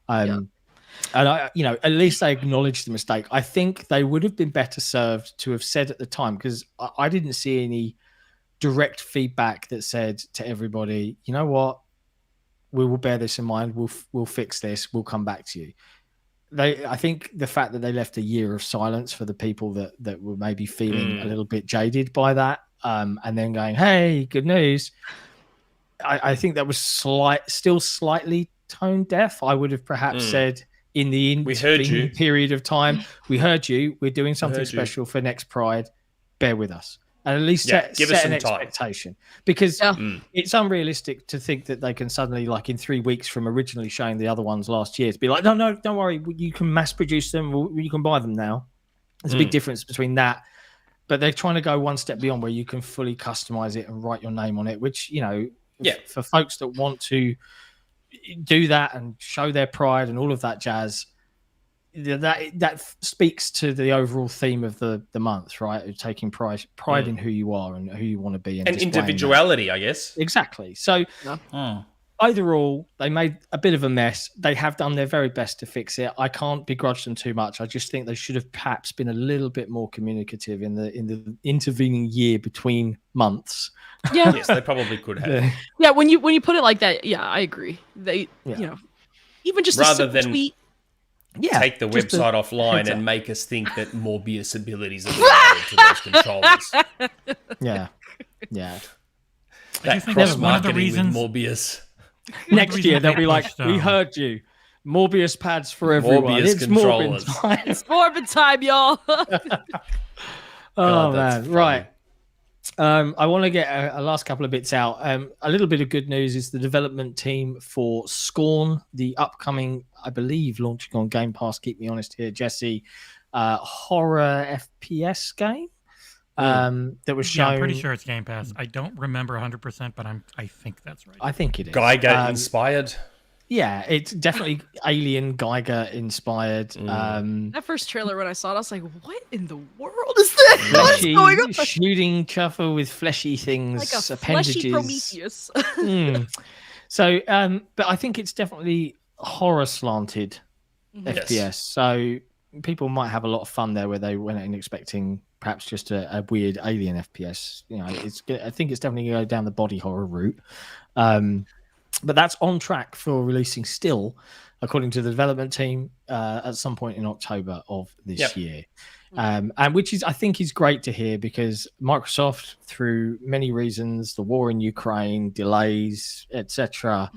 And at least they acknowledged the mistake. I think they would have been better served to have said at the time, because I didn't see any direct feedback that said to everybody, you know what, we will bear this in mind. We'll fix this. We'll come back to you. I think the fact that they left a year of silence for the people that were maybe feeling a little bit jaded by that, and then going, hey, good news. I think that was still slightly tone deaf. I would have perhaps said in the intervening period of time, we heard you. We're doing something special for next Pride. Bear with us. And at least set an expectation. Because it's unrealistic to think that they can suddenly, like in 3 weeks from originally showing the other ones last year, to be like, no, don't worry. You can mass produce them. You can buy them now. There's a big difference between that. But they're trying to go one step beyond where you can fully customize it and write your name on it, which, for folks that want to do that and show their pride and all of that jazz, that speaks to the overall theme of the month, right? Of taking pride in who you are and who you want to be, and individuality, I guess. Exactly. So either all, they made a bit of a mess. They have done their very best to fix it. I can't begrudge them too much. I just think they should have perhaps been a little bit more communicative in the intervening year between months. Yeah. Yes, they probably could have. Yeah, when you put it like that, yeah, I agree. They, even just rather a than tweet. Yeah, take the website offline and make us think that Morbius abilities are added to those controllers. Yeah. I do think that's one of the reasons. Morbius. Next year they'll be like, we heard you. Morbius pads for everyone. Morbius it's controllers. Morbin time. It's Morbin time, y'all. Oh, man. Right. I want to get a last couple of bits out. A little bit of good news is the development team for Scorn, the upcoming, I believe, launching on Game Pass. Keep me honest here, Jesse. Horror FPS game that was shown. Yeah, I'm pretty sure it's Game Pass. I don't remember 100%, but I think that's right. I think it is. Geiger inspired. Yeah, it's definitely Alien Geiger inspired. That first trailer when I saw it, I was like, "What in the world is this? What's going on?" Shooting chuffle with fleshy things, like a appendages. fleshy Prometheus. So, but I think it's definitely horror slanted FPS. So people might have a lot of fun there, where they went in expecting perhaps just a weird Alien FPS. I think it's definitely going to go down the body horror route. But that's on track for releasing still, according to the development team, at some point in October of this year. And which I think is great to hear, because Microsoft, through many reasons, the war in Ukraine, delays, etc.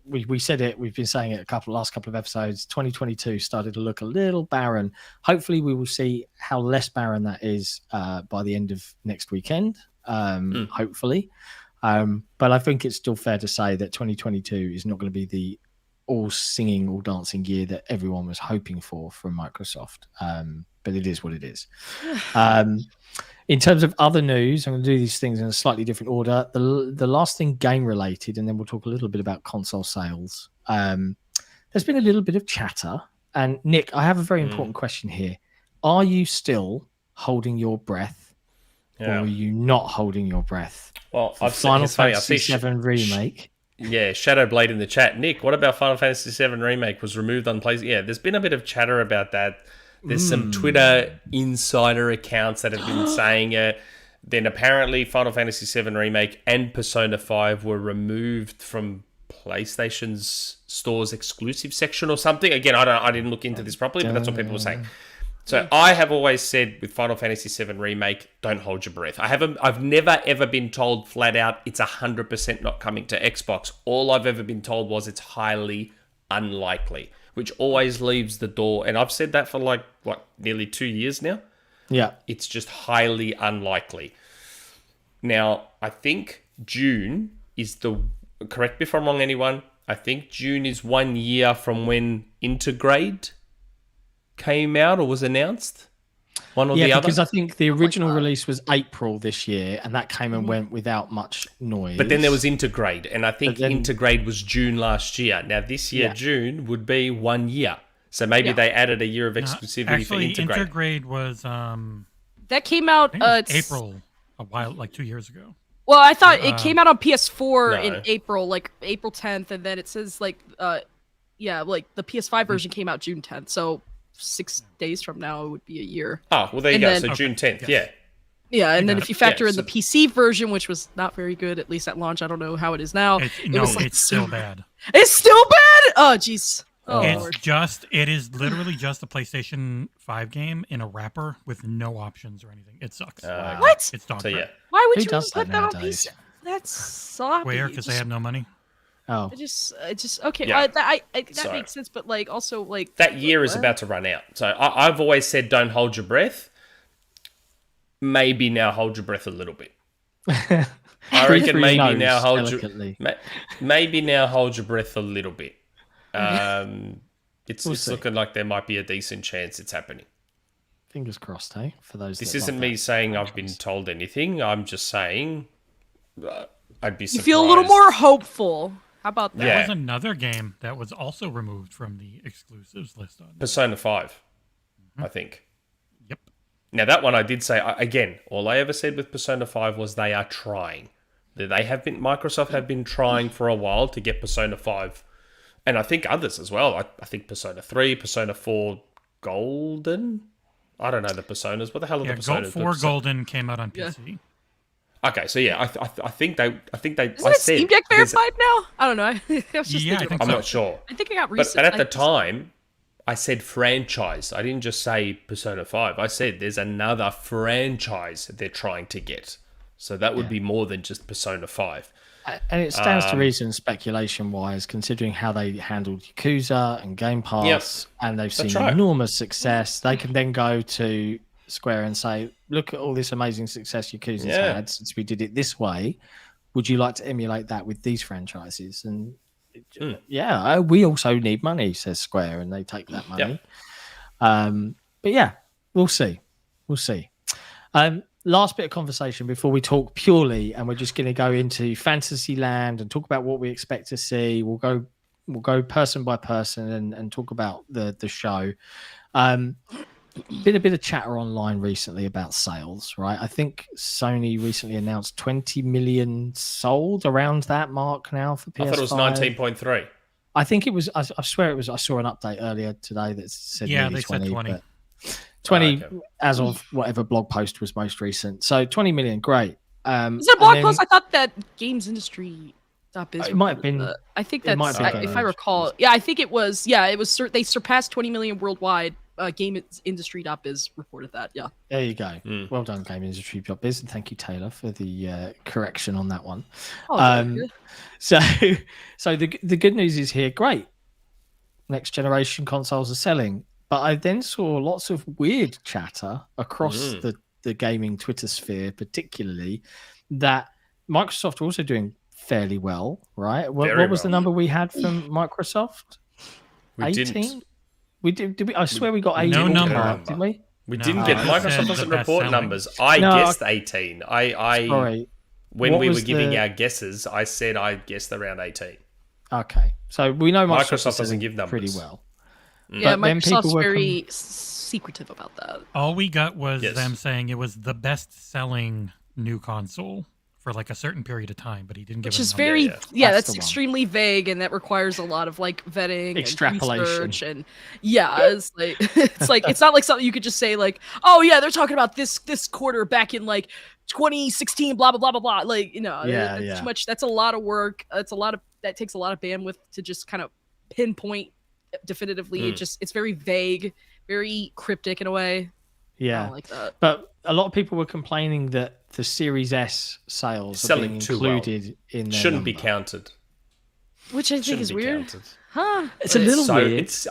We said it, we've been saying it last couple of episodes, 2022 started to look a little barren. Hopefully we will see how less barren that is by the end of next weekend, hopefully. But I think it's still fair to say that 2022 is not going to be the all singing, all dancing year that everyone was hoping for from Microsoft. But it is what it is. In terms of other news, I'm going to do these things in a slightly different order. The last thing game related, and then we'll talk a little bit about console sales. There's been a little bit of chatter. And Nick, I have a very important question here. Are you still holding your breath? Or are you not holding your breath? Well, Final Fantasy VII Remake. Shadowblade in the chat. Nick, what about Final Fantasy VII Remake was removed on PlayStation? Yeah, there's been a bit of chatter about that. There's some Twitter insider accounts that have been saying it. Then apparently Final Fantasy VII Remake and Persona 5 were removed from PlayStation's store's exclusive section or something. Again, I didn't look into this properly, but that's what people were saying. So I have always said with Final Fantasy VII Remake, don't hold your breath. I've never ever been told flat out it's 100% not coming to Xbox. All I've ever been told was it's highly unlikely, which always leaves the door. And I've said that for nearly 2 years now. Yeah. It's just highly unlikely. Now, I think June is correct me if I'm wrong, anyone. I think June is 1 year from when Intergrade came out or was announced. One or the other? Because I think the original release was April this year, and that came and went without much noise. But then there was Intergrade, and I think Intergrade was June last year. Now, this year, June, would be 1 year. So maybe they added a year of exclusivity for Intergrade. Intergrade was... that came out... April, a while, like 2 years ago. Well, I thought it came out on PS4 in April, like April 10th, and then it says, like, like the PS5 version came out June 10th, so 6 days from now it would be a year. Oh, well, there you go. So June 10th, Yeah, and then if you factor in the PC version, which was not very good, at least at launch, I don't know how it is now. It's still bad. It's still bad? Oh, jeez. Oh, it is literally just a PlayStation 5 game in a wrapper with no options or anything. It sucks. What? It's dog. So, Why would Who you does put that that on nowadays? PC? That's sloppy. Square, because they have no money. Oh. It just okay. Yeah. That makes sense, but like also like that year is about to run out. So I've always said don't hold your breath. Maybe now hold your breath a little bit. I reckon maybe now hold your breath a little bit. It's looking like there might be a decent chance it's happening. Fingers crossed, hey? For those. This isn't me saying I've been told anything. I'm just saying I'd be surprised. You feel a little more hopeful. How about that? There was another game that was also removed from the exclusives list on Persona 5, I think. Yep. Now that one I did say again. All I ever said with Persona 5 was they are trying. Microsoft have been trying for a while to get Persona 5, and I think others as well. I think Persona 3, Persona 4 Golden. I don't know the Personas. What the hell are the Personas? 4 Golden came out on PC. Okay, so I think they. Isn't it Steam Deck verified now? I don't know. I was just thinking I'm not sure. I think I got recent. But at the time, I said franchise. I didn't just say Persona 5. I said there's another franchise they're trying to get. So that would be more than just Persona 5. And it stands to reason, speculation-wise, considering how they handled Yakuza and Game Pass, and they've seen enormous success. They can then go to Square and say, look at all this amazing success Yakuza's had since we did it this way. Would you like to emulate that with these franchises? And we also need money, says Square, and they take that money. But yeah, we'll see. Last bit of conversation before we talk purely, and we're just going to go into Fantasyland and talk about what we expect to see. We'll go person by person and talk about the show. Been a bit of chatter online recently about sales, right? I think Sony recently announced 20 million sold, around that mark now for PS5. I thought it was 19.3. I think it was. I swear it was. I saw an update earlier today that said they 20, said 20. 20 as of whatever blog post was most recent. So 20 million, great. Is it a blog post? I thought that games industry. It might have been. I think that's if I recall. Yeah, I think it was. Yeah, it was. They surpassed 20 million worldwide. GameIndustry.biz reported that. Yeah. There you go. Well done, GameIndustry.biz, and thank you, Taylor, for the correction on that one. So the good news is here. Great. Next generation consoles are selling. But I then saw lots of weird chatter across the gaming Twitter sphere, particularly that Microsoft are also doing fairly well, right? What was the number we had from Microsoft? 18? We did. I swear we got 18. No number, didn't we? We didn't get. Microsoft doesn't report numbers. I guessed 18. When we were giving our guesses, I said I guessed around 18. Okay, so we know Microsoft doesn't give numbers pretty well. Yeah, Microsoft's very secretive about that. All we got was them saying it was the best-selling new console for like a certain period of time, but he didn't give. Which is very, that's extremely vague, and that requires a lot of like vetting, extrapolation, and research, and it's not like something you could just say like, oh yeah, they're talking about this quarter back in like 2016, blah blah blah blah blah. Like that's too much. That's a lot of work. That takes a lot of bandwidth to just kind of pinpoint definitively. It's very vague, very cryptic in a way. Yeah, I don't like that. But a lot of people were complaining that the Series S sales are being included in their shouldn't be counted, which I think is weird. Counted. Huh? It's a little weird. It's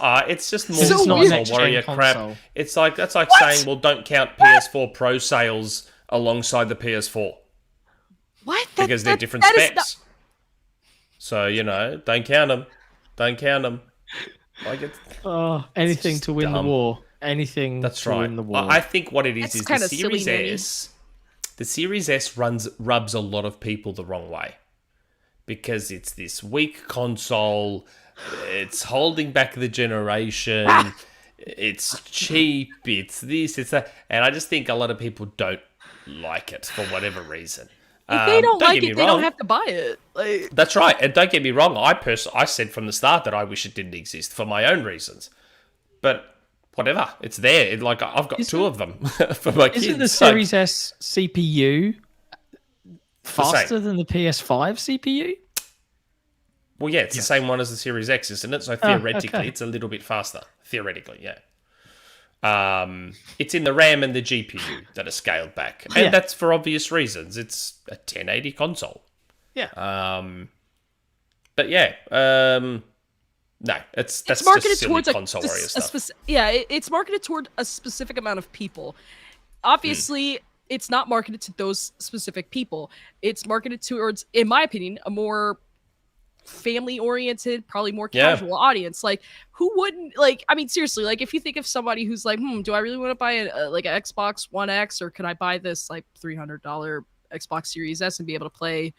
just more console warrior crap. It's like saying, well, don't count PS4 Pro sales alongside the PS4. What? Because they're different specs. So don't count them. Don't count them. Like anything to win the war. anything. That's to right. win the war. I think what it is That's the kinda Series silly, S. The Series S rubs a lot of people the wrong way because it's this weak console. It's holding back the generation. It's cheap. It's this. It's that. And I just think a lot of people don't like it for whatever reason. If they don't like get it, me they wrong. don't have to buy it. Like, That's right. And don't get me wrong. I said from the start that I wish it didn't exist for my own reasons. But whatever, it's there. Like I've got two of them for my kids. Isn't the Series S CPU faster than the PS5 CPU? Well, yeah, it's the same one as the Series X, isn't it? So theoretically, okay. it's a little bit faster. Theoretically, yeah. It's in the RAM and the GPU that are scaled back, and that's for obvious reasons. It's a 1080 console. Yeah. But yeah, no, that's marketed just silly towards console warrior stuff. It's marketed toward a specific amount of people. Obviously, it's not marketed to those specific people. It's marketed towards, in my opinion, a more family-oriented, probably more casual audience. Like, who wouldn't, like, I mean, seriously, like, if you think of somebody who's like, do I really want to buy an Xbox One X, or could I buy this, like, $300 Xbox Series S and be able to play,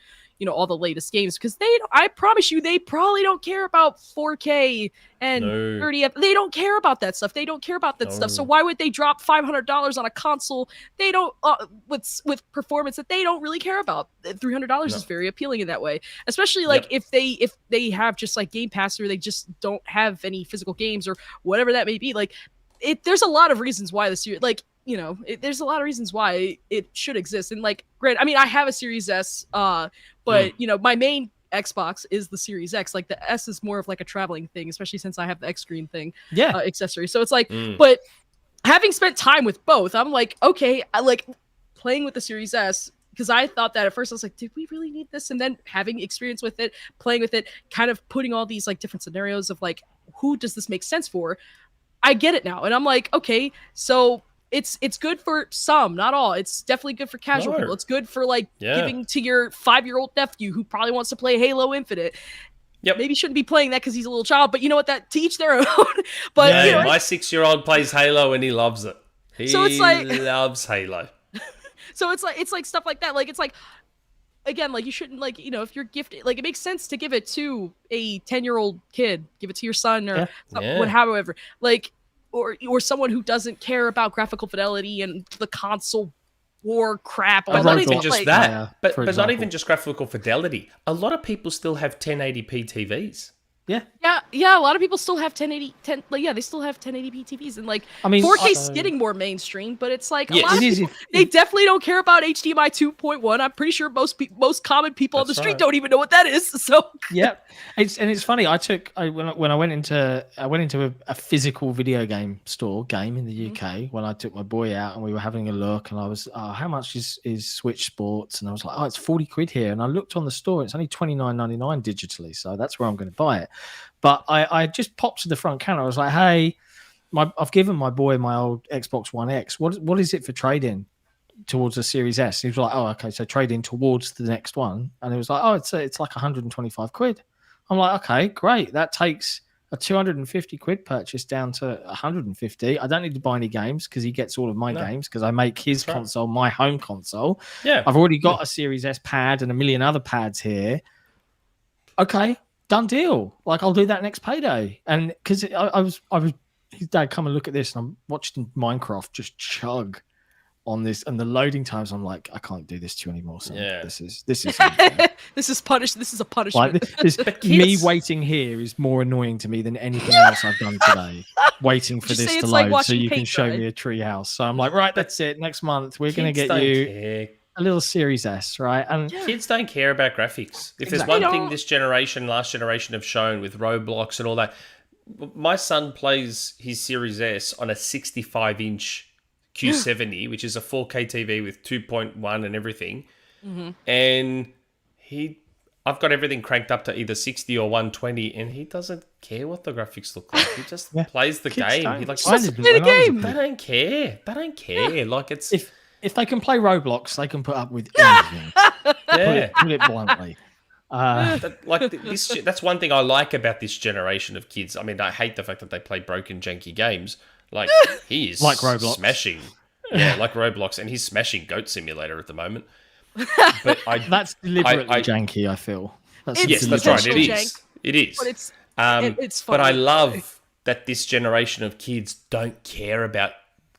all the latest games? Because I promise you, they probably don't care about 4K and 30. They don't care about that stuff. They don't care about that stuff. So why would they drop $500 on a console they don't with performance that they don't really care about? $300 is very appealing in that way, especially like if they have just like Game Pass, or they just don't have any physical games or whatever that may be. Like, there's a lot of reasons why this year, like, there's a lot of reasons why it should exist. And like, great, I mean, I have a Series S, but my main Xbox is the Series X. Like, the S is more of like a traveling thing, especially since I have the X screen thing, accessory. So it's like, but having spent time with both, I'm like, okay, I like playing with the Series S, because I thought that at first. I was like, did we really need this? And then having experience with it, playing with it, kind of putting all these like different scenarios of like, who does this make sense for? I get it now. And I'm like, okay, so it's good for some, not all. It's definitely good for casual people. It's good for like giving to your 5-year-old nephew who probably wants to play Halo Infinite. Maybe shouldn't be playing that because he's a little child, but you know what? That to each their own. But my 6-year-old plays Halo and he loves it. He loves Halo. So it's like stuff like that. Like, it's like, again, like, you shouldn't, like, if you're gifted, like, it makes sense to give it to a 10-year-old kid, give it to your son or however, like, or someone who doesn't care about graphical fidelity and the console war crap. But not even just that. But for not even just graphical fidelity. A lot of people still have 1080p TVs. Yeah. A lot of people still have 1080. They still have 1080p TVs, and like, I mean, 4K's getting more mainstream, but it's like a lot of people, they definitely don't care about HDMI 2.1. I'm pretty sure most common people on the street don't even know what that is. So it's funny. When I went into a physical video game in the UK when I took my boy out, and we were having a look, and I was, how much is Switch Sports? And I was like, it's 40 quid here, and I looked on the store, it's only $29.99 digitally, so that's where I'm going to buy it. But I just popped to the front counter. I was like, hey, I've given my boy my old Xbox One X. What is it for trade-in towards the Series S? He was like, oh, okay, so trade-in towards the next one. And it was like, oh, it's like 125 quid. I'm like, okay, great. That takes a 250 quid purchase down to 150. I don't need to buy any games because he gets all of my games because I make his console my home console. Yeah. I've already got a Series S pad and a million other pads here. Okay. Done deal. Like, I'll do that next payday. And because I was, his dad, come and look at this, and I'm watching Minecraft just chug on this, and the loading times. I'm like, I can't do this to you anymore. So this is this is punish. This is a punishment. Like, me waiting here is more annoying to me than anything else I've done today. Waiting for this to load so you can show me a tree house. So I'm like, right, that's it. Next month we're gonna get you a little Series S, right? And kids don't care about graphics. If there's one thing this generation, last generation have shown with Roblox and all that, my son plays his Series S on a 65-inch Q70, which is a 4K TV with 2.1 and everything. And I've got everything cranked up to either 60 or 120, and he doesn't care what the graphics look like. He just plays the game. He like, play the game. They don't care. They don't care. Yeah. Like, it's if they can play Roblox, they can put up with anything. Put it bluntly. That's one thing I like about this generation of kids. I mean, I hate the fact that they play broken, janky games, Like, he is Like Roblox. smashing. Yeah, like Roblox, and he's smashing Goat Simulator at the moment. But That's deliberately janky, I feel. Yes, that's right. It jank, is. It is. But it's fun. But I love that this generation of kids don't care about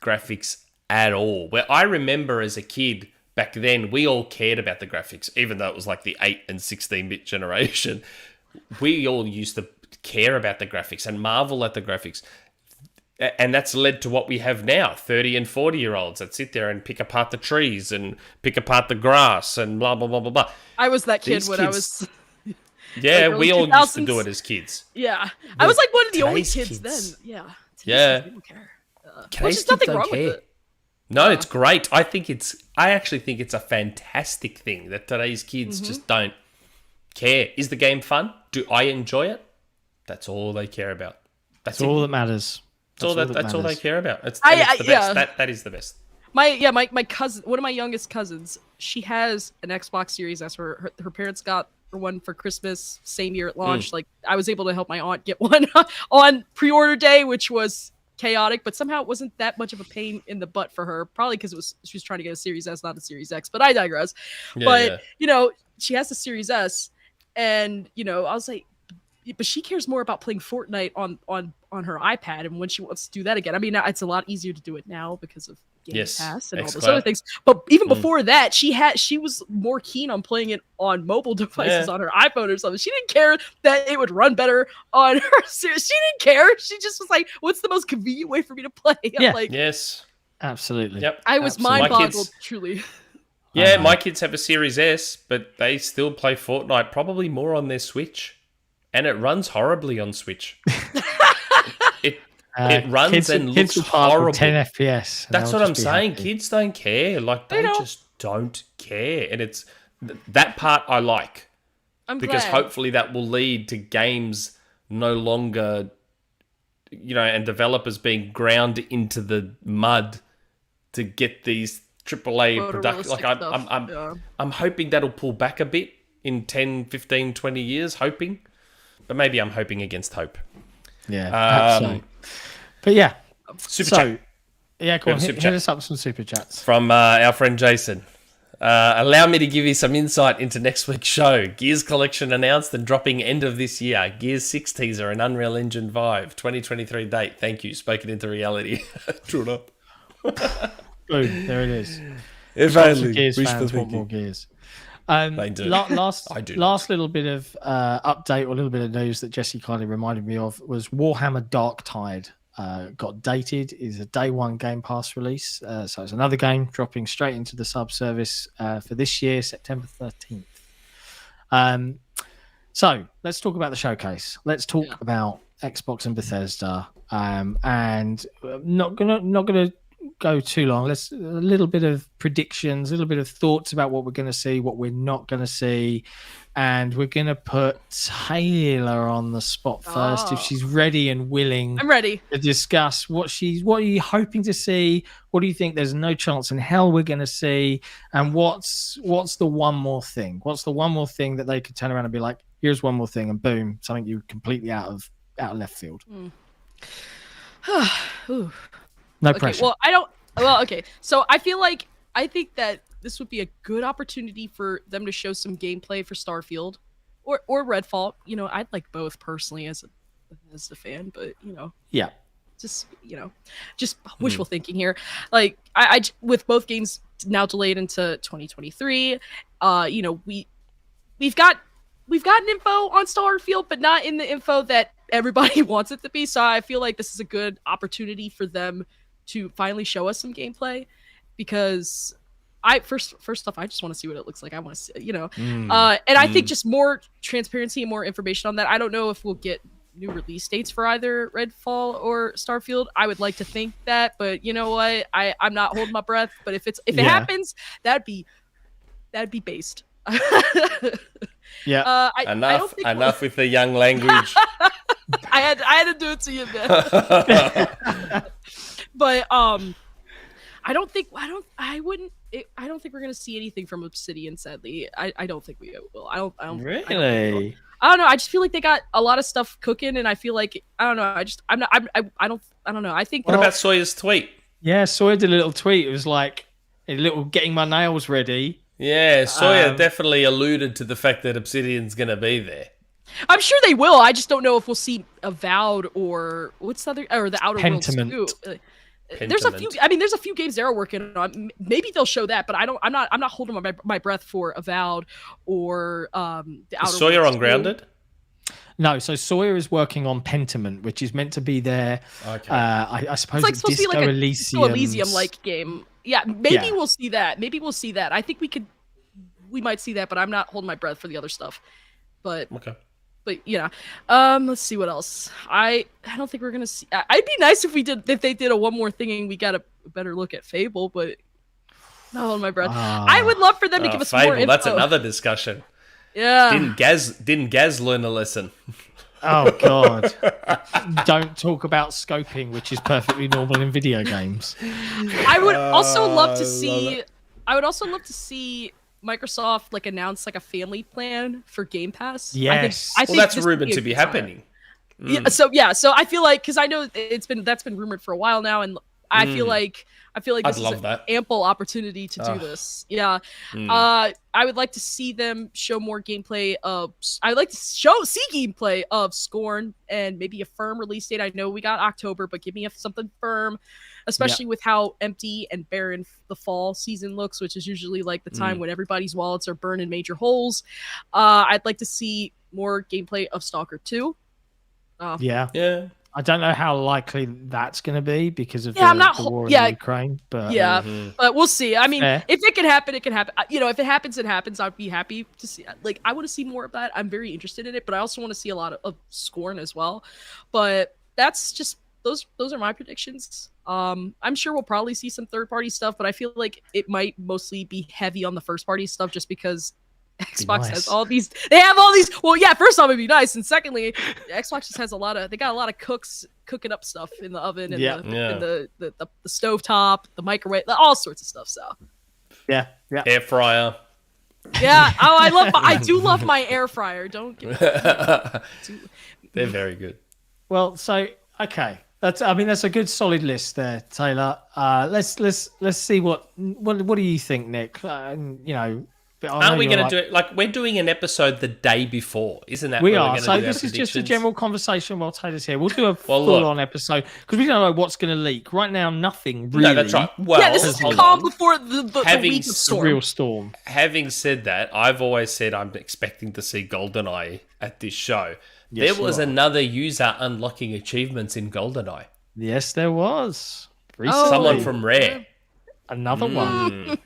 graphics at all. Where I remember as a kid back then, we all cared about the graphics, even though it was like the 8 and 16-bit generation. We all used to care about the graphics and marvel at the graphics. And that's led to what we have now, 30 and 40-year-olds that sit there and pick apart the trees and pick apart the grass and blah, blah, blah, blah, blah. I was that kid These when I kids- was... Yeah, like we all early used to do 2000s. it as kids. Yeah. I was like one of the only Today's kids kids. then. Yeah. Yeah. People care. Which Today's is nothing kids wrong don't care. with it. No, it's great. I actually think it's a fantastic thing that today's kids just don't care. Is the game fun? Do I enjoy it? That's all they care about. That's all that matters. That's all they care about. It's the yeah. best. That is the best. My cousin, one of my youngest cousins, she has an Xbox Series S. Her parents got her one for Christmas, same year it launched. Like, I was able to help my aunt get one on pre-order day, which was chaotic, but somehow it wasn't that much of a pain in the butt for her. Probably because she was trying to get a Series S, not a Series X. But I digress. But she has the Series S, and I was like, but she cares more about playing Fortnite on her iPad, and when she wants to do that again. I mean, it's a lot easier to do it now because of Game Pass and all those other things. But even before that, she was more keen on playing it on mobile devices on her iPhone or something. She didn't care that it would run better on her Series. She didn't care. She just was like, "What's the most convenient way for me to play?" Yeah. Like, yes, absolutely. Yep. I was mind-boggled, truly. Yeah, my kids have a Series S, but they still play Fortnite, probably more on their Switch, and it runs horribly on Switch. It runs and looks horrible. 10 FPS. That's what I'm saying. Happy. Kids don't care. Like, they just don't care. And it's that part I like. Because hopefully that will lead to games no longer, and developers being ground into the mud to get these AAA productions. Like, I'm hoping that'll pull back a bit in 10, 15, 20 years, hoping. But maybe I'm hoping against hope. Yeah, but yeah. Super chat. Yeah, go on. Hit us up with some super chats. From our friend Jason. Allow me to give you some insight into next week's show. Gears Collection announced and dropping end of this year. Gears 6 teaser and Unreal Engine 5. 2023 date. Thank you. Spoken into reality. Drawn up. Boom. There it is. If only. Gears fans want more Gears. They do. Last little bit of update or a little bit of news that Jesse kindly reminded me of was Warhammer Darktide got dated. Is a day one Game Pass release. So it's another game dropping straight into the sub service for this year, September 13th. So let's talk about the showcase. Let's talk about Xbox and Bethesda. And not gonna go too long. Let's a little bit of predictions, a little bit of thoughts about what we're going to see, what we're not going to see, and we're going to put Taylor on the spot first if she's ready and willing. I'm ready to discuss what are you hoping to see, what do you think there's no chance in hell we're going to see, and what's the one more thing? What's the one more thing that they could turn around and be like, here's one more thing, and boom, something you completely out of left field. Ooh. No pressure. Okay. So I think that this would be a good opportunity for them to show some gameplay for Starfield or Redfall. I'd like both personally as a fan, but just wishful thinking here. Like I with both games now delayed into 2023, we've gotten info on Starfield, but not in the info that everybody wants it to be. So I feel like this is a good opportunity for them to finally show us some gameplay, because first off, I just want to see what it looks like. I want to see, and I think just more transparency and more information on that. I don't know if we'll get new release dates for either Redfall or Starfield. I would like to think that, but you know what? I'm not holding my breath. But if it happens, that'd be based. Yeah. Enough with the young language. I had to do it to you, man. But I don't think we're gonna see anything from Obsidian. Sadly, I don't think we will. I don't really. I don't know. I just feel like they got a lot of stuff cooking, and I feel like I don't know. I don't know. I think. What about Sawyer's tweet? Yeah, Sawyer did a little tweet. It was like a little getting my nails ready. Yeah, Sawyer definitely alluded to the fact that Obsidian's going to be there. I'm sure they will. I just don't know if we'll see Avowed or what's the other, or the Outer Worlds 2. There's a few. I mean, there's a few games they're working on. Maybe they'll show that, but I'm not holding my breath for Avowed or the Outer Is Sawyer Worlds on Grounded? No, so Sawyer is working on Pentiment, which is meant to be their, I suppose, it's supposed to be like a Disco Elysium like game. Yeah, maybe we'll see that. I think we might see that, but I'm not holding my breath for the other stuff. But yeah, let's see what else. I don't think we're gonna see. I'd be nice if they did a one more thing and we got a better look at Fable, but not holding my breath. I would love for them to give us Fable, more info. That's another discussion. Yeah. Didn't Gaz learn a lesson? Oh God! Don't talk about scoping, which is perfectly normal in video games. I would also love to see. I would also love to see Microsoft like announce like a family plan for Game Pass. Yes. I think that's this rumored would be to be happening. Yeah. So I feel like because I know that's been rumored for a while now, and I feel like this is an ample opportunity to do this. Yeah. I would like to see them show more gameplay of. I'd like to see gameplay of Scorn and maybe a firm release date. I know we got October, but give me something firm, especially with how empty and barren the fall season looks, which is usually like the time when everybody's wallets are burning major holes. I'd like to see more gameplay of Stalker 2. Yeah. I don't know how likely that's going to be because of the war in Ukraine. But but we'll see. I mean, if it can happen, it can happen. You know, if it happens, it happens. I'd be happy to see. Like, I want to see more of that. I'm very interested in it, but I also want to see a lot of Scorn as well. But that's just those are my predictions. I'm sure we'll probably see some third-party stuff, but I feel like it might mostly be heavy on the first-party stuff just because Xbox has all these. They have all these. Well, yeah. First off, it'd be nice, and secondly, Xbox just has they got a lot of cooking up stuff in the oven and the stove top, the microwave, all sorts of stuff. So yeah, air fryer. Yeah. Oh, I do love my air fryer. Don't get me. They're very good. Well, so okay. That's a good solid list there, Taylor. Let's see what do you think, Nick? Aren't we going to do it? Like, we're doing an episode the day before, isn't that? We are. So this is just a general conversation while Taylor's here. We'll do a full-on episode because we don't know what's going to leak. Right now, nothing really. No, that's right. Well, this is the calm before the week of storm. Real storm. Having said that, I've always said I'm expecting to see GoldenEye at this show. Yes, there was another user unlocking achievements in GoldenEye. Yes, there was. Someone from Rare. Another one.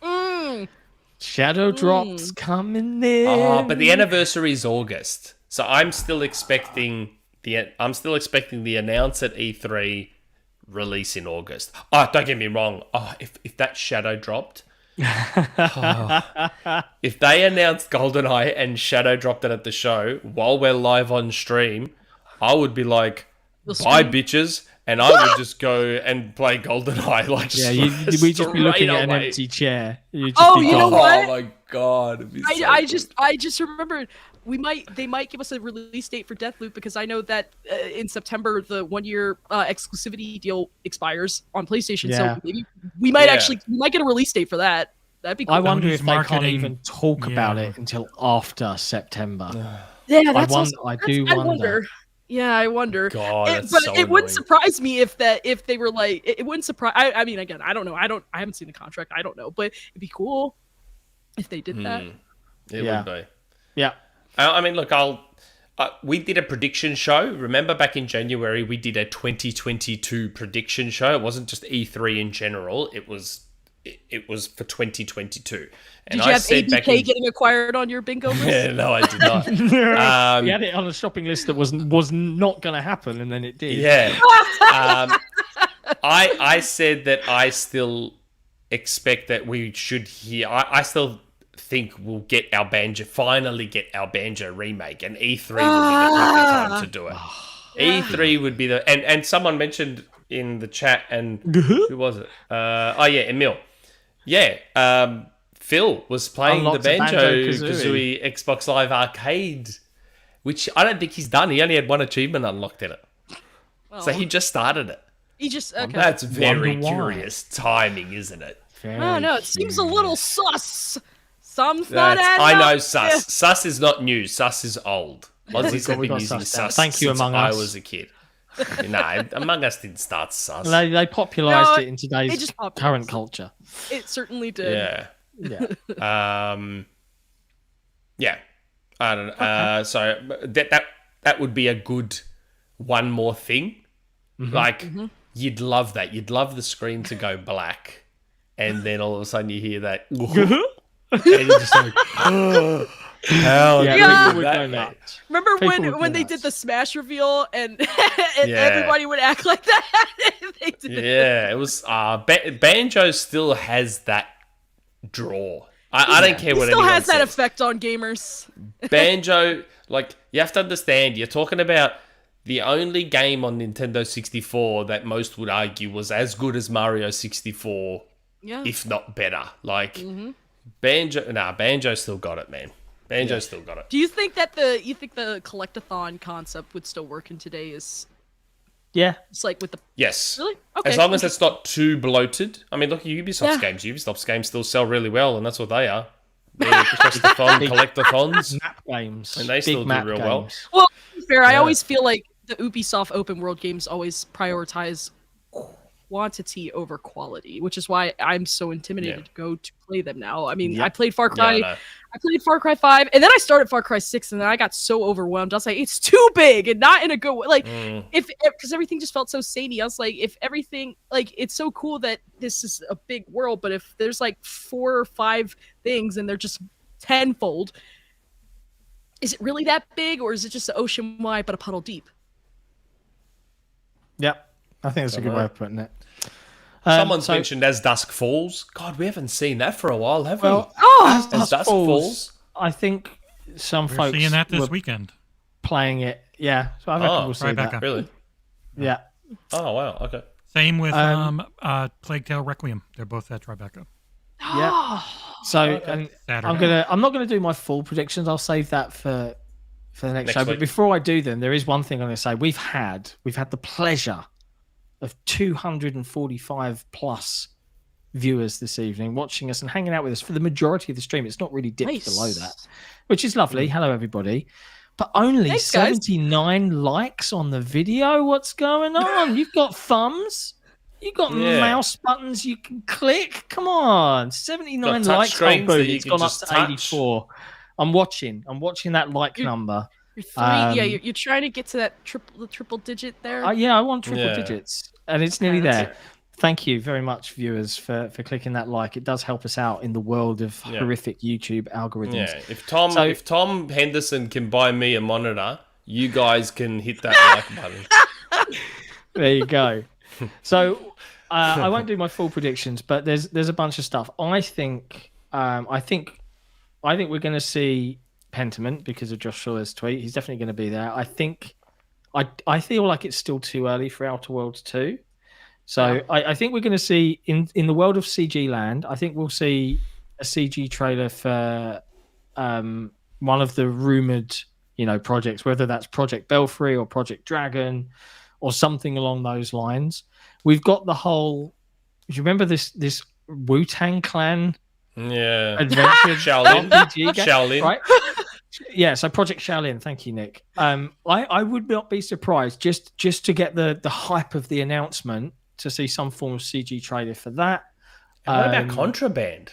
Shadow drops coming in. Oh, but the anniversary is August, so I'm still expecting the announce at E3 release in August. Oh, don't get me wrong. Oh, if that Shadow dropped, if they announced GoldenEye and Shadow dropped it at the show while we're live on stream, I would be like, "Bye, bitches." And I would just go and play GoldenEye. We'd just be looking at an empty chair. You know what? Oh my god! I just remembered they might give us a release date for Deathloop because I know that in September the 1-year exclusivity deal expires on PlayStation. Yeah. So maybe we might get a release date for that. That'd be cool. I wonder if they can't even talk about it until after September. Yeah, I do wonder. Yeah, I wonder. God, it wouldn't surprise me if they were like it wouldn't surprise. I mean, again, I don't know. I haven't seen the contract. I don't know, but it'd be cool if they did that. It would be. Yeah. I mean, look, we did a prediction show. Remember back in January, we did a 2022 prediction show. It wasn't just E3 in general. It was for 2022. And did you have ABK getting acquired on your bingo list? Yeah, no, I did not. You had it on a shopping list that was not going to happen, and then it did. Yeah. I said that I still expect that we should hear. I still think we'll finally get our Banjo remake, and E3 will be the perfect time to do it. E3 would be and someone mentioned in the chat, and who was it? Emil. Yeah, Phil was playing the Banjo-Kazooie Xbox Live Arcade which I don't think he's done. He only had one achievement unlocked in it. So he just started it. He just okay. That's very curious timing, isn't it? I don't know. It seems a little sus. Something's not adding I know up. sus. Sus is not new. Sus is old. Mozzies have been using sus Thank you, since Among I Us. was a kid. No, Among Us didn't start sus. They popularised No, it in today's just popularised current it. culture. It certainly did. Yeah. Yeah. Yeah. I don't know. So that would be a good one more thing. Like, you'd love that. You'd love the screen to go black, and then all of a sudden you hear that, and you're just like, how people would that, go mate? nuts. Remember People would when go they nuts. did the Smash reveal and, Yeah. everybody would act like that? They did. Yeah, it was. Banjo still has that draw. I don't care He what still anyone has that says. effect on gamers. Banjo, like, you have to understand, you're talking about the only game on Nintendo 64 that most would argue was as good as Mario 64, Yeah. if not better. Like, Banjo still got it, man. Banjo still got it. Do you think that the collectathon concept would still work in today's? Yeah. It's like with the Yes. Really? Okay. As long as it's not too bloated. I mean, look at Ubisoft's Yeah. games. Ubisoft's games still sell really well, and that's what they are. They're collectathon, collectathons. Map games. And they Big still do map real well. games. Well, to be fair, I Yeah. always feel like the Ubisoft open world games always prioritize quantity over quality, which is why I'm so intimidated Yeah. to go to play them now. I mean, Yep. I played Far Cry. I know. I played Far Cry 5, and then I started Far Cry 6, and then I got so overwhelmed. I was like, it's too big, and not in a good way. Like, because everything just felt so samey. I was like, if everything, like, it's so cool that this is a big world, but if there's like 4 or 5 things and they're just tenfold, is it really that big, or is it just an ocean wide but a puddle deep? Yep. I think that's a good Somewhere. way of putting it. Someone's so- mentioned As Dusk Falls. God, we haven't seen that for a while, have Well, Oh, As Dusk Falls. I think some We're folks seeing that this were weekend. playing it. Yeah. So I reckon Oh, we'll see right back that. up. we? Really? Yeah. Oh, wow. Okay. Same with Um, Plague Tale Requiem. They're both at Tribeca. Yeah. So and Saturday. I'm not gonna do my full predictions. I'll save that for the next show. week. But before I do them, there is one thing I'm gonna say. We've had the pleasure of 245 plus viewers this evening watching us and hanging out with us for the majority of the stream. It's not really dipped Nice. below that, which is lovely. Hello everybody. But only Thanks, guys. 79 likes on the video. What's going on? You've got thumbs. You've got Yeah. mouse buttons you can click. Come on. 79 Got touch likes. screens boom, that you it's can gone up just to touch. 84. I'm watching that like number. You're three, Um, you're trying to get to that triple digit there. Yeah, I want triple Yeah. digits. And it's nearly that's there. Thank you very much, viewers, for clicking that like. It does help us out in the world of horrific YouTube algorithms. Yeah. If Tom Henderson can buy me a monitor, you guys can hit that like button. There you go. So I won't do my full predictions, but there's a bunch of stuff. I think we're going to see Pentiment because of Josh Sawyer's tweet. He's definitely going to be there. I feel like it's still too early for Outer Worlds 2. So I think we're going to see in the world of CG land. I think we'll see a CG trailer for one of the rumored projects, whether that's Project Belfry or Project Dragon or something along those lines. We've got the whole. Do you remember this Wu-Tang Clan Yeah. adventure Shaolin. RPG game? Shaolin. Right? Yeah, so Project Shaolin. Thank you, Nick. I would not be surprised just to get the hype of the announcement to see some form of CG trailer for that. And what about Contraband?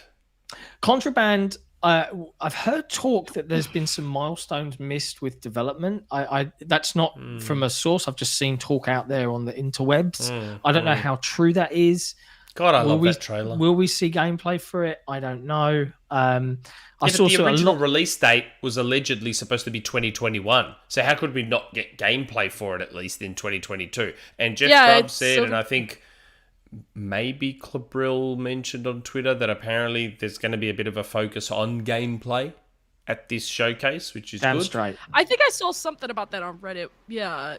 Contraband. I've heard talk that there's been some milestones missed with development. That's not from a source. I've just seen talk out there on the interwebs. I don't know how true that is. God, I love that trailer. Will we see gameplay for it? I don't know. I But saw the a original lot. release date was allegedly supposed to be 2021. So how could we not get gameplay for it at least in 2022? And Jeff Grubb said, and I think maybe Clabril mentioned on Twitter that apparently there's going to be a bit of a focus on gameplay at this showcase, which is Damn good. straight. I think I saw something about that on Reddit. Yeah.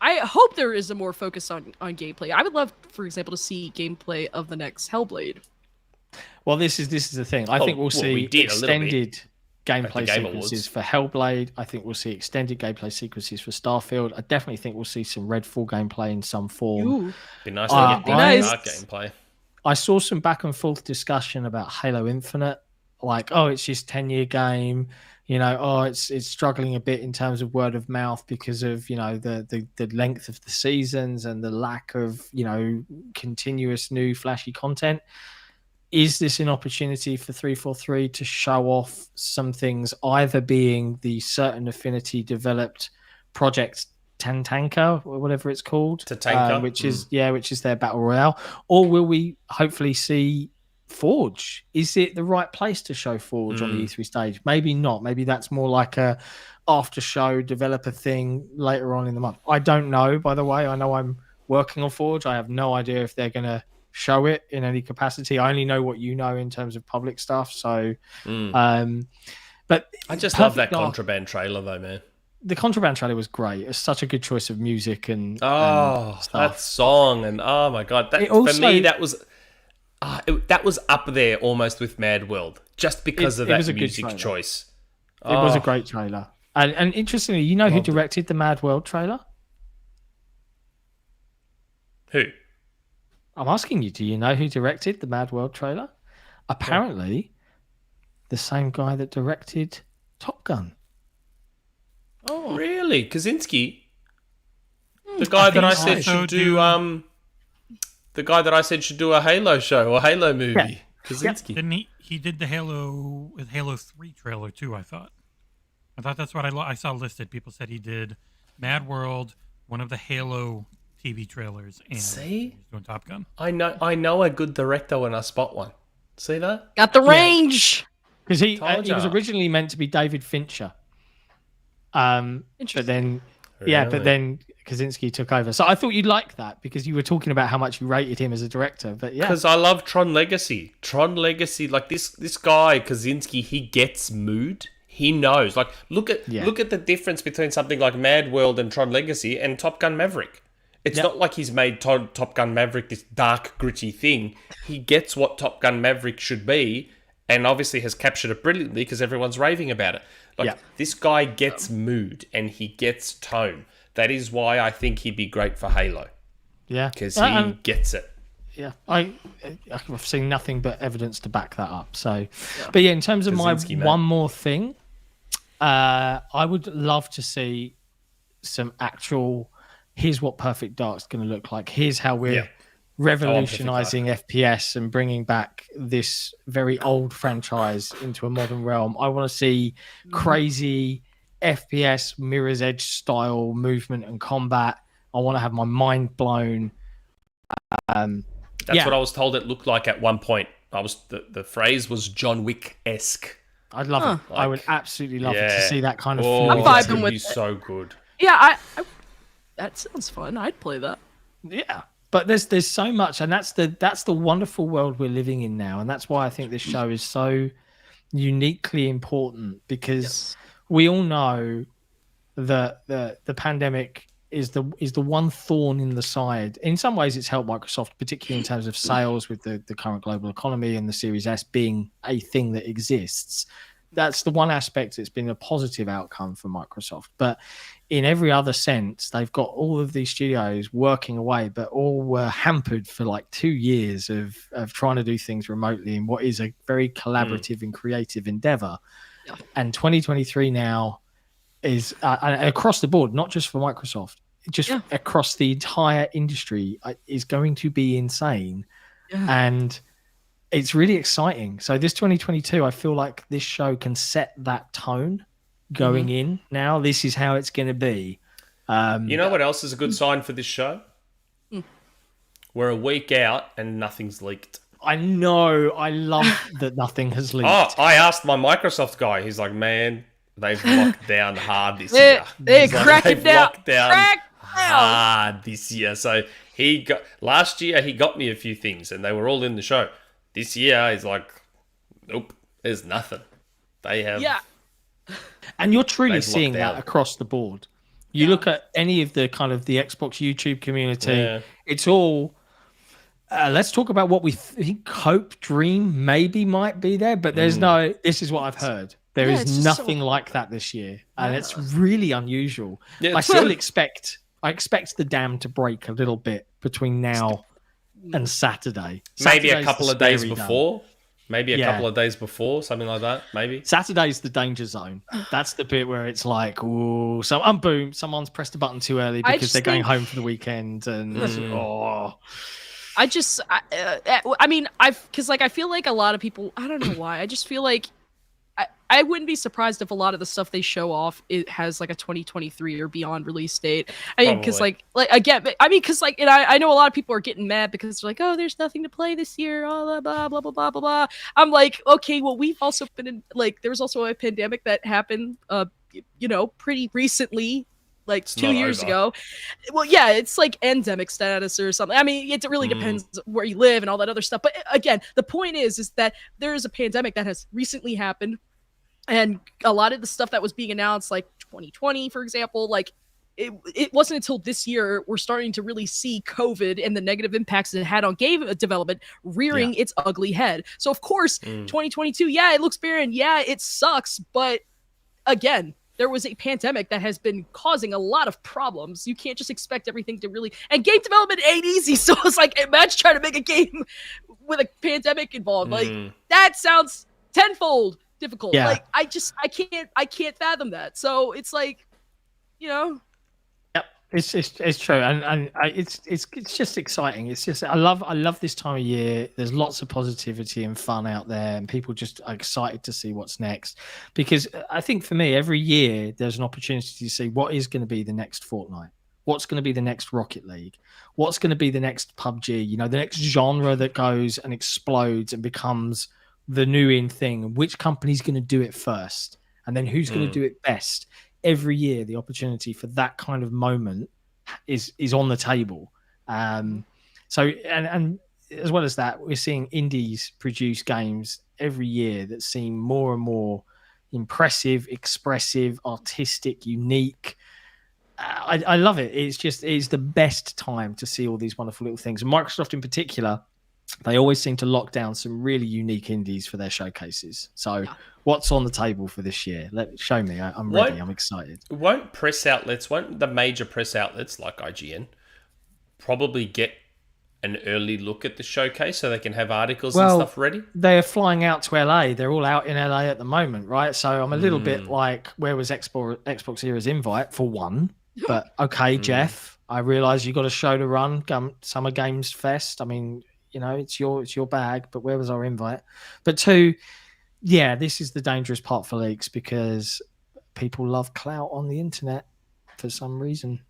I hope there is a more focus on gameplay. I would love, for example, to see gameplay of the next Hellblade. Well, this is the thing. I think we'll see we did a little bit. extended gameplay sequences for Hellblade. I think we'll see extended gameplay sequences for Starfield. I definitely think we'll see some Redfall gameplay in some form. Ooh. Be nice to get dark gameplay. I saw some back and forth discussion about Halo Infinite, like, oh, it's just 10-year game, you know, oh, it's struggling a bit in terms of word of mouth because of, you know, the length of the seasons and the lack of, you know, continuous new flashy content. Is this an opportunity for 343 to show off some things, either being the Certain Affinity developed Project Tatanka or whatever it's called, which is their battle royale, or will we hopefully see Forge? Is it the right place to show Forge on the E3 stage? Maybe not. Maybe that's more like a after show developer thing later on in the month. I don't know, by the way. I know I'm working on Forge. I have no idea if they're going to show it in any capacity. I only know what you know in terms of public stuff. So, but I just love that Contraband trailer though, man. The Contraband trailer was great. It's such a good choice of music and that song, and oh my god, that also, for me that was up there almost with Mad World, just because of that music choice. It was a great trailer, and interestingly, you know who directed the Mad World trailer? Who? I'm asking you. Do you know who directed the Mad World trailer? Apparently, the same guy that directed Top Gun. Oh, really? Kaczynski? The guy that I said should do the guy that I said should do a Halo show or Halo movie. Yeah. Kaczynski. Didn't he did the Halo 3 trailer too, I thought that's what I saw listed. People said he did Mad World, one of the Halo TV trailers, and he's doing Top Gun. I know a good director when I spot one. See that? Got the range. Because he was originally meant to be David Fincher. But then Kaczynski took over. So I thought you'd like that because you were talking about how much you rated him as a director. But yeah, because I love Tron Legacy. Like this guy Kaczynski, he gets mood. He knows. Like look at the difference between something like Mad World and Tron Legacy and Top Gun Maverick. It's not like he's made Top Gun Maverick this dark, gritty thing. He gets what Top Gun Maverick should be, and obviously has captured it brilliantly because everyone's raving about it. This guy gets mood and he gets tone. That is why I think he'd be great for Halo. Yeah. Because he gets it. Yeah. I've seen nothing but evidence to back that up. So, but yeah, in terms of one more thing, I would love to see some actual, here's what Perfect Dark's going to look like. Here's how we're revolutionizing FPS and bringing back this very old franchise into a modern realm. I want to see crazy FPS Mirror's Edge style movement and combat. I want to have my mind blown. That's what I was told it looked like at one point. The phrase was John Wick-esque. I'd love it. I would absolutely love it to see that kind of. I'm vibing with it. So good. Yeah, I that sounds fun. I'd play that. Yeah. But there's so much, and that's the wonderful world we're living in now, and that's why I think this show is so uniquely important, because we all know that the pandemic is the one thorn in the side. In some ways, it's helped Microsoft, particularly in terms of sales with the current global economy and the Series S being a thing that exists. That's the one aspect that's been a positive outcome for Microsoft. But in every other sense, they've got all of these studios working away, but all were hampered for like 2 years of trying to do things remotely in what is a very collaborative and creative endeavor. Yeah. And 2023 now is across the board, not just for Microsoft, just across the entire industry, is going to be insane. Yeah. And it's really exciting. So this 2022, I feel like this show can set that tone going in. Now, this is how it's going to be. You know what else is a good sign for this show? We're a week out and nothing's leaked. I know. I love that nothing has leaked. Oh, I asked my Microsoft guy. He's like, man, they've locked down hard this year. They're cracking down. Locked down hard this year. So last year he got me a few things and they were all in the show. This year, he's like, nope, there's nothing. They have... Yeah. And you're truly seeing that across the board. You look at any of the kind of the Xbox YouTube community, it's all, let's talk about what we think, hope, dream, maybe might be there, but there's no, this is what I've heard. There Yeah, is it's just nothing so- like that this year, and it's really unusual. Yeah, I it's still good. expect the dam to break a little bit between now and Saturday. Maybe a Saturday's couple the of days scary day. before. Maybe a Yeah. couple of days before, something like that. Maybe. Saturday's the danger zone. That's the bit where it's like, ooh, boom, someone's pressed a button too early I because just they're going think- home for the weekend, and I feel like a lot of people, I don't know why, I just feel like I wouldn't be surprised if a lot of the stuff they show off it has like a 2023 or beyond release date. I mean, because Probably. and I know a lot of people are getting mad because they're like, oh, there's nothing to play this year, blah blah blah blah blah blah blah. I'm like, okay, well, we've also been in there was also a pandemic that happened, pretty recently. Like It's 2 not years over. ago. Well, yeah, it's like endemic status or something. I mean, it really depends where you live and all that other stuff. But again, the point is that there is a pandemic that has recently happened. And a lot of the stuff that was being announced, like 2020, for example, like it wasn't until this year we're starting to really see COVID and the negative impacts it had on game development rearing its ugly head. So, of course, 2022, yeah, it looks barren. Yeah, it sucks. But again, there was a pandemic that has been causing a lot of problems. You can't just expect everything to really... And game development ain't easy, so it's like, imagine trying to make a game with a pandemic involved. Like, that sounds tenfold difficult. Yeah. Like, I can't fathom that. So it's like, Yep, it's true, and it's just exciting. It's just I love this time of year. There's lots of positivity and fun out there, and people just are excited to see what's next. Because I think for me, every year there's an opportunity to see what is going to be the next Fortnite, what's going to be the next Rocket League, what's going to be the next PUBG. You know, the next genre that goes and explodes and becomes the new in thing. Which company's going to do it first, and then who's going to do it best? Every year, the opportunity for that kind of moment is on the table. So and as well as that, we're seeing indies produce games every year that seem more and more impressive, expressive, artistic, unique. I love it. It's the best time to see all these wonderful little things. And Microsoft in particular, they always seem to lock down some really unique indies for their showcases. So what's on the table for this year? Show me. I'm ready. I'm excited. Won't the major press outlets like IGN probably get an early look at the showcase so they can have articles and stuff ready? They're flying out to LA. They're all out in LA at the moment, right? So I'm a little bit like, where was Xbox Era's invite for one? But okay, Jeff, I realize you got a show to run, Summer Games Fest. I mean, you know, it's your bag, but where was our invite? But two, yeah, this is the dangerous part for leaks because people love clout on the internet for some reason.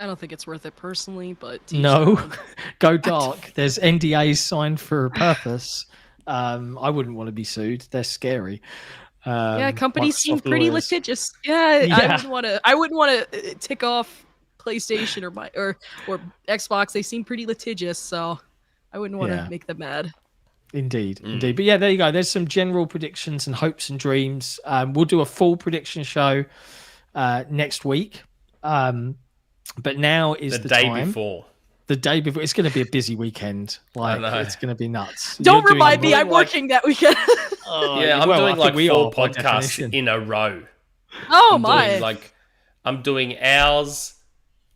I don't think it's worth it personally, but... No, go dark. There's NDAs signed for a purpose. I wouldn't want to be sued. They're scary. Companies seem Microsoft pretty lawyers. litigious. I wouldn't want to tick off PlayStation or Xbox. They seem pretty litigious, so I wouldn't want to make them mad. Indeed. But yeah, there you go. There's some general predictions and hopes and dreams. We'll do a full prediction show next week. But now is the day time. before. The day before. It's going to be a busy weekend. Like, it's going to be nuts. Don't remind me. I'm working that weekend. I'm doing like 4 podcasts in a row. Oh my! I'm doing ours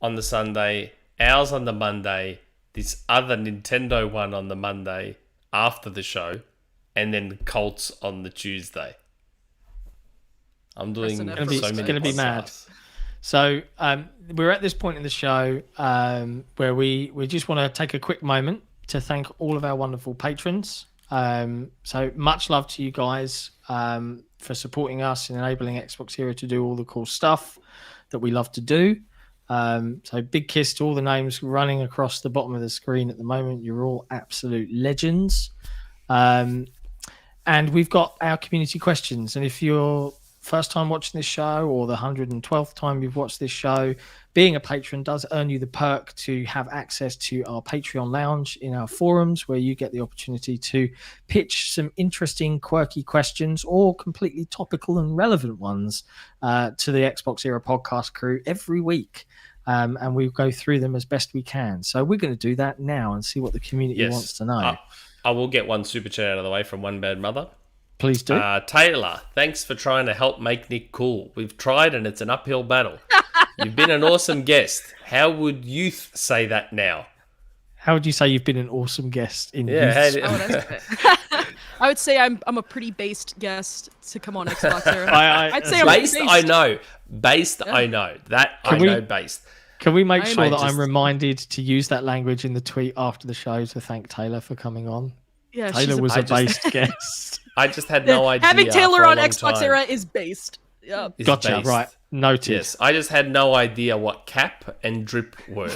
on the Sunday, ours on the Monday, this other Nintendo one on the Monday after the show, and then Colts on the Tuesday. I'm doing so many podcasts. It's going to be mad. So we're at this point in the show where we just want to take a quick moment to thank all of our wonderful patrons. So much love to you guys for supporting us and enabling Xbox Era to do all the cool stuff that we love to do. So big kiss to all the names running across the bottom of the screen at the moment. You're all absolute legends. And we've got our community questions. And if you're first time watching this show or the 112th time you've watched this show, being a patron does earn you the perk to have access to our Patreon lounge in our forums, where you get the opportunity to pitch some interesting, quirky questions or completely topical and relevant ones to the Xbox Era podcast crew every week. And we go through them as best we can. So we're going to do that now and see what the community wants to know. I will get one super chat out of the way from One Bad Mother. Please do. Taylor, thanks for trying to help make Nick cool. We've tried and it's an uphill battle. You've been an awesome guest. How would youth say that now? How would you say you've been an awesome guest in youth? That's good. I would say I'm a pretty based guest to come on XboxEra. I'd say I'm based. based. I know. Based. Yeah. I know that. I know based. Can we make sure that I'm reminded to use that language in the tweet after the show to thank Taylor for coming on? Yeah, Taylor was a based guest. I just had no idea. Having Taylor on XboxEra is based. Yeah. Gotcha. Based. Right. Noted. Yes. I just had no idea what cap and drip were.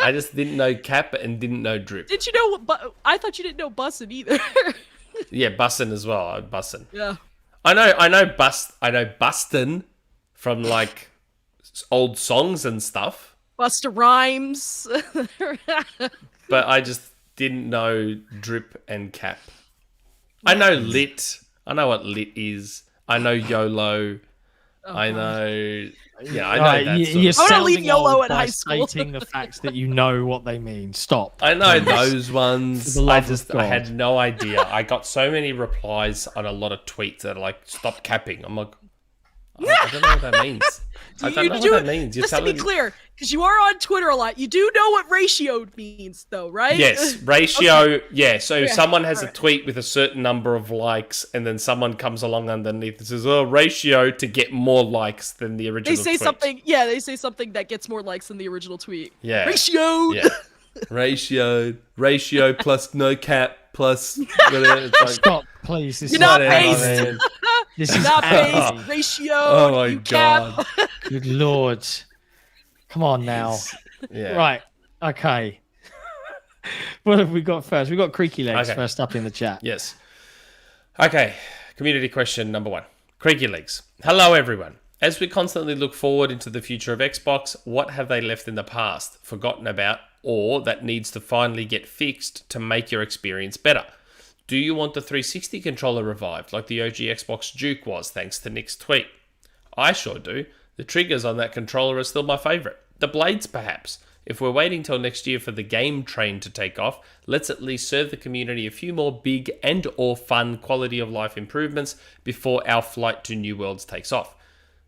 I just didn't know cap and didn't know drip. Did you know what? I thought you didn't know bussin' either. Yeah, bussin' as well. Bussin'. Yeah. I know bustin' from like old songs and stuff. Busta Rhymes. But I just didn't know drip and cap. I know lit. I know what lit is. I know YOLO. I know. Yeah, I know that. You're I want to leave YOLO at high school. Stating the facts that you know what they mean. Stop. I know those ones. I had no idea. I got so many replies on a lot of tweets that are like, "Stop capping." I'm like, I don't know what that means. I don't know what that means. Just to be clear, because you are on Twitter a lot, you do know what ratio means, though, right? Yes, ratio. Okay. Yeah, so someone has a tweet with a certain number of likes, and then someone comes along underneath and says, "Oh, ratio to get more likes than the original." They say tweet. something. Yeah, they say something that gets more likes than the original tweet. Yeah, ratio. Yeah, ratio plus no cap plus. It's like, stop, please. You're not based. This is not based. Ratio. Oh my god. Good lord. Come on now. Yeah. Right. Okay. What have we got first? We've got Creaky Legs first up in the chat. Yes. Okay. Community question number 1. Creaky Legs. Hello, everyone. As we constantly look forward into the future of Xbox, what have they left in the past, forgotten about, or that needs to finally get fixed to make your experience better? Do you want the 360 controller revived like the OG Xbox Duke was, thanks to Nick's tweet? I sure do. The triggers on that controller are still my favourite. The blades, perhaps. If we're waiting till next year for the game train to take off, let's at least serve the community a few more big and or fun quality of life improvements before our flight to new worlds takes off.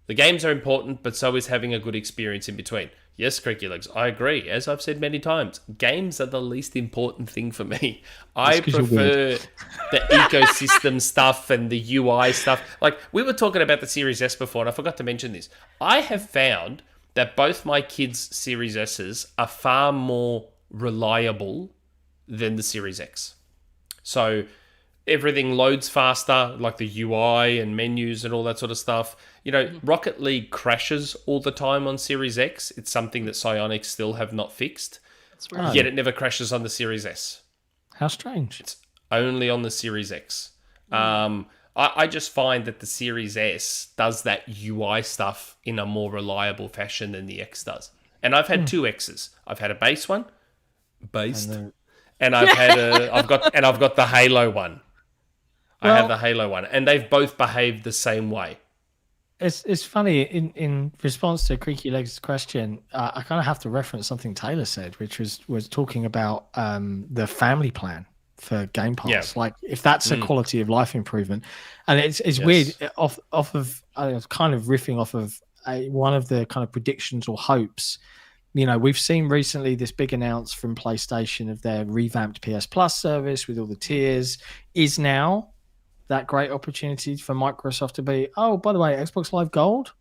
The games are important, but so is having a good experience in between. Yes, Creaky Legs, I agree. As I've said many times, games are the least important thing for me. I prefer the ecosystem stuff and the UI stuff. Like, we were talking about the Series S before, and I forgot to mention this. I have found that both my kids' Series S's are far more reliable than the Series X. So everything loads faster, like the UI and menus and all that sort of stuff. You know, Rocket League crashes all the time on Series X. It's something that Psyonix still have not fixed. That's weird. Yet it never crashes on the Series S. How strange. It's only on the Series X. I just find that the Series S does that UI stuff in a more reliable fashion than the X does. And I've had two X's. I've had a base one, and I've got the Halo one. I have the Halo one, and they've both behaved the same way. It's funny, in response to Creaky Legs' question, I kind of have to reference something Taylor said, which was talking about the family plan for Game Pass. Yeah. Like, if that's a quality of life improvement. And it's weird, off of, I was kind of riffing off of one of the kind of predictions or hopes. You know, we've seen recently this big announce from PlayStation of their revamped PS Plus service with all the tiers is now that great opportunity for Microsoft to be, oh, by the way, Xbox Live Gold,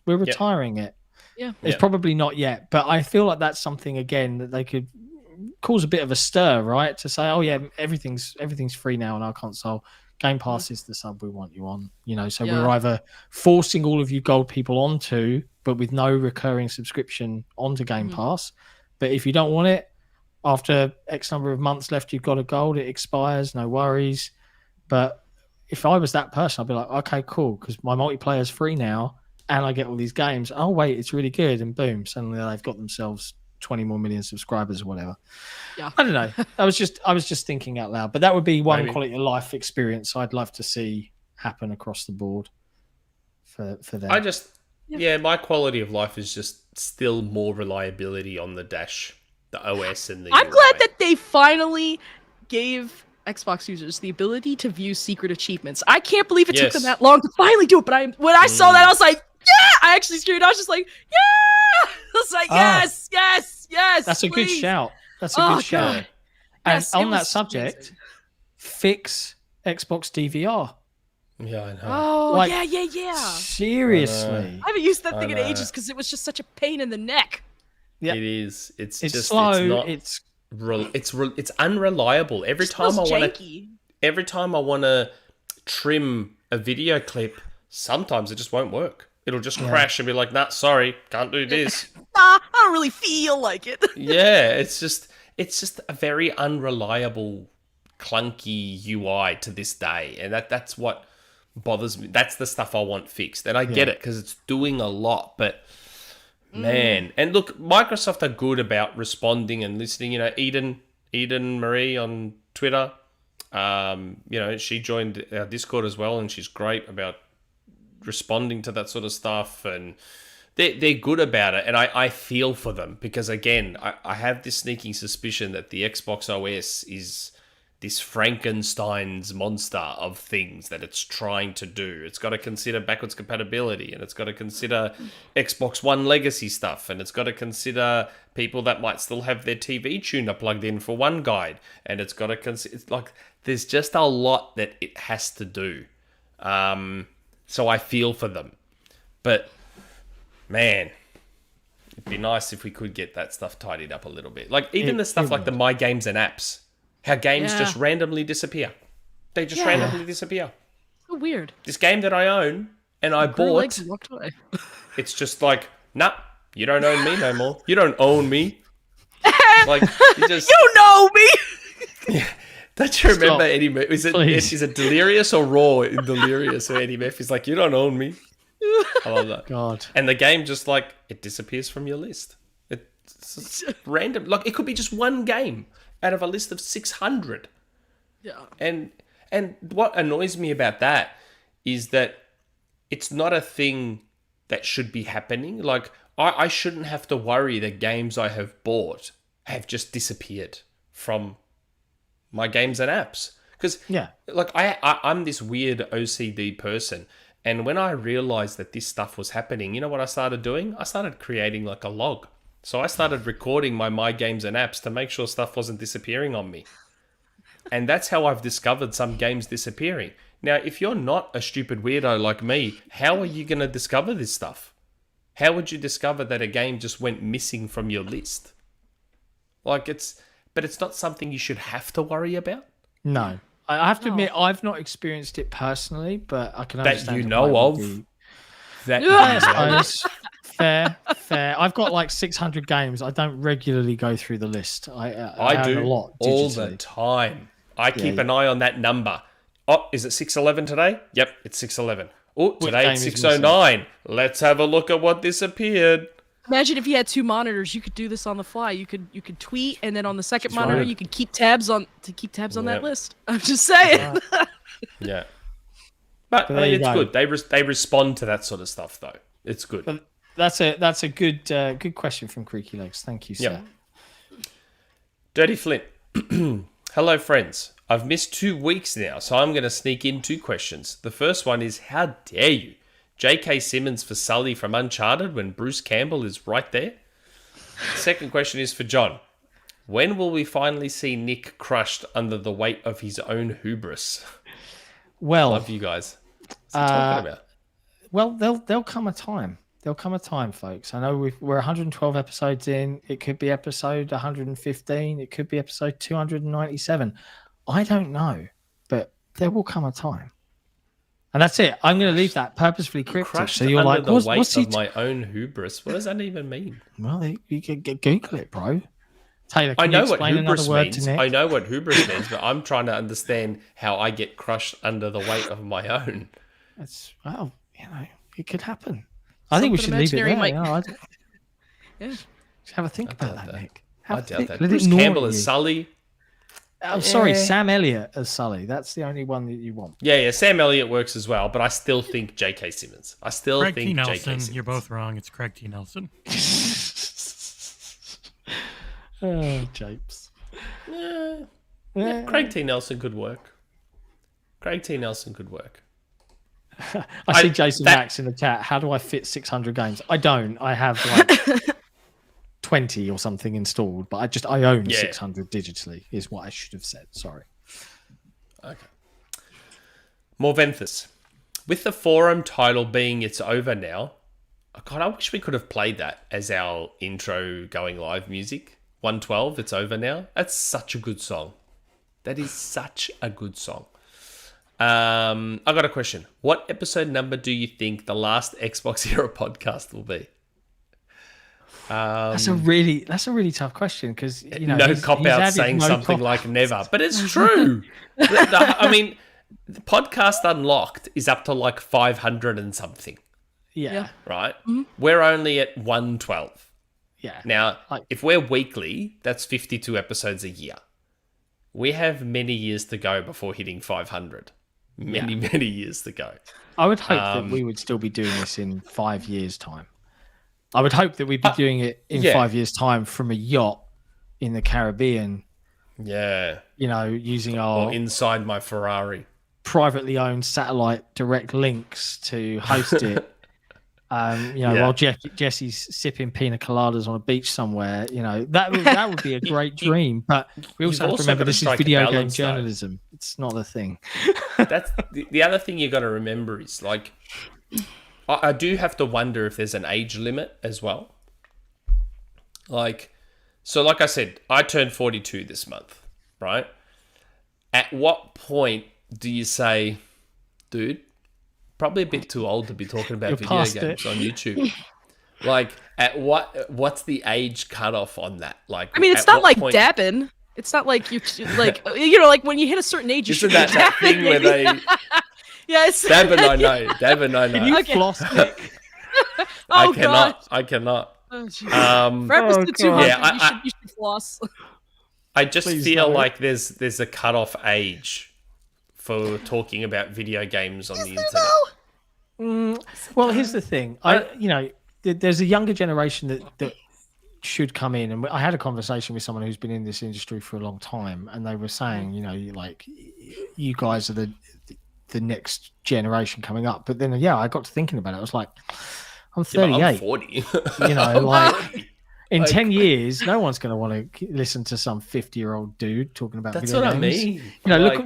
we're retiring it. Yeah. It's probably not yet, but I feel like that's something, again, that they could cause a bit of a stir, right? To say, oh, yeah, everything's free now on our console. Game Pass is the sub we want you on. You know, so we're either forcing all of you gold people onto, but with no recurring subscription onto Game Pass. But if you don't want it, after X number of months left, you've got a gold, it expires, no worries. But if I was that person, I'd be like, okay, cool, because my multiplayer is free now, and I get all these games. Oh, wait, it's really good, and boom, suddenly they've got themselves 20 more million subscribers or whatever. Yeah, I don't know. I was just thinking out loud, but that would be one quality of life experience I'd love to see happen across the board for them. My quality of life is just still more reliability on the dash, the OS, and the. I'm glad that they finally gave Xbox users the ability to view secret achievements. I can't believe it took them Yes. that long to finally do it. But when I saw that, I was like, yeah! I actually screamed. I was just like, yeah! I was like, yes, yes, yes. That's a good please. shout. That's a good shout. God. And Yes, it on that was subject, amazing. fix Xbox DVR. Yeah, I know. Oh, Like, yeah. Seriously. I haven't used that thing in know. ages because it was just such a pain in the neck. Yeah. It is. It's It's just slow. It's not. It's unreliable. Every It time smells I want to, janky. every time I want to trim a video clip, sometimes it just won't work. It'll just crash and be like, "Nah, sorry, can't do this." I don't really feel like it. Yeah, it's just a very unreliable, clunky UI to this day, and that's what bothers me. That's the stuff I want fixed, and I get it because it's doing a lot, but man, and look, Microsoft are good about responding and listening. You know, Eden Marie on Twitter, you know, she joined our Discord as well, and she's great about responding to that sort of stuff, and they're good about it, and I feel for them because, again, I have this sneaking suspicion that the Xbox OS is this Frankenstein's monster of things that it's trying to do. It's got to consider backwards compatibility, and it's got to consider Xbox One legacy stuff, and it's got to consider people that might still have their TV tuner plugged in for one guide, and it's got to consider... It's like, there's just a lot that it has to do. So I feel for them. But... man, it'd be nice if we could get that stuff tidied up a little bit. Like, even the stuff like the My Games and Apps. How games just randomly disappear. They just randomly disappear. So weird. This game that I own and I Grew bought, legs and walked away. it's just like, nah, you don't own me no more. You don't own me. Like, you just... You know me! Don't you remember Eddie Murphy? Please. Is it Delirious or Raw in Delirious where Eddie Murphy's like, you don't own me? I love that. God. And the game just like, it disappears from your list. It's just random. Like, it could be just one game out of a list of 600. Yeah. And what annoys me about that is that it's not a thing that should be happening. Like, I shouldn't have to worry that games I have bought have just disappeared from my games and apps. Because, like, I'm this weird OCD person. And when I realized that this stuff was happening, you know what I started doing? I started creating like a log. So I started recording my games and apps to make sure stuff wasn't disappearing on me. And that's how I've discovered some games disappearing. Now, if you're not a stupid weirdo like me, how are you going to discover this stuff? How would you discover that a game just went missing from your list? Like, but it's not something you should have to worry about. No. I have to admit, I've not experienced it personally, but I can That understand you it know might of. be- That Yes, fair. I've got like 600 games. I don't regularly go through the list. I I own do a lot all digitally. the time. I keep an eye on that number. Oh, is it 611 today? Yep, it's 611. Oh, today game it's is 609. Let's have a look at what disappeared. Imagine if you had two monitors, you could do this on the fly. You could tweet, and then on the second monitor, you could keep tabs on that Yep. list. I'm just saying. Yeah. But there you it's go. good. They respond to that sort of stuff, though. It's good. But that's a good question from Creaky Legs. Thank you, sir. Yep. DirtyFlint. Hello, friends. I've missed 2 weeks now, so I'm going to sneak in 2 questions. The first one is, how dare you? J.K. Simmons for Sully from Uncharted when Bruce Campbell is right there? Second question is for John. When will we finally see Nick crushed under the weight of his own hubris? Well, Love you guys. What's he talking about? well, there'll come a time. There'll come a time, folks. I know we're 112 episodes in. It could be episode 115. It could be episode 297. I don't know, but there will come a time. And that's it. I'm going to leave that purposefully cryptic. Crushed So you're under like, the weight what's he... of my own hubris. What does that even mean? Well, you can Google it, bro. Taylor, I can you know what explain another hubris word means. to Nick? I know what hubris means, but I'm trying to understand how I get crushed under the weight of my own. It's, well, it could happen. I think we should Something leave it there. imaginary Yeah. Yeah. Just have a think about that, that. Nick. I Have a doubt think. that. Let it Bruce gnaw Campbell at as you. Sully. Oh, sorry, Sam Elliott as Sully. That's the only one that you want. Yeah, Sam Elliott works as well, but I still think J.K. Simmons. I still Craig T. think J.K. Nelson. Simmons. You're both wrong. It's Craig T. Nelson. Oh, Japes. Yeah, Craig T. Nelson could work. I see Jason Max in the chat. How do I fit 600 games? I don't. I have like 20 or something installed, but I own 600 digitally is what I should have said. Sorry. Okay. Morventhus. With the forum title being It's Over Now, God, I wish we could have played that as our intro going live music. 112, It's Over Now. That's such a good song. That is such a good song. I got a question. What episode number do you think the last XboxEra podcast will be? That's a really tough question because no cop out saying something like never, but it's true. I mean, the podcast unlocked is up to like 500 and something. Yeah. Right. Mm-hmm. We're only at 112. Yeah. Now, if we're weekly, that's 52 episodes a year. We have many years to go before hitting 500. Many years to go. I would hope that we would still be doing this in 5 years' time. I would hope that we'd be doing it in 5 years' time from a yacht in the Caribbean. Yeah. Using our... Or inside my Ferrari. Privately owned satellite direct links to host it. While Jesse's sipping pina coladas on a beach somewhere, that would be a great dream. But we also have to remember this is video game journalism. Though. It's not a thing. That's the other thing you got to remember is like, I do have to wonder if there's an age limit as well. Like I said, I turned 42 this month, right? At what point do you say, dude, probably a bit too old to be talking about video games on YouTube? Like, at what's the age cutoff on that? Like, I mean, it's not like dabbing. It's not like you like like when you hit a certain age, you should be that thing where they yes dabbing. I know. Can you floss Nick? I cannot. Oh, for episode 200, you should floss. I just feel like there's a cutoff age for talking about video games on the internet. Well, here's the thing. There's a younger generation that should come in, and I had a conversation with someone who's been in this industry for a long time, and they were saying, you guys are the next generation coming up. But then, I got to thinking about it. I was like, I'm 38. I'm 40. In 10 years, no one's going to want to listen to some 50-year-old dude talking about video games. That's what I mean.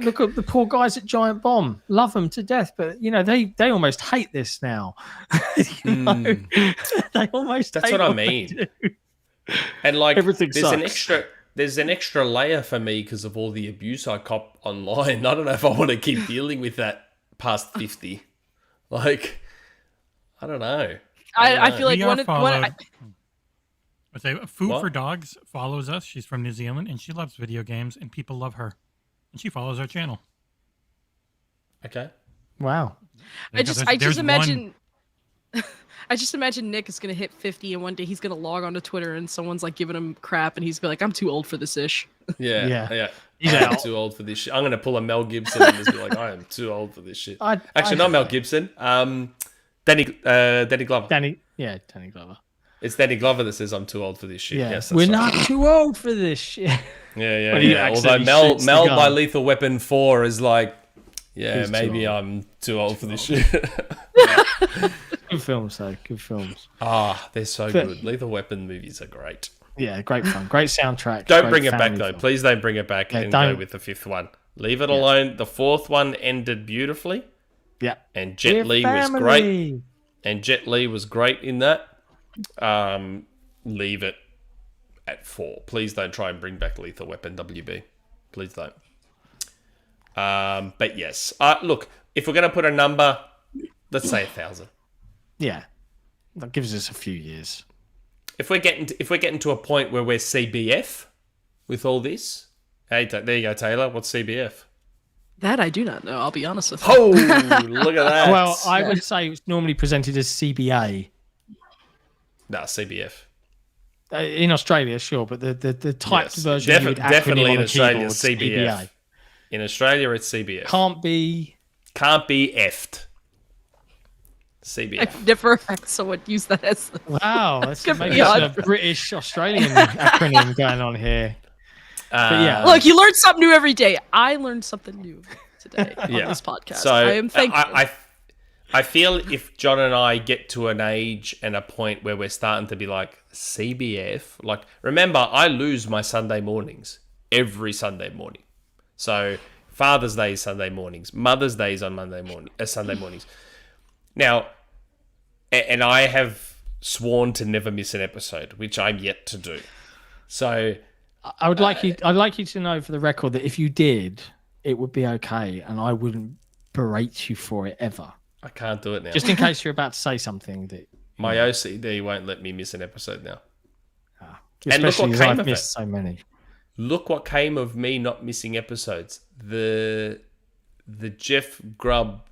Look at the poor guys at Giant Bomb. Love them to death, but they almost hate this now. They almost. That's hate what I mean. And like, everything there's an extra layer for me because of all the abuse I cop online. I don't know if I want to keep dealing with that past 50. Like, I don't know. I feel like I say Food for Dogs follows us. She's from New Zealand and she loves video games and people love her. And she follows our channel. Okay. Wow. I just imagine Nick is gonna hit 50 and one day he's gonna log onto Twitter and someone's like giving him crap and he's gonna be like, I'm too old for this ish. Yeah. I'm too old for this shit. I'm gonna pull a Mel Gibson and just be like, I am too old for this shit. Actually, not Mel Gibson. Danny Glover. Danny Glover. It's Danny Glover that says I'm too old for this shit. Yeah. Yes, we're not too old for this shit. Yeah. Although Mel by Lethal Weapon 4 is like, maybe I'm too old for this shit. Good films, though. Good films. They're so good. Lethal Weapon movies are great. Yeah, great fun. Great soundtrack. Don't bring it back, though. Please don't bring it back and go with the fifth one. Leave it alone. The fourth one ended beautifully. Yeah. And Jet Li was great. And Jet Li was great in that. Leave it at 4. Please don't try and bring back Lethal Weapon WB. Please don't. But yes. Look, if we're going to put a number, let's say 1,000. Yeah. That gives us a few years. If we're getting to a point where we're CBF with all this, hey, there you go, Taylor. What's CBF? That I do not know. I'll be honest with you. Oh, look at that. Well, I would say it's normally presented as CBA. No, CBF. In Australia, sure, but the typed version definitely in Australia, CBF. In Australia, it's CBF. Can't be effed. CBF. I've never heard someone use that as. Wow, that's maybe a British Australian acronym going on here. But yeah, Look, you learn something new every day. I learned something new today on this podcast. So I am thankful. I feel if John and I get to an age and a point where we're starting to be like CBF, like remember I lose my Sunday mornings every Sunday morning. So Father's Day is Sunday mornings, Mother's Day is on Sunday mornings. Now, and I have sworn to never miss an episode, which I'm yet to do. So I'd like you to know for the record that if you did, it would be okay, and I wouldn't berate you for it ever. I can't do it now. Just in case you're about to say something that my OCD won't let me miss an episode now. And look what came of it. So many. Look what came of me not missing episodes. The Jeff Grubb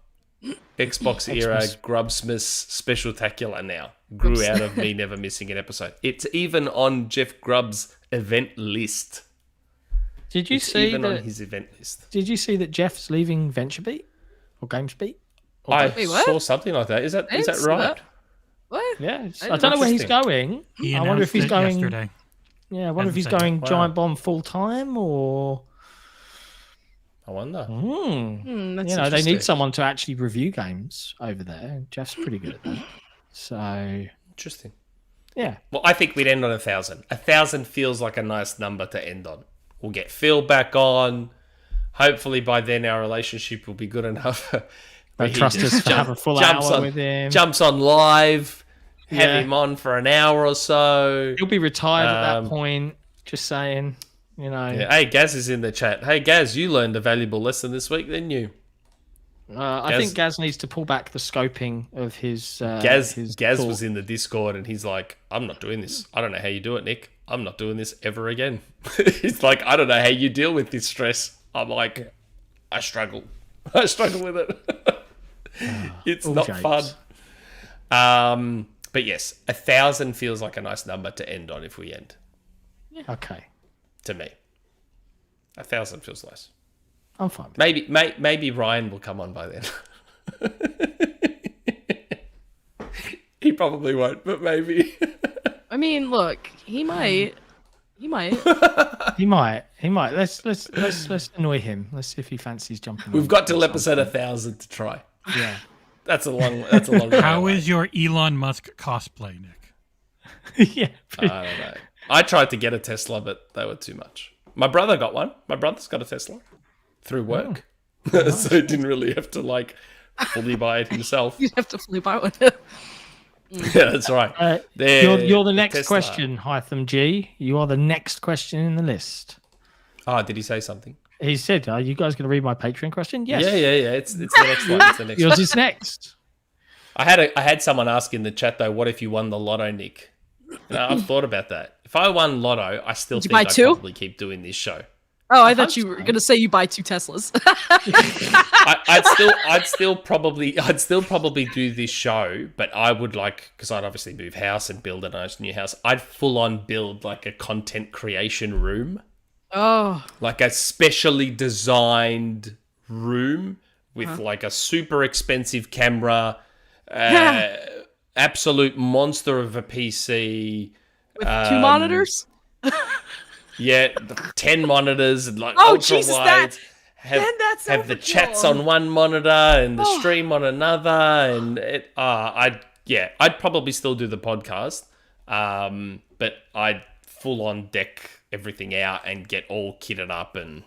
Xbox era Grubsmith Specialtacular now grew out of me never missing an episode. It's even on Jeff Grubb's event list. Did you see even on his event list? Did you see that Jeff's leaving VentureBeat or GamesBeat? I saw something like that. Is that right? What? Yeah, I don't know where he's going. He I wonder if he's going yesterday. Yeah, I wonder if he's going Giant Bomb full time or. I wonder. That's they need someone to actually review games over there. Jeff's pretty good at that. So interesting. Yeah. Well, I think we'd end on 1,000. 1,000 feels like a nice number to end on. We'll get Phil back on. Hopefully by then our relationship will be good enough. They trust us to have a full hour with him. Jumps on live. Have him on for an hour or so. He'll be retired at that point. Just saying, Yeah. Hey, Gaz is in the chat. Hey, Gaz, you learned a valuable lesson this week, didn't you? I think Gaz needs to pull back the scoping of his. Gaz was in the Discord and he's like, "I'm not doing this. I don't know how you do it, Nick. I'm not doing this ever again." He's like, "I don't know how you deal with this stress." I'm like, "I struggle. I struggle with it. It's not jokes. fun." But yes, 1,000 feels like a nice number to end on if we end. Okay. To me, 1,000 feels nice. I'm fine. Maybe Ryan will come on by then. He probably won't, but maybe. I mean, look, he might. He might. Let's annoy him. Let's see if he fancies jumping. We've got till episode 1,000 to try. Yeah. That's a long. How is your Elon Musk cosplay, Nick? Yeah. I don't know. I tried to get a Tesla, but they were too much. My brother got one. My brother's got a Tesla through work, so he didn't really have to fully buy it himself. You'd have to fully buy one. Yeah, that's right. You're the next Tesla. question, Hytham G. You are the next question in the list. Oh, did he say something? He said, "Are you guys going to read my Patreon question?" Yes. Yeah. It's the next one. It's the next Yours one. is next. I had someone ask in the chat though, what if you won the lotto, Nick? I've thought about that. If I won lotto, I still think I'd probably keep doing this show. Oh, I thought you were going to say you buy 2 Teslas. I'd still probably do this show, but I would because I'd obviously move house and build a nice new house. I'd full on build a content creation room. Oh. Like a specially designed room with a super expensive camera, absolute monster of a PC. With 2 monitors? Yeah, 10 monitors and ultra Jesus, wides. Have the chats on one monitor and the stream on another, and I'd probably still do the podcast, but I'd full on deck everything out and get all kitted up and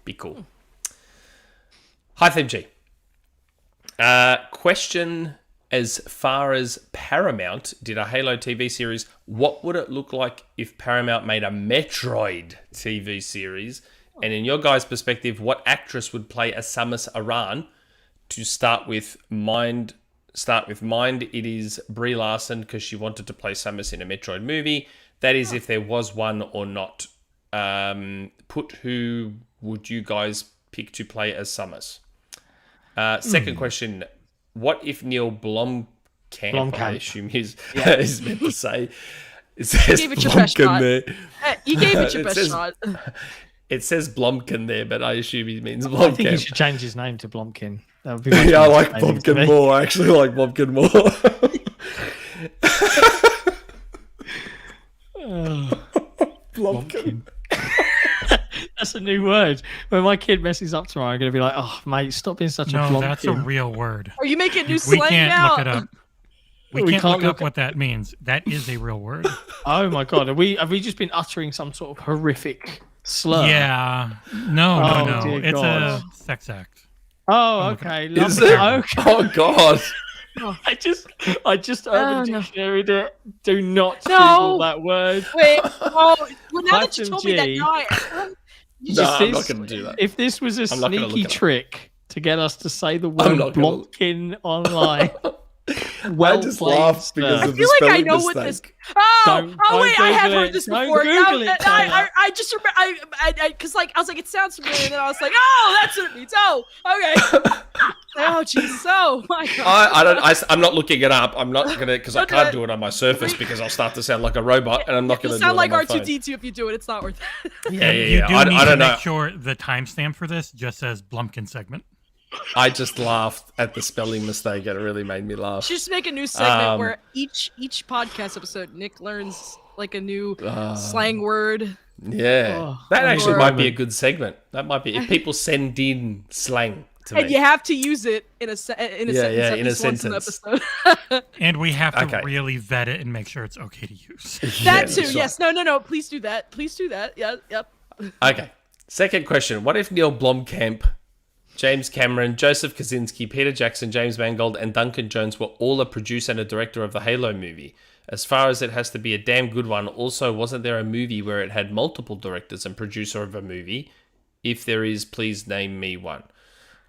be cool. Hytham G. Question: as far as Paramount did a Halo TV series, what would it look like if Paramount made a Metroid TV series? And in your guys' perspective, what actress would play a Samus Aran? To start with Mind, it is Brie Larson because she wanted to play Samus in a Metroid movie. That is if there was one or not. Who would you guys pick to play as Samus? Second question. What if Neil Blomkamp, I assume is meant to say, it says You gave it your best Blomkin shot. there. You gave it your best shot. It says Blomkin there, but I assume he means I think he Blomkamp. should change his name to Blomkin. That would be Yeah, I like Blomkin more. I actually like Blomkin more. Blomkin. That's a new word. When my kid messes up tomorrow, I'm going to be like, oh, mate, stop being such a blompkin. No, that's a real word. Are you making new We slang can't now? look it up. We can't look up what that means. That is a real word. Oh my god, have we just been uttering some sort of horrific slur? Yeah. No. dear It's God. a sex act. Oh, okay. Is Lovely. it? Okay. Oh God. I just Urban no. Dictionary'd it. Do not No. Google that word. Wait. Oh, well, now that you Hytham told me that, G. now You No, just- I'm not going to do that. If this was a I'm not gonna sneaky look it up. trick to get us to say the I'm word not gonna- blompkin online, I just played, laughed because sir. of I feel the like I spelling know what this. mistake. Oh, Don't wait, I have Google heard it. this Don't before. Google it, I just remember. Because like I was like, it sounds familiar, and then I was like, oh, that's what it means. Oh, okay. Oh, Jesus. Oh, my God. I'm not looking it up. I'm not gonna because I Don't do can't it. do it on my Surface because I'll start to sound like a robot, and I'm not You'll gonna do it sound like on my phone. R2D2 if you do it. It's not worth it. Yeah. You do I need to don't know. make sure the timestamp for this just says Blumpkin segment. I just laughed at the spelling mistake. It really made me laugh. Just make a new segment where each podcast episode, Nick learns like a new slang word. Yeah, Oh, that actually or- might be a good segment. That might be if people send in slang to And me. you have to use it in a sentence at in a least once in the sentence. episode. And we have to Okay. really vet it and make sure it's okay to use. That too, that's yes. No. Please do that. Please do that. Yeah, yep. Okay. Second question: what if Neil Blomkamp, James Cameron, Joseph Kaczynski, Peter Jackson, James Mangold, and Duncan Jones were all a producer and a director of the Halo movie? As far as it has to be a damn good one, also, wasn't there a movie where it had multiple directors and producer of a movie? If there is, please name me one.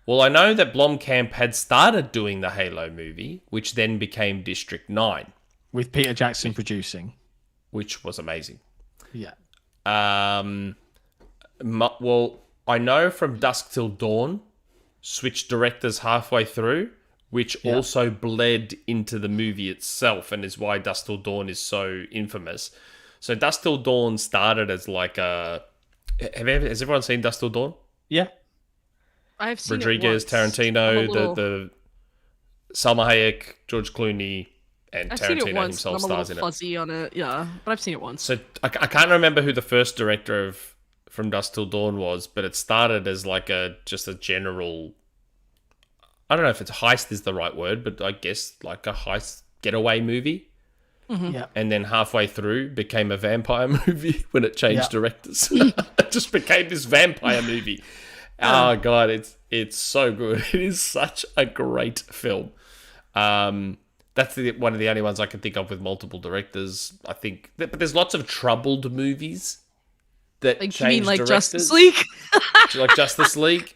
Well, I know that Blomkamp had started doing the Halo movie, which then became District 9, With Peter Jackson producing. which was amazing. Yeah. Well, I know from Dusk Till Dawn switched directors halfway through, which also bled into the movie itself and is why Dusk Till Dawn is so infamous. So Dusk Till Dawn started as like a... Has everyone seen Dusk Till Dawn? Yeah. I've seen Rodriguez, it once. I'm Tarantino, a little- the Salma Hayek, George Clooney, and I've seen it Tarantino once. himself I'm a stars little in it. fuzzy on it. Yeah, but I've seen it once. So I can't remember who the first director of From Dusk Till Dawn was, but it started as like just a general. I don't know if it's heist is the right word, but I guess like a heist getaway movie. Yeah. And then halfway through became a vampire movie when it changed Yeah. directors. It just became this vampire movie. Oh god, it's so good. It is such a great film. That's one of the only ones I can think of with multiple directors. I think, but there's lots of troubled movies that Like, you change mean like directors. Justice League? Like Justice League.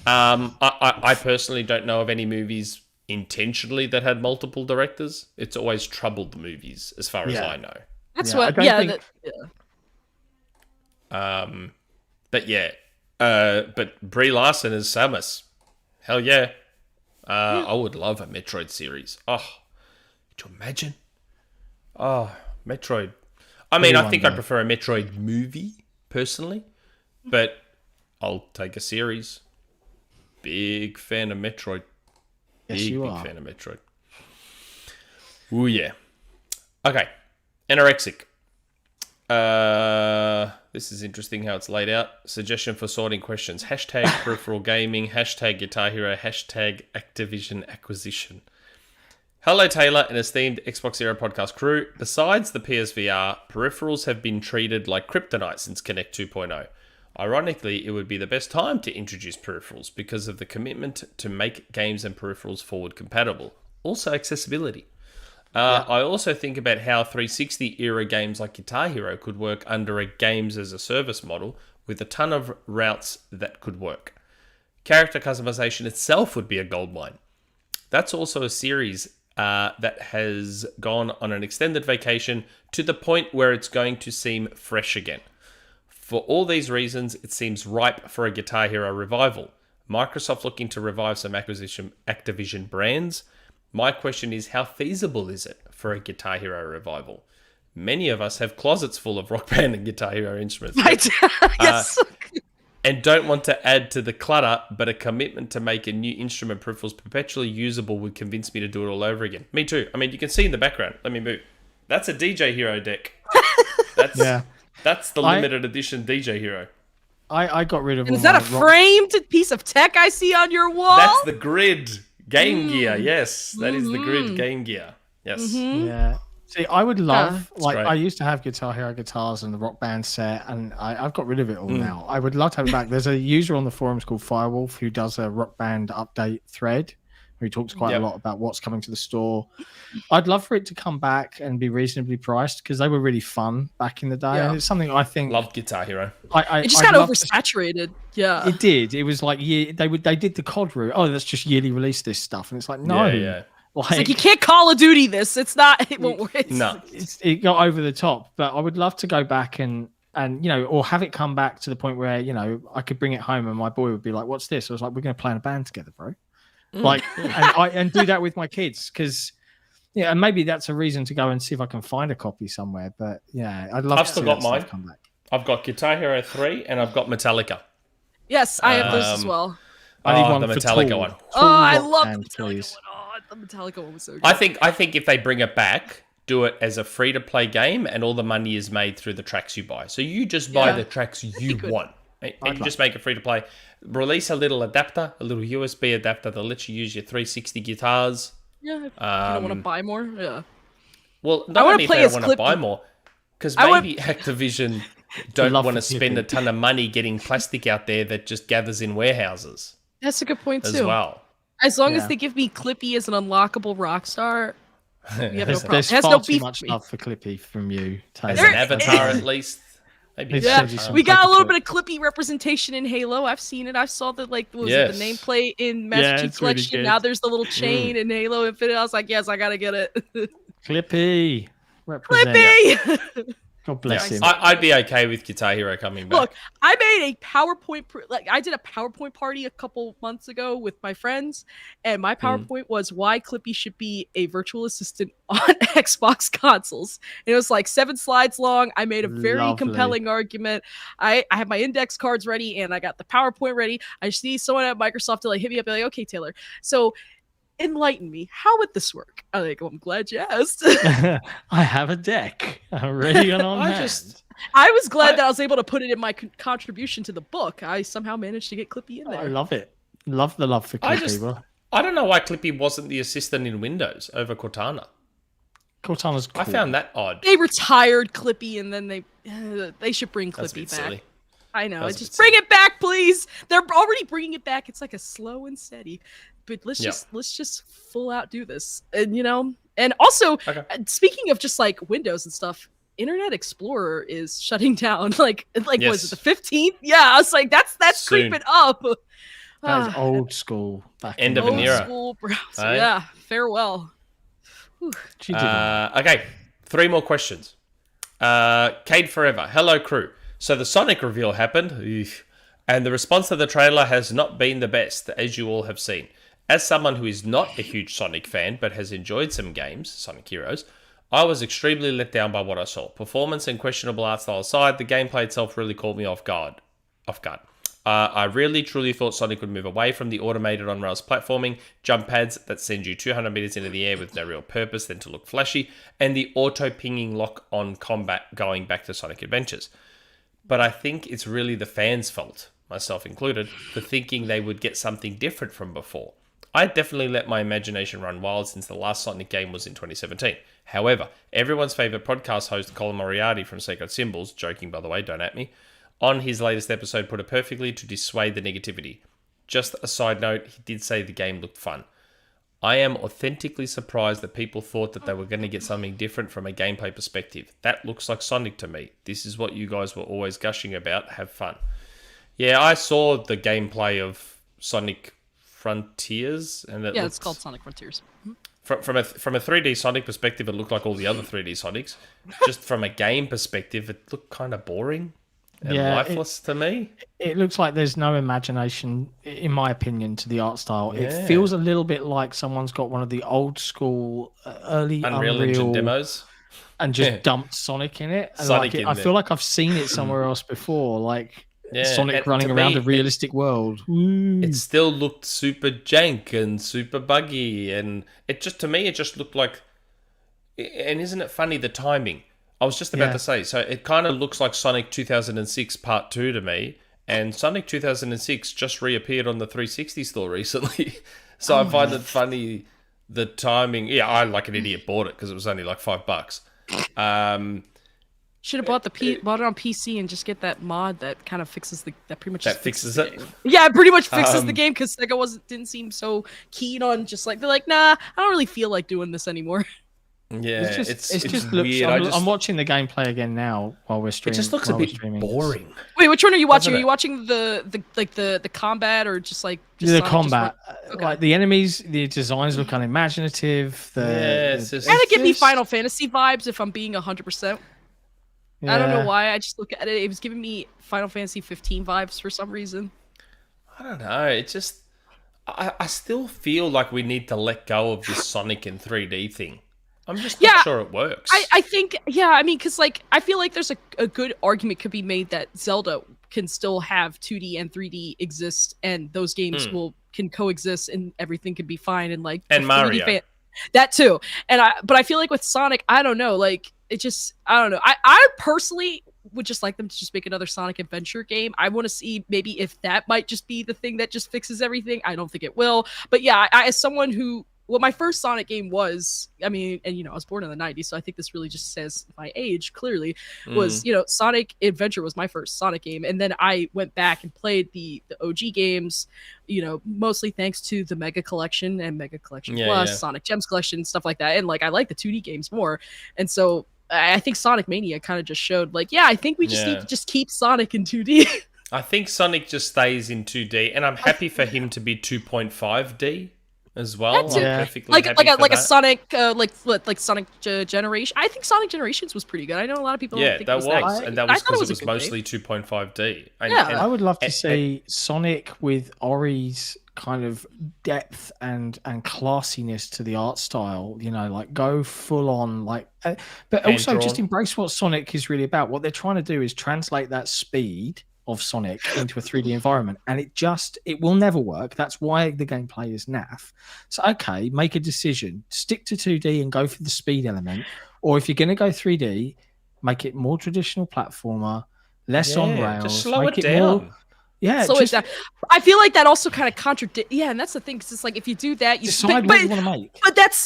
I personally don't know of any movies intentionally that had multiple directors. It's always troubled movies, as far as Yeah. I know. That's Yeah, I what. don't Yeah, think- But yeah, but Brie Larson as Samus, hell yeah. I would love a Metroid series. Oh, could you imagine? Oh, Metroid. I mean, I think I prefer a Metroid movie personally, but I'll take a series. Big fan of Metroid. Yes, you big are. fan of Metroid. Ooh, yeah. Okay. nrXic. This is interesting how it's laid out. Suggestion for sorting questions. Hashtag peripheral gaming. Hashtag Guitar Hero. Hashtag Activision acquisition. Hello, Taylor and esteemed XboxEra Podcast crew. Besides the PSVR, peripherals have been treated like kryptonite since Connect 2.0. Ironically, it would be the best time to introduce peripherals because of the commitment to make games and peripherals forward compatible. Also, accessibility. I also think about how 360 era games like Guitar Hero could work under a games as a service model with a ton of routes that could work. Character customization itself would be a goldmine. That's also a series that has gone on an extended vacation to the point where it's going to seem fresh again. For all these reasons, it seems ripe for a Guitar Hero revival. Microsoft looking to revive some Activision brands. My question is, how feasible is it for a Guitar Hero revival? Many of us have closets full of Rock Band and Guitar Hero instruments. Yes. And don't want to add to the clutter, but a commitment to make a new instrument peripherals perpetually usable would convince me to do it all over again. Me too. I mean, you can see in the background. Let me move. That's a DJ Hero deck. That's the limited edition DJ Hero. I got rid of all Is that my a framed piece of tech I see on your wall? That's the grid Game Gear. Yes, that is the grid Game Gear. Yes. Yeah. See, I would love, great. I used to have Guitar Hero guitars and the Rock Band set, and I've got rid of it all now. I would love to have it back. There's a user on the forums called Firewolf who does a Rock Band update thread, where he talks quite a lot about what's coming to the store. I'd love for it to come back and be reasonably priced, because they were really fun back in the day. And it's something I think... Loved Guitar Hero. It just got oversaturated. Yeah. It did. It was like, they did the COD route. Oh, let's just yearly release this stuff. And it's like, no. Yeah. It's like, you can't Call of Duty this. It's not. It won't work. It got over the top. But I would love to go back and or have it come back to the point where I could bring it home and my boy would be like, "What's this?" I was like, "We're going to play in a band together, bro." Like, and do that with my kids, because and maybe that's a reason to go and see if I can find a copy somewhere. But I'd love. I've to still see got that mine. stuff come back. I've got Guitar Hero 3 and I've got Metallica. Yes, I have those as well. I need one the for Metallica Tool. one. Oh, I love the Band, Metallica please. one. Oh, the Metallica one was so good. I think if they bring it back, do it as a free-to-play game, and all the money is made through the tracks you buy. So you just buy the tracks you want, and you just make it free-to-play. Release a little adapter, a little USB adapter that lets you use your 360 guitars. Yeah, if you don't want to buy more. Yeah. Well, not only if they don't want to buy more, because maybe Activision don't want to spend a ton of money getting plastic out there that just gathers in warehouses. That's a good point too. As well. As long as they give me Clippy as an unlockable Rockstar, we have no problem. There's it has far no too beef much with me. love for Clippy from you, Taylor. As an avatar, at least. Maybe We got a little bit of Clippy representation in Halo. I've seen it. I saw the the nameplate in Master Chief Collection. Really now there's the little chain in Halo Infinite. I was like, yes, I gotta get it. Clippy. Represent. Clippy. God bless him. I'd be okay with Guitar Hero coming back. Look, I made a PowerPoint. I did a PowerPoint party a couple months ago with my friends, and my PowerPoint was why Clippy should be a virtual assistant on Xbox consoles. And it was like 7 slides long. I made a very compelling argument. I have my index cards ready, and I got the PowerPoint ready. I just need someone at Microsoft to hit me up and be like, okay, Taylor. So enlighten me. How would this work? I'm like, well, I'm glad you asked. I have a deck already on hand. I was glad that I was able to put it in my contribution to the book. I somehow managed to get Clippy in there. I love it. Love the love for Clippy. I don't know why Clippy wasn't the assistant in Windows over Cortana. Cortana's cool. I found that odd. They retired Clippy, and then they should bring Clippy back. Silly. I know. Just bring it back, please. They're already bringing it back. It's like a slow and steady. But let's just full out do this. And also speaking of just like Windows and stuff, Internet Explorer is shutting down. Was it the 15th? Yeah, I was like, that's creeping up. That is old school. End of an era. Old school browser. Yeah, farewell. Okay, 3 more questions. Cade Forever. Hello, crew. So the Sonic reveal happened, and the response to the trailer has not been the best, as you all have seen. As someone who is not a huge Sonic fan, but has enjoyed some games, Sonic Heroes, I was extremely let down by what I saw. Performance and questionable art style aside, the gameplay itself really caught me off guard. I really, truly thought Sonic would move away from the automated on-rails platforming, jump pads that send you 200 meters into the air with no real purpose than to look flashy, and the auto-pinging lock-on combat going back to Sonic Adventures. But I think it's really the fans' fault, myself included, for thinking they would get something different from before. I definitely let my imagination run wild since the last Sonic game was in 2017. However, everyone's favourite podcast host Colin Moriarty from Sacred Symbols, joking by the way, don't at me, on his latest episode put it perfectly to dissuade the negativity. Just a side note, he did say the game looked fun. I am authentically surprised that people thought that they were going to get something different from a gameplay perspective. That looks like Sonic to me. This is what you guys were always gushing about. Have fun. Yeah, I saw the gameplay of Sonic Frontiers, and it's called Sonic Frontiers. From a 3D Sonic perspective, it looked like all the other 3D Sonics. Just from a game perspective, it looked kind of boring and lifeless to me. It looks like there's no imagination, in my opinion, to the art style. Yeah. It feels a little bit like someone's got one of the old school early Unreal Engine demos and just dumped Sonic in it. I feel like I've seen it somewhere else before, Sonic running around a realistic world. It still looked super jank and super buggy, and it just looked like. And isn't it funny, the timing? I was just about to say, so it kind of looks like Sonic 2006 Part 2 to me, And Sonic 2006 just reappeared on the 360 store recently. So I find it funny, the timing. Yeah, I, like an idiot, bought it because it was only like $5. Should have bought bought it on PC and just get that mod that kind of fixes it. Fixes it. Game. Yeah, it pretty much fixes the game because Sega didn't seem so keen on just like, they're like, nah, I don't really feel like doing this anymore. Yeah, it's just weird. I'm watching the gameplay again now while we're streaming. It just looks a bit boring. Wait, which one are you watching? Are you watching the combat or just like the combat? Like the enemies, the designs look unimaginative. Kind of give me Final Fantasy vibes if I'm being 100%. I don't know why. I just look at it. It was giving me Final Fantasy 15 vibes for some reason. I don't know. It just, I still feel like we need to let go of this Sonic in 3D thing. I'm just not sure it works. I think, I mean, because like I feel like there's a good argument could be made that Zelda can still have 2D and 3D exist, and those games can coexist, and everything can be fine, and like and Mario, that too. But I feel like with Sonic, I don't know, like it just, I don't know. I personally would just like them to just make another Sonic Adventure game. I want to see maybe if that might just be the thing that just fixes everything. I don't think it will, but yeah, I as someone who. What my first Sonic game was, I mean, and I was born in the 90s, so I think this really just says my age clearly, was, Sonic Adventure was my first Sonic game. And then I went back and played the OG games, mostly thanks to the Mega Collection and Mega Collection Plus, Sonic Gems Collection, stuff like that. And like, I like the 2D games more. And so I think Sonic Mania kind of just showed like, I think we just need to just keep Sonic in 2D. I think Sonic just stays in 2D, and I'm happy for him to be 2.5D. As well, like a Sonic, like Sonic Generation. I think Sonic Generations was pretty good. I know a lot of people. Yeah, that was because it was mostly 2.5D. I would love to see Sonic with Ori's kind of depth and classiness to the art style. Like go full on, like, but also just embrace what Sonic is really about. What they're trying to do is translate that speed of Sonic into a 3D environment, and it will never work. That's why the gameplay is naff. So okay, make a decision, stick to 2D and go for the speed element, or if you're going to go 3D, make it more traditional platformer, less on rails, just slow it down. Slow it down. I feel like that also kind of contradicts. Yeah, and that's the thing, because it's like if you do that, you decide what you want to make.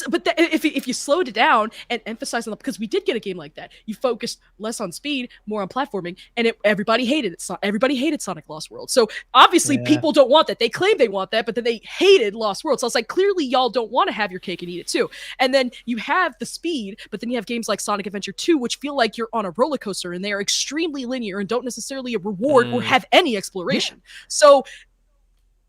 But if you slowed it down and emphasize on the, because we did get a game like that. You focused less on speed, more on platforming, and everybody hated it. Everybody hated Sonic Lost World. So obviously people don't want that. They claim they want that, but then they hated Lost World. So it's like clearly y'all don't want to have your cake and eat it too. And then you have the speed, but then you have games like Sonic Adventure 2, which feel like you're on a roller coaster, and they are extremely linear and don't necessarily reward or have any exploration. So,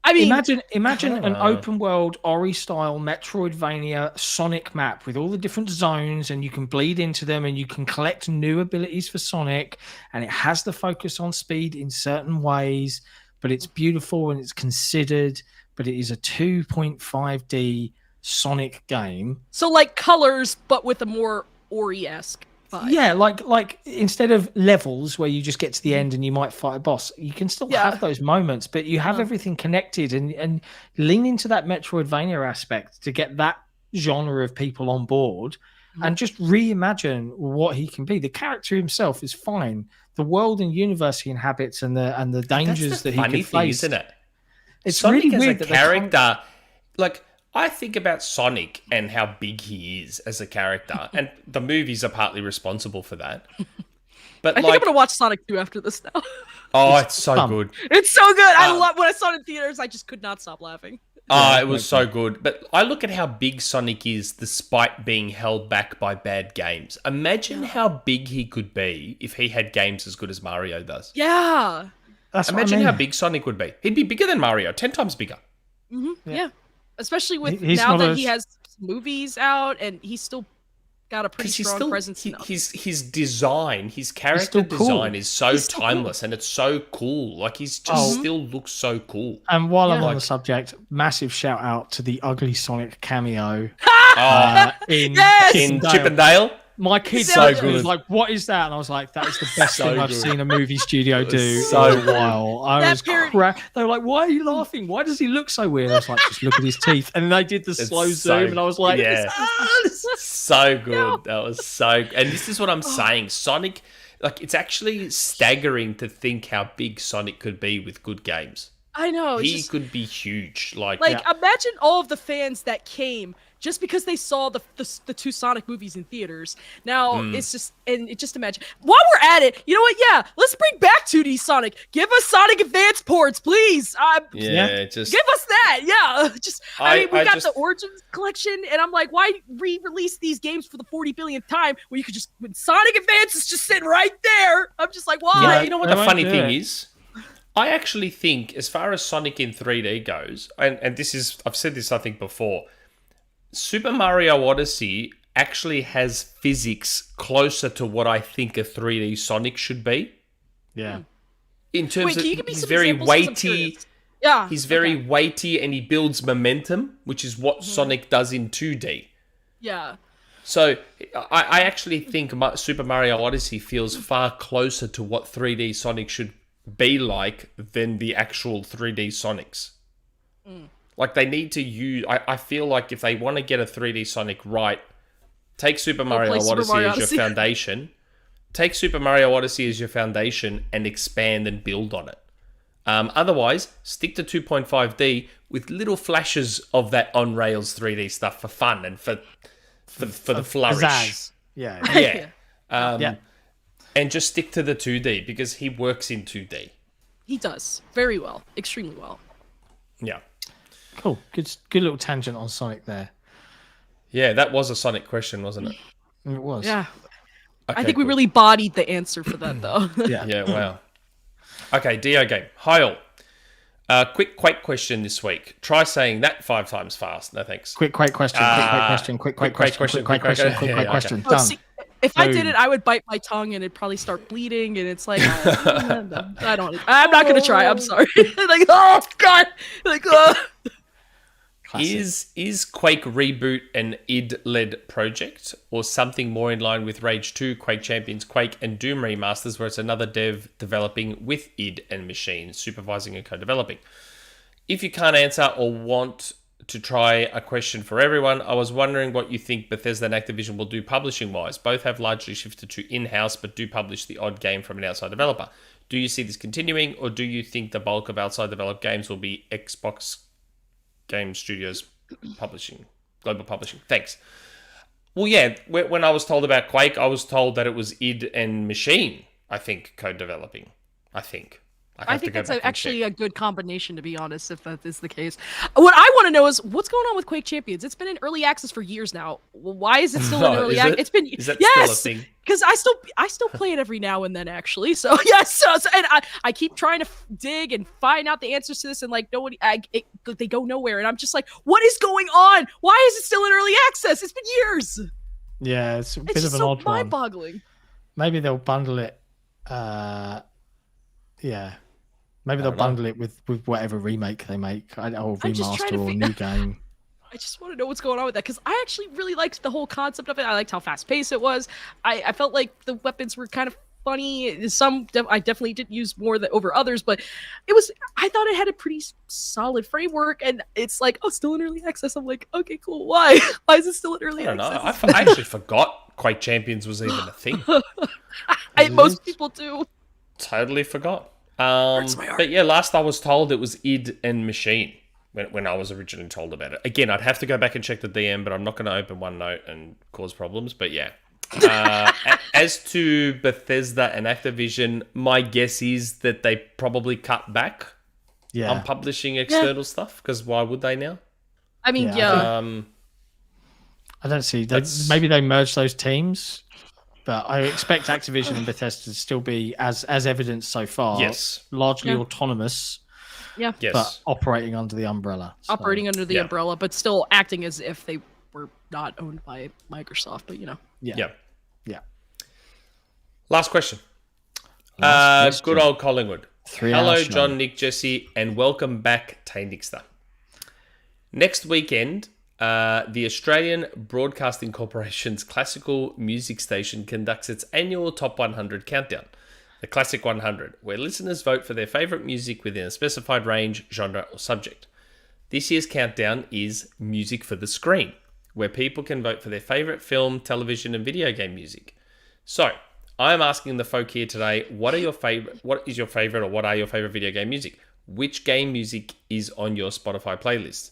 I mean, imagine an open world Ori style Metroidvania Sonic map with all the different zones, and you can bleed into them, and you can collect new abilities for Sonic, and it has the focus on speed in certain ways, but it's beautiful and it's considered, but it is a 2.5D Sonic game. So like colors, but with a more Ori-esque. Yeah, like instead of levels where you just get to the end and you might fight a boss, you can still have those moments, but you have everything connected, and lean into that Metroidvania aspect to get that genre of people on board, and just reimagine what he can be. The character himself is fine. The world and universe he inhabits and the dangers that he can face, isn't it? It's Sonic really as weird a character, like. I think about Sonic and how big he is as a character, and the movies are partly responsible for that. But I think I'm gonna watch Sonic 2 after this now. Oh, it's so good. It's so good. I love when I saw it in theaters. I just could not stop laughing. It was so good. But I look at how big Sonic is, despite being held back by bad games. Imagine how big he could be if he had games as good as Mario does. Yeah. Imagine how big Sonic would be. He'd be bigger than Mario, 10 times bigger. Mm-hmm. Yeah. Especially with now that he has movies out, and he's still got a pretty strong presence. His design, his character design is so timeless, and it's so cool. Like he's just still looks so cool. And while I'm on the subject, massive shout out to the ugly Sonic cameo in Chip and Dale. My kids was like, "What is that?" And I was like, "That is the best thing I've seen a movie studio do in a while." I was crap. They were like, "Why are you laughing? Why does he look so weird?" I was like, "Just look at his teeth." And they did the slow zoom, and I was like, "This is so good." That was so. And this is what I'm saying. Sonic, Like, it's actually staggering to think how big Sonic could be with good games. I know. He could be huge. Imagine all of the fans that came just because they saw the two Sonic movies in theaters. Now it's just imagine. While we're at it, you know what? Yeah, let's bring back 2D Sonic. Give us Sonic Advance ports, please. Just give us that. Yeah, we got the Origins collection, and I'm like, why re-release these games for the 40 billionth time when you could just when Sonic Advance is just sitting right there? I'm just like, why? Yeah, you know what the funny thing is? I actually think, as far as Sonic in 3D goes, and this is, I've said this I think before, Super Mario Odyssey actually has physics closer to what I think a 3D Sonic should be. Yeah. In terms of, he's very weighty. Yeah. He's very weighty and he builds momentum, which is what Sonic does in 2D. Yeah. So I actually think Super Mario Odyssey feels far closer to what 3D Sonic should be like than the actual 3D Sonics. Like, they need to use... I feel like if they want to get a 3D Sonic right, take Super Mario Odyssey as your foundation. Take Super Mario Odyssey as your foundation and expand and build on it. Otherwise, stick to 2.5D with little flashes of that on-rails 3D stuff for fun and for the flourish. Pizzazz. Yeah. And just stick to the 2D because he works in 2D. He does. Very well. Extremely well. Yeah. Cool. Good little tangent on Sonic there. Yeah, that was a Sonic question, wasn't it? It was. Yeah. Okay, I think we really bodied the answer for that, though. Yeah, wow. Okay, DeoGame. Hi all. Quick Quake question this week. Try saying that 5 times fast. No thanks. Quick Quake question. Quick Quake question. Done. See, if I did it, I would bite my tongue and it'd probably start bleeding, and it's like, I'm not gonna try. I'm sorry. Like, oh god. Like, Is Quake Reboot an id-led project or something more in line with Rage 2, Quake Champions, Quake, and Doom remasters, where it's another dev developing with id and machines, supervising and co-developing? If you can't answer or want to try a question for everyone, I was wondering what you think Bethesda and Activision will do publishing-wise. Both have largely shifted to in-house, but do publish the odd game from an outside developer. Do you see this continuing, or do you think the bulk of outside developed games will be Xbox Game Studios publishing, global publishing? Thanks. Well, yeah, when I was told about Quake, I was told that it was id and machine, I think, co-developing. I think that's actually a good combination, to be honest, if that is the case. What I want to know is what's going on with Quake Champions. It's been in early access for years now. Why is it still in early access? It's been still a thing? Because I still play it every now and then, actually. So yes, and I keep trying to dig and find out the answers to this, and like nobody, they go nowhere, and I'm just like, what is going on? Why is it still in early access? It's been years. Yeah, it's a bit of an so odd one. mind-boggling. Maybe they'll bundle it. Maybe they'll bundle it with whatever remake they make, or remaster, or new game. I just want to know what's going on with that, because I actually really liked the whole concept of it. I liked how fast-paced it was. I felt like the weapons were kind of funny. Some I definitely didn't use more over others, but I thought it had a pretty solid framework, and it's like, oh, still in early access. I'm like, okay, cool. Why? Why is it still in early access? I actually forgot Quake Champions was even a thing. Most people do. Totally forgot. But yeah, last I was told it was id and machine when I was originally told about it. Again, I'd have to go back and check the DM, but I'm not going to open OneNote and cause problems. But yeah. As to Bethesda and Activision, my guess is that they probably cut back on publishing external stuff, because why would they now? I mean, I don't see. Maybe they merge those teams. But I expect Activision and Bethesda to still be, as evidenced so far, largely autonomous, but operating under the umbrella. Operating under the umbrella, but still acting as if they were not owned by Microsoft, but you know. Yeah. Last question. Good old Collingwood. Hello, show. Jon, Nick, Jesse, and welcome back, Taynixter. Next weekend, the Australian Broadcasting Corporation's classical music station conducts its annual Top 100 countdown, the Classic 100, where listeners vote for their favourite music within a specified range, genre, or subject. This year's countdown is Music for the Screen, where people can vote for their favourite film, television, and video game music. So, I'm asking the folk here today, what is your favorite video game music? Which game music is on your Spotify playlist?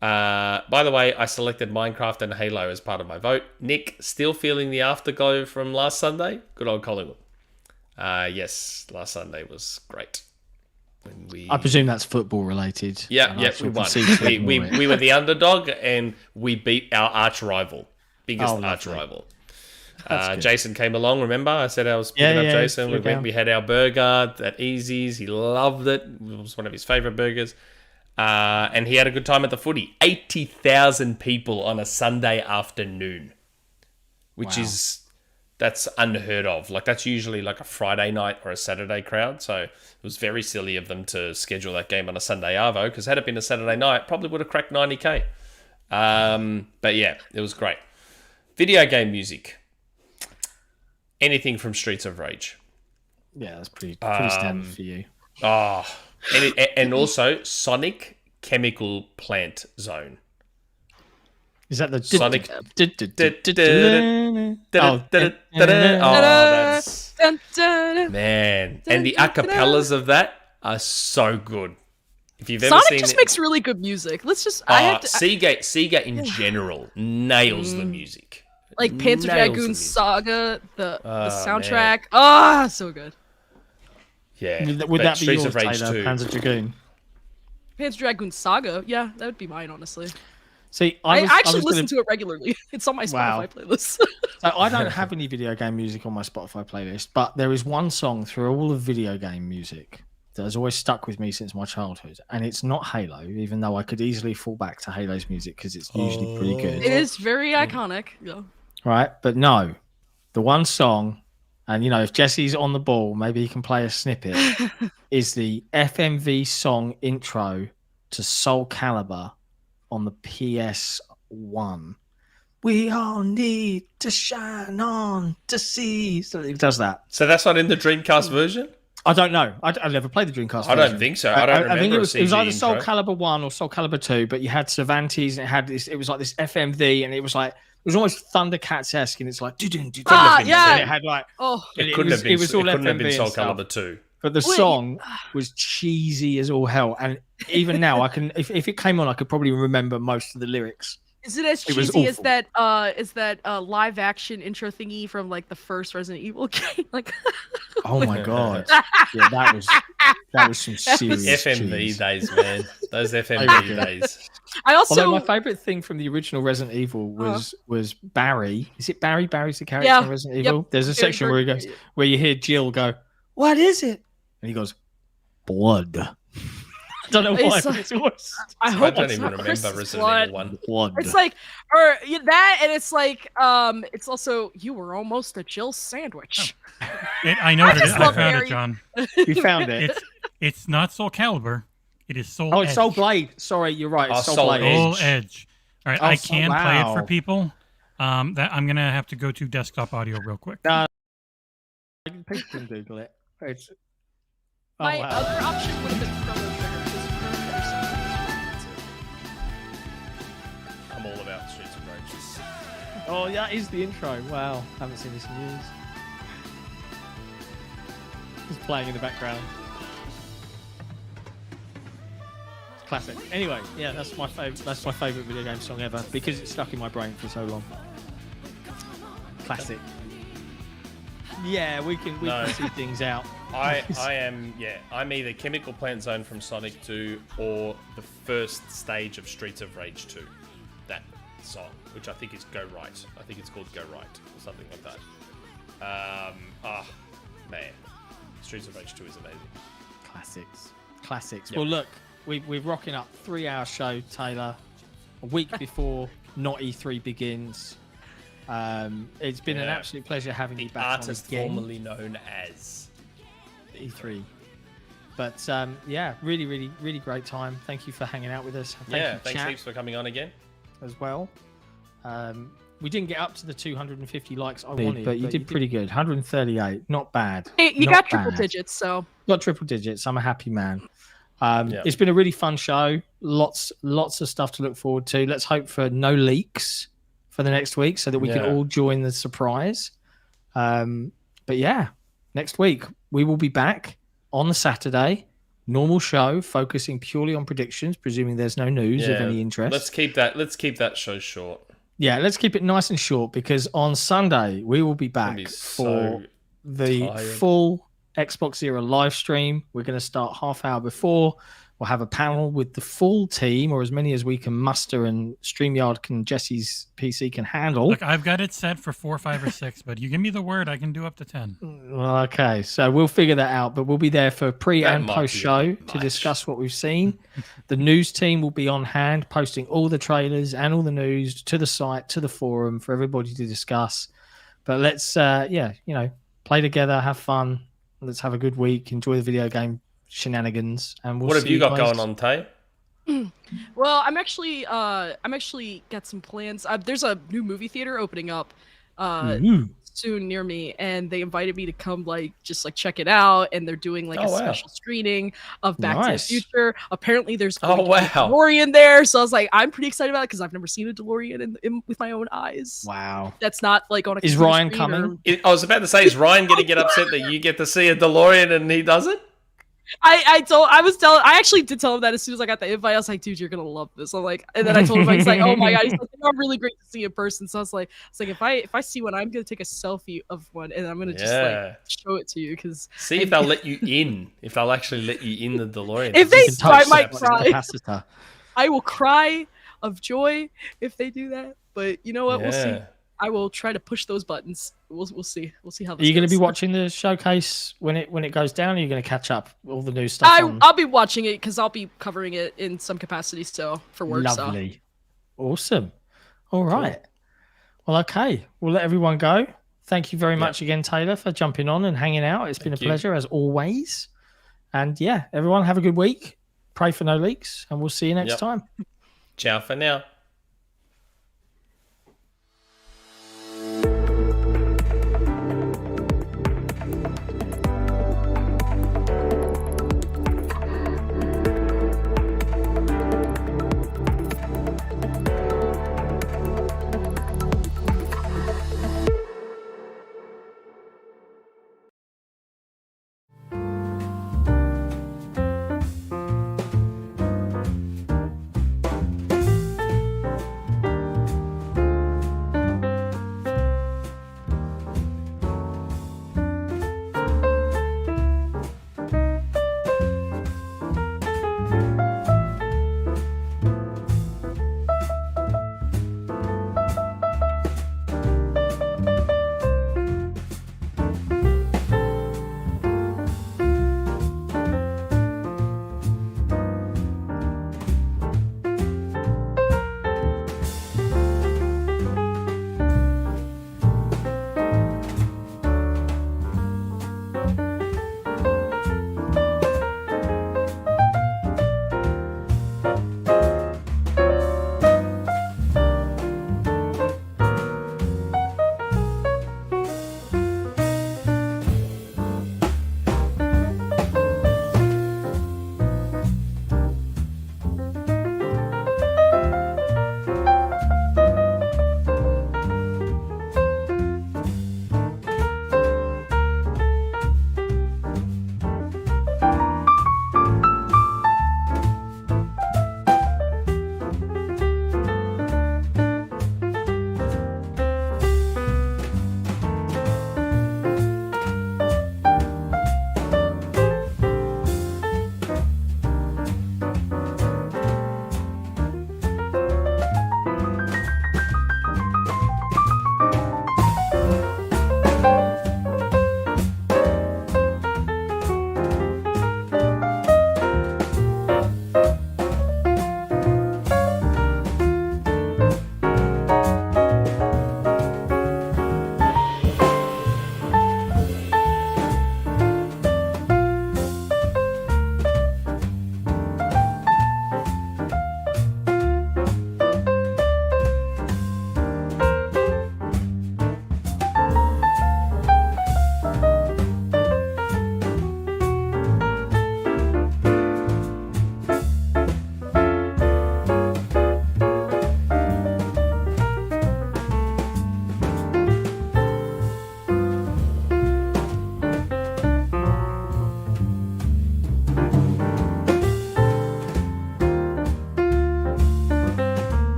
By the way, I selected Minecraft and Halo as part of my vote. Nick, still feeling the afterglow from last Sunday? Good old Collingwood. Yes, last Sunday was great. I presume that's football related. Yeah, we won. We were the underdog and we beat our arch rival. Biggest arch rival. Jason came along, remember? I said I was picking up Jason. We had our burger at Easy's. He loved it. It was one of his favourite burgers. And he had a good time at the footy. 80,000 people on a Sunday afternoon, which that's unheard of. Like, that's usually like a Friday night or a Saturday crowd. So it was very silly of them to schedule that game on a Sunday arvo, because had it been a Saturday night, probably would have cracked 90K. But yeah, it was great. Video game music. Anything from Streets of Rage. Yeah, that's pretty standard for you. And also Sonic Chemical Plant Zone. Is that the Sonic? Man, and the acapellas of that are so good. If you've ever Sonic just makes really good music. Let's just. Sega in general nails the music. Like Panzer Dragoon Saga, the soundtrack. So good. Yeah. Would that be yours, Taylor? Panzer Dragoon? Panzer Dragoon Saga. Yeah, that would be mine, honestly. See, I actually listen to it regularly. It's on my Spotify playlist. So I don't have any video game music on my Spotify playlist, but there is one song through all of video game music that has always stuck with me since my childhood, and it's not Halo, even though I could easily fall back to Halo's music because it's usually pretty good. It is very iconic. Yeah. Right, but no, the one song, and if Jesse's on the ball, maybe he can play a snippet, is the FMV song intro to Soul Calibur on the PS1. We all need to shine on to see. So it does that. So that's not in the Dreamcast version? I don't know. I never played the Dreamcast version. I don't think so. I don't remember. I think it was either Soul Calibur 1 or Soul Calibur 2, but you had Cervantes and it was like this FMV, and it was like, it was almost Thundercats-esque, and it's like, yeah. And it had like, it couldn't have been Soul Calibur 2. But the song was cheesy as all hell, and even now I can, if it came on, I could probably remember most of the lyrics. Is it as cheesy as that live action intro thingy from like the first Resident Evil game? Like, oh my god, yeah, that was some serious FMV days, man. Those FMV days. Although my favorite thing from the original Resident Evil was Barry. Is it Barry? Barry's the character in Resident Evil. There's a section where he goes, where you hear Jill go, "What is it?" And he goes, "Blood." I don't know why. I don't even remember Resident Evil 1. It's like, or that, and it's like, it's also, you were almost a Jill sandwich. I know it. I found it, John. You found it. It's not Soul Calibur. It is Soul. Oh, it's Soul Blade. Sorry, you're right. It's Soul Blade. Soul Edge. All right, I can play it for people. That I'm gonna have to go to desktop audio real quick. People can Google it. My other option would have been Chrono Trigger. I'm all about Streets of Rage. Oh, yeah, is the intro. Wow, haven't seen this in years. Just playing in the background. It's classic. Anyway, yeah, that's my favorite video game song ever because it's stuck in my brain for so long. Classic. Yeah, we can see things out. I'm either Chemical Plant Zone from Sonic 2 or the first stage of Streets of Rage 2. That song, which I think is Go Right. I think it's called Go Right or something like that. Man. Streets of Rage 2 is amazing. Classics. Yep. Well, look, we're rocking up 3-hour show, Taylor. A week before not E3 begins. It's been an absolute pleasure having you back. The artist formerly known as E3. But really, really, really great time. Thank you for hanging out with us. Thanks heaps for coming on again as well. We didn't get up to the 250 likes I wanted, but you did pretty good. 138, not bad. You got triple digits, so got triple digits. I'm a happy man. It's been a really fun show. Lots of stuff to look forward to. Let's hope for no leaks for the next week so that we can all join the surprise. But yeah, next week we will be back on the Saturday. Normal show, focusing purely on predictions, presuming there's no news of any interest. Let's keep that show short. Yeah, let's keep it nice and short because on Sunday we will be back for the full Xbox Era live stream. We're going to start half hour before. We'll have a panel with the full team, or as many as we can muster, and StreamYard Jesse's PC can handle. Look, I've got it set for 4, 5, or 6, but you give me the word, I can do up to 10. Well, okay, so we'll figure that out, but we'll be there for pre and post show to discuss what we've seen. The news team will be on hand, posting all the trailers and all the news to the site, to the forum for everybody to discuss. But let's, play together, have fun. Let's have a good week. Enjoy the video game shenanigans, and we'll what have you got guys. going on, Tay? Well, I'm actually got some plans. There's a new movie theater opening up soon near me, and they invited me to come just check it out, and they're doing a special screening of Back to the Future. Apparently there's a DeLorean there, so I was like, I'm pretty excited about it because I've never seen a DeLorean with my own eyes. Wow. That's not on a Is Ryan coming? I was about to say, is Ryan going to get upset that you get to see a DeLorean and he doesn't? I actually did tell him that as soon as I got the invite. I was like, dude, you're gonna love this. I'm like, and then I told him, he's like, oh my god, he's like, I'm really great to see in person. So I was like, if I see one, I'm gonna take a selfie of one, and I'm gonna just show it to you because see if they'll let you in. If they'll actually let you in the DeLorean. If they, I might cry. I will cry of joy if they do that. But you know what? We'll see. I will try to push those buttons. We'll see. We'll see how this goes. Are you going to be watching the showcase when it goes down? Or are you going to catch up all the new stuff? I'll be watching it because I'll be covering it in some capacity still for work. Lovely. Awesome. All right. Cool. Well, okay. We'll let everyone go. Thank you very much again, Taylor, for jumping on and hanging out. It's been a pleasure as always. And everyone have a good week. Pray for no leaks, and we'll see you next time. Ciao for now.